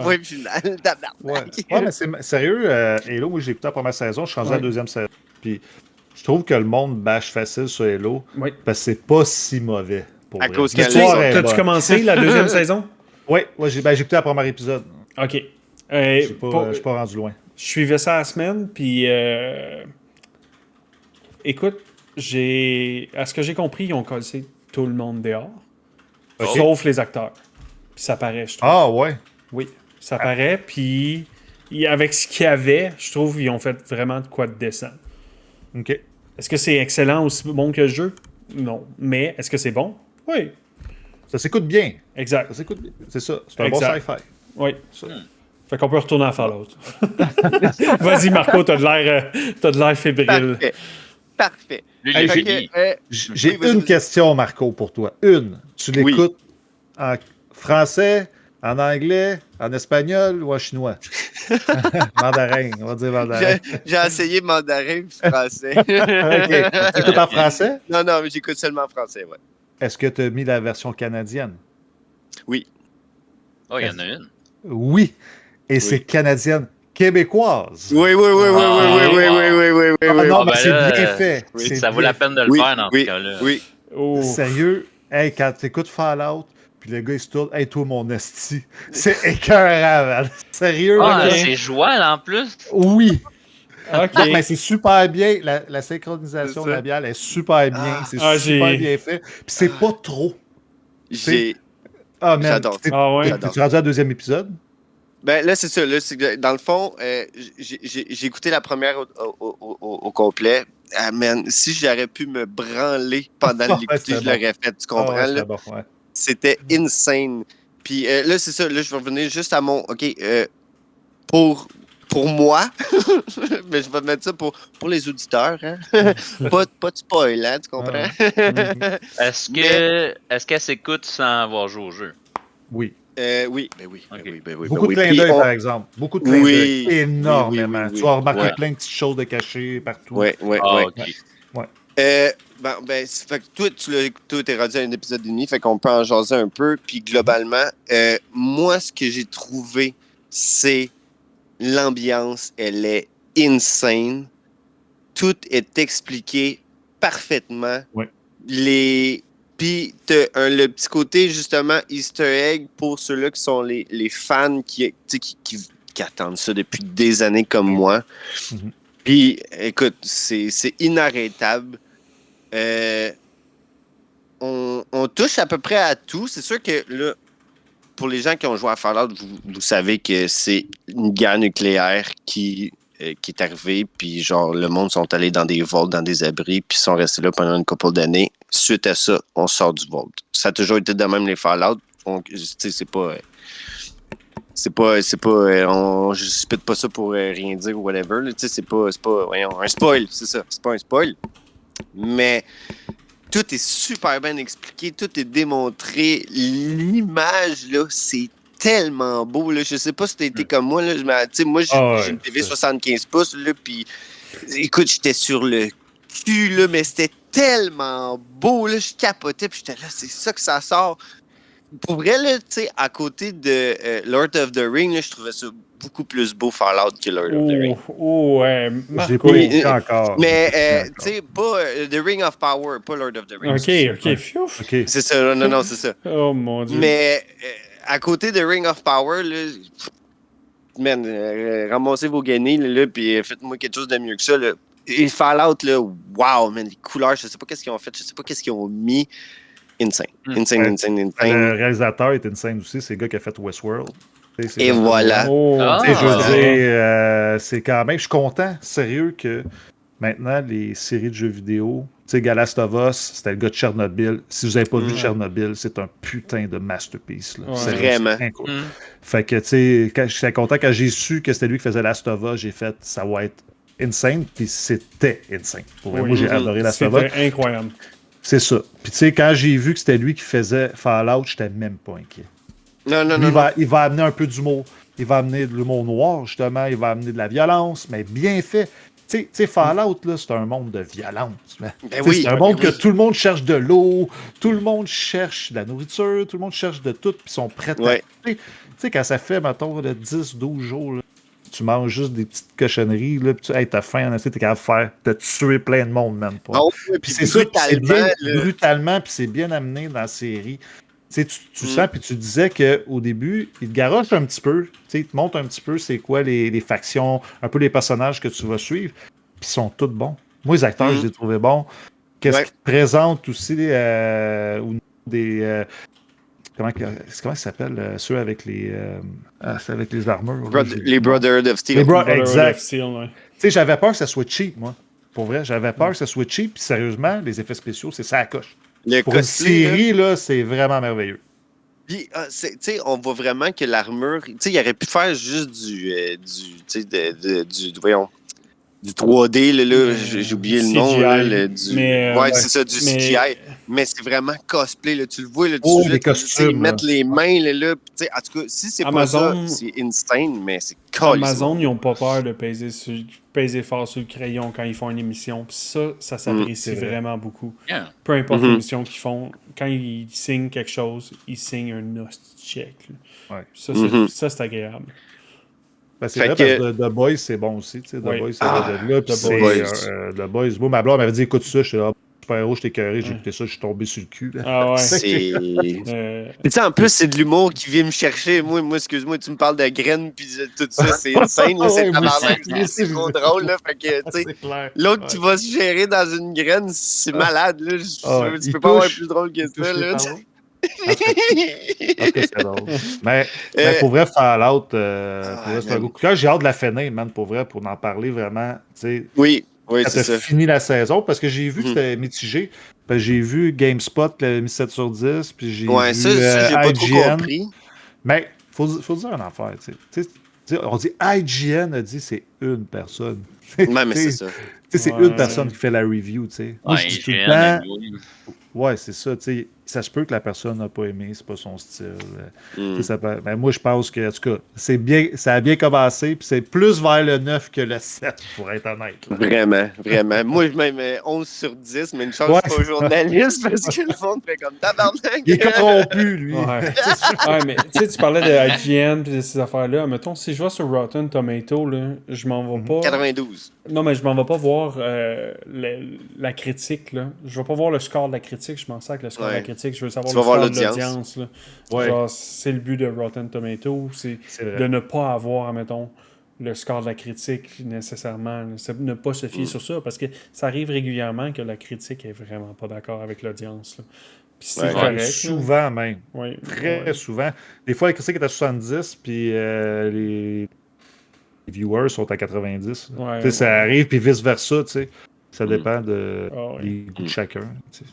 Point final. Ouais, mais c'est sérieux, Halo, moi j'ai écouté la première saison, je suis rendu à la deuxième saison. Puis je trouve que le monde bâche facile sur Halo parce que c'est pas si mauvais. Pour À vrai. cause T'as-tu commencé la deuxième saison? Oui, j'ai écouté le premier épisode. Ok. Je suis pas rendu loin. Je suivais ça la semaine, puis écoute, à ce que j'ai compris, ils ont cassé tout le monde dehors, sauf les acteurs. Puis ça paraît, je trouve. Ah ouais? Oui, ça paraît, puis avec ce qu'il y avait, je trouve qu'ils ont fait vraiment de quoi de décent. OK. Est-ce que c'est excellent, aussi bon que le jeu? Non. Mais est-ce que c'est bon? Oui. Ça s'écoute bien. Exact. Ça s'écoute bien. C'est ça. C'est un bon sci-fi. Oui. Ça. Fait qu'on peut retourner à Fallout. Vas-y, Marco, t'as de l'air fébrile. Parfait. J'ai une question, Marco, pour toi. Une. Tu l'écoutes en français, en anglais, en espagnol ou en chinois? Mandarin, on va dire mandarin. J'ai essayé mandarin et français. OK. Tu écoutes en français? Non, mais j'écoute seulement en français, ouais. Est-ce que tu as mis la version canadienne? Oui. Oh, il y en a une. Oui. Et c'est canadienne québécoise. Oui. Ah non, mais c'est là, bien fait. Oui, ça vaut la peine de le faire dans ce cas-là. Oui. Oh. Sérieux, hey, quand tu écoutes Fallout, puis le gars il se tourne, hey toi mon esti, c'est écœurant, man. Sérieux, Ah, là. c'est joual en plus. Oui. OK. Mais c'est super bien. La synchronisation labiale est super bien. C'est super bien fait. Puis c'est pas trop. J'adore. T'es rendu à la deuxième épisode? Ben là, c'est ça. Là, dans le fond, j'ai écouté la première au complet. Ah, man, si j'aurais pu me branler pendant l'écouter, je l'aurais fait. Tu comprends? Là? Bon, C'était insane. Puis là, c'est ça. Là, je vais revenir juste à mon... OK, pour moi, mais je vais mettre ça pour les auditeurs. Hein? pas de spoil, hein, tu comprends? Est-ce qu'elle s'écoute sans avoir joué au jeu? Oui. Oui. Beaucoup de clins d'œil, par exemple. Beaucoup de clins d'œil. Énormément. Tu vas remarquer plein de petites choses de cachées partout. Oui. Ouais. Fait que toi, t'es rendu à un épisode et demi, fait qu'on peut en jaser un peu. Puis globalement, moi, ce que j'ai trouvé, c'est l'ambiance, elle est insane. Tout est expliqué parfaitement. Ouais. Puis t'as le petit côté, justement, Easter egg pour ceux-là qui sont les fans qui attendent ça depuis des années comme moi. Mm-hmm. Puis, écoute, c'est inarrêtable. On touche à peu près à tout. C'est sûr que, là, pour les gens qui ont joué à Fallout, vous savez que c'est une guerre nucléaire qui est arrivée, puis genre, le monde sont allés dans des vaults, dans des abris, puis sont restés là pendant une couple d'années. Suite à ça, on sort du vault. Ça a toujours été de même, les Fallout. C'est pas... on ne spit pas ça pour rien dire ou whatever. C'est pas un spoil, c'est ça. C'est pas un spoil. Mais tout est super bien expliqué, tout est démontré. L'image, là, c'est tellement beau. Là. Je sais pas si t'as été comme moi. Là. Moi, j'ai une TV 75 pouces, là, puis écoute, j'étais sur le cul, là, mais c'était tellement beau. Là, je capotais, puis j'étais là, c'est ça que ça sort. Pour vrai, là, à côté de Lord of the Rings, là, je trouvais ça beaucoup plus beau Fallout que Lord of the Rings. Ouais. Je l'ai pas écouté encore. Mais, tu sais, pas The Ring of Power, pas Lord of the Rings. OK. C'est ça, non, c'est ça. Oh mon Dieu. Mais, à côté de Ring of Power, là, man, ramassez vos guenilles, là, puis faites-moi quelque chose de mieux que ça, là. Et Fallout, là, wow, man, les couleurs, je sais pas qu'est-ce qu'ils ont fait, je sais pas qu'est-ce qu'ils ont mis. insane. Le Insane. réalisateur est insane aussi, c'est le gars qui a fait Westworld. Et voilà. Oh, Je veux Ah. dire, c'est quand même. Je suis content, sérieux, que maintenant, les séries de jeux vidéo, tu sais, Last of Us, c'était le gars de Tchernobyl. Si vous n'avez pas vu Tchernobyl, c'est un putain de masterpiece. Là. Ouais. C'est Vraiment. incroyable. Fait que, tu sais, j'étais content quand j'ai su que c'était lui qui faisait Last of Us, j'ai fait, ça va être insane, puis c'était insane. Pour vrai, Oui. moi, j'ai adoré Last of Us. C'était incroyable. C'est ça. Puis, tu sais, quand j'ai vu que c'était lui qui faisait Fallout, j'étais même pas inquiet. Non. Il va amener un peu d'humour. Il va amener de l'humour noir, justement. Il va amener de la violence, mais bien fait. Tu sais, Fallout, là, c'est un monde de violence. C'est un monde que tout le monde cherche de l'eau, tout le monde cherche de la nourriture, tout le monde cherche de tout, puis ils sont prêts à... Tu sais, quand ça fait, mettons, 10-12 jours, là, tu manges juste des petites cochonneries, là, puis t'as faim, en t'es capable de tuer plein de monde, même pas. Puis c'est ça, c'est bien brutalement, puis c'est bien amené dans la série. Tu sens, puis tu disais qu'au début, il te garoche un petit peu, il te montre un petit peu c'est quoi les factions, un peu les personnages que tu vas suivre, puis ils sont tous bons. Moi, les acteurs, je les ai trouvés bons. Qu'est-ce qu'ils te présentent aussi au niveau des... comment ça s'appelle, ceux avec les armures? Les Brotherhood of Steel. Exact. Steel, ouais. Tu sais, j'avais peur que ça soit cheap, moi. Pour vrai, j'avais peur que ça soit cheap, puis sérieusement, les effets spéciaux, c'est ça à coche. Pour une série, là, c'est vraiment merveilleux. Puis, tu sais, on voit vraiment que l'armure, tu sais, il aurait pu faire juste voyons, du 3D, là, j'ai oublié le nom. Là, c'est ça, du CGI. Mais c'est vraiment cosplay, là, tu le vois, là, les costumes. Ils mettent les mains, là, puis, en tout cas, si c'est Amazon, pas ça, c'est insane, mais c'est Amazon, ils n'ont pas peur de peser fort sur le crayon quand ils font une émission. Puis ça s'apprécie vraiment beaucoup. Yeah. Peu importe l'émission qu'ils font, quand ils signent quelque chose, ils signent un hostie check. Ouais. Ça, c'est agréable. Ben, c'est vrai, parce que The Boys, c'est bon aussi. The Boys, c'est de là. The Boys. Moi, ma blonde m'avait dit écoute ça, j'étais là, super-héros, j'étais écœuré, j'ai écouté ça, je suis tombé sur le cul. Là. Ah ouais. Puis tu sais, en plus, c'est de l'humour qui vient me chercher. Moi, excuse-moi, tu me parles de graines puis tout ça, c'est insane. Là, c'est trop drôle. Là, fait que, tu sais, l'autre qui va se gérer dans une graine, c'est malade. Là, tu peux pas avoir plus drôle que ça. Là, c'est drôle. Mais pour vrai, Fallout, c'est un gros coup de cœur. J'ai hâte de la finir, man, pour vrai, pour en parler vraiment. Oui, quand c'est ça. fini la saison, parce que j'ai vu que c'était mitigé. J'ai vu GameSpot qui l'avait mis 7 sur 10, puis j'ai vu ça, j'ai pas trop compris. Mais faut dire une affaire, tu sais. On dit IGN a dit c'est une personne. Ouais, mais c'est ça. C'est une personne qui fait la review, tu sais. Moi, je dis tout le temps... Ouais, c'est ça, tu sais. Ça se peut que la personne n'a pas aimé, c'est pas son style. Mais moi, je pense que, en tout cas, ça a bien commencé, puis c'est plus vers le 9 que le 7, pour être honnête. Là. Vraiment. Moi, je mets 11 sur 10, mais une chance, c'est pas journaliste, parce que le monde fait comme tabarnak. Il est corrompu, lui. Ouais, mais tu sais, tu parlais de IGN et de ces affaires-là. Mettons, si je vais sur Rotten Tomato, là, je m'en vais pas... 92. Non, mais je m'en vais pas voir la critique, là. Je vais pas voir le score de la critique, je m'en sers avec le score de la critique. Je veux savoir le score de l'audience. Genre, c'est le but de Rotten Tomato, c'est de ne pas avoir, mettons, le score de la critique nécessairement. Ne pas se fier sur ça, parce que ça arrive régulièrement que la critique est vraiment pas d'accord avec l'audience. Là. Puis c'est correct. Souvent même. Ouais, Très souvent. Des fois, la critique est à 70, puis les viewers sont à 90. Ça arrive, puis vice-versa, tu sais. Ça dépend des goûts de chacun. T'sais.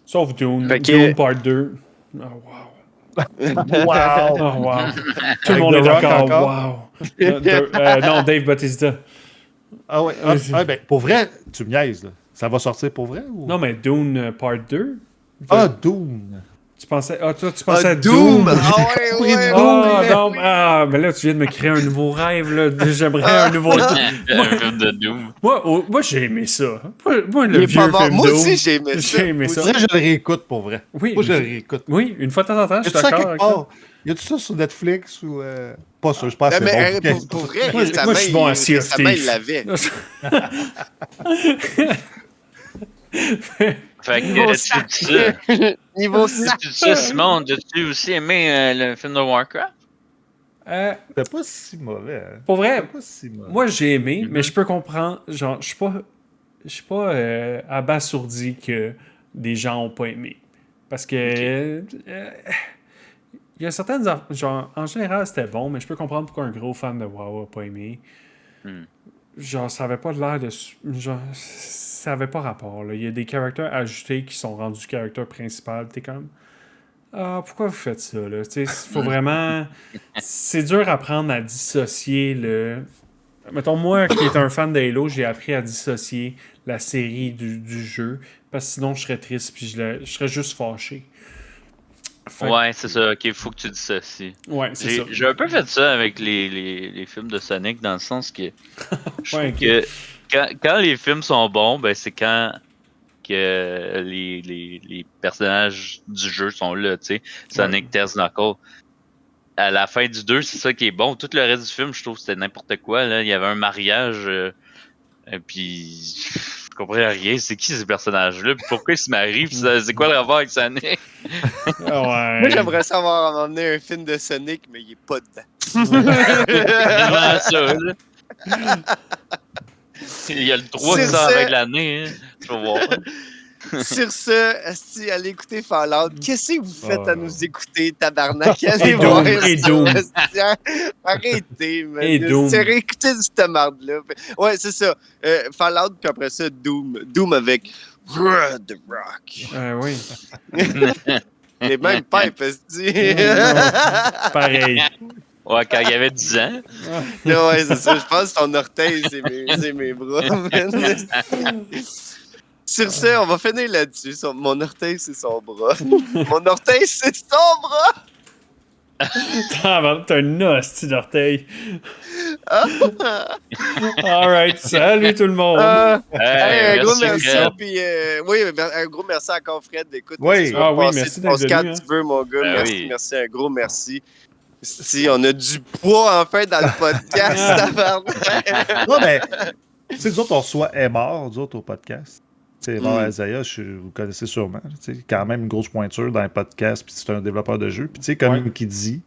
Sauf Dune. Dune Part 2. Oh, wow. Wow! Oh, wow. Tout le monde est d'accord. Wow. Non, Dave Bautista. Ah ouais. Ben, pour vrai, tu me niaises, là. Ça va sortir pour vrai? Ou... Non, mais Dune Part 2. Dune. Tu pensais à Doom? Mais là, tu viens de me créer un nouveau rêve, là. J'aimerais un nouveau... Un film de Doom. Moi, j'ai aimé ça. Moi, le vieux film Doom. Moi aussi, j'ai aimé ça. Moi, je le réécoute, pour vrai. Oui, moi, je le réécoute. Oui, une fois de temps en temps, je suis d'accord avec ça. Y a-tu ça sur Netflix ou... Pas sûr, je pense que c'est bon. Pour vrai, moi, je suis bon à Sea of Thieves. Il l'avait. Fait que, Niveau ça. Simon, as-tu aussi aimé le film de Warcraft? C'était pas si mauvais. Hein? Pour vrai, si moi j'ai aimé, mais je peux comprendre. Genre, je suis pas abasourdi que des gens ont pas aimé. Parce que... il y a certaines... Genre, en général, c'était bon, mais je peux comprendre pourquoi un gros fan de WoW a pas aimé. Genre, ça avait pas l'air de... Genre, ça avait pas rapport, là. Il y a des caractères ajoutés qui sont rendus caractères principaux. T'es comme... Ah, pourquoi vous faites ça, là? Tu sais, faut vraiment... C'est dur à apprendre à dissocier le... Mettons, moi, qui est un fan d'Halo, j'ai appris à dissocier la série du jeu, parce que sinon, je serais triste, puis je serais juste fâché. Ouais, c'est ça. Ok, faut que tu dissocies. Ouais, c'est ça. J'ai un peu fait ça avec les films de Sonic, dans le sens que je Ouais, trouve que quand les films sont bons, ben c'est quand que les personnages du jeu sont là, tu sais. Sonic, Tails, Knuckles. À la fin du 2, c'est ça qui est bon. Tout le reste du film, je trouve que c'était n'importe quoi. Là. Il y avait un mariage, et puis je comprenais rien. C'est qui ces personnages-là? Puis pourquoi ils se marient? Puis c'est quoi le rapport avec Sonic? Ouais. Moi, j'aimerais savoir emmener un film de Sonic, mais il est pas dedans. Vraiment ça, là. Il y a le 3 qui sort avec l'année. Hein. Je vais voir. Sur ce, asti, allez écouter Fallout. Qu'est-ce que vous faites à nous écouter, tabarnak? Allez voir Doom. Arrêtez, man. Et Doom. C'est réécouter cette marde-là. Ouais, c'est ça. Fallout, puis après ça, Doom. Doom avec The Rock. Oui. Les mêmes pipes, asti. Pareil. Ouais, quand il y avait 10 ans. Ouais, c'est ça. Je pense que ton orteil, c'est mes bras, man. Sur ce, on va finir là-dessus. Mon orteil, c'est son bras. Mon orteil, c'est son bras! T'as un hostie d'orteil. Alright, salut tout le monde. Un gros merci. Fred. Puis, oui, un gros merci encore, Fred. Écoute, Oui. si tu veux passer Merci ton d'être quand venu. tu veux, mon gars. Ben Merci, oui. merci, un gros merci. Si on a du poids enfin dans le podcast, tabarnak. Non, mais, tu sais, nous autres, on reçoit Aymar, nous autres, au podcast. Tu sais, Aymar Azaya, vous connaissez sûrement. Tu sais, quand même une grosse pointure dans le podcast, puis c'est un développeur de jeu. Puis, tu sais, comme il dit,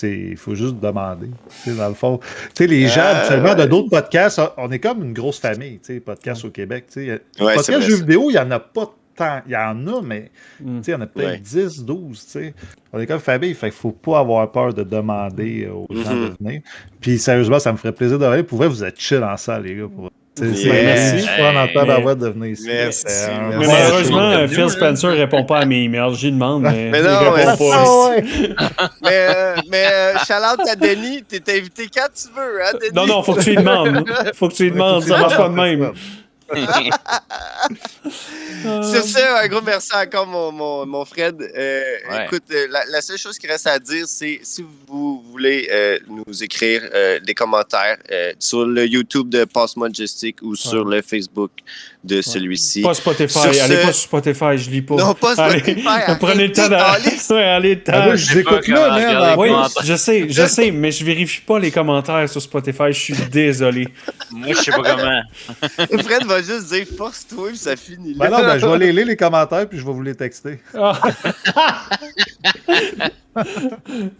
il faut juste demander. Tu sais, dans le fond, tu sais, les gens, habituellement, de d'autres podcasts, on est comme une grosse famille, tu sais, podcasts au Québec. Tu sais, podcasts jeux vidéo, il n'y en a pas tant. Il y en a, mais tu sais, il y en a peut-être 10, 12, tu sais. On est comme famille, fait qu'il faut pas avoir peur de demander aux gens de venir. Puis, sérieusement, ça me ferait plaisir de venir. Pour vrai, vous êtes chill en salle, les gars. Merci, je prends en temps d'avoir de venir ici. Merci. Mais malheureusement, Phil Spencer répond pas à mes emails. J'y demande, mais Mais il non, répond pas. mais shout-out à Denis, t'es invité quand tu veux, hein, Denis? Non, faut que tu lui demandes. Faut que tu lui demandes, ça marche pas de même. Sur ce, un gros merci encore, mon Fred. Écoute, la seule chose qui reste à dire, c'est si vous voulez nous écrire des commentaires sur le YouTube de Passe-moi Majestic ou sur le Facebook de celui-ci. Pas Spotify. Allez pas sur Spotify, je lis pas. Non, pas Spotify. Prenez le temps allez le temps. Je vous écoute là, man. Oui, je sais, mais je vérifie pas les commentaires sur Spotify. Je suis désolé. Moi, je sais pas comment. Fred va juste dire force-toi puis ça finit là. Ben non, je vais lire les commentaires puis je vais vous les texter.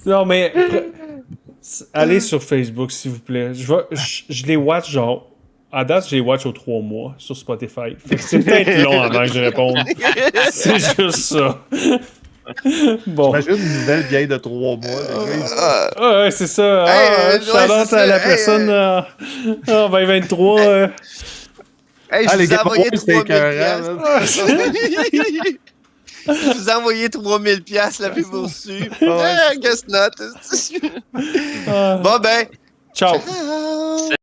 Non, mais allez sur Facebook, s'il vous plaît. Je les watch genre. À date, je les watch aux 3 mois sur Spotify. Fait que c'est peut-être long avant que je réponde. C'est juste ça. Bon. J'imagine une nouvelle vieille de 3 mois. Ouais, c'est ça. Shout-out à la personne en 2023. Hey, les gars, envoyé c'était 3000 écœurant. Je vous ai envoyé 3000 $, l'avez-vous reçu? Guess not. Bon ben, Ciao. ciao.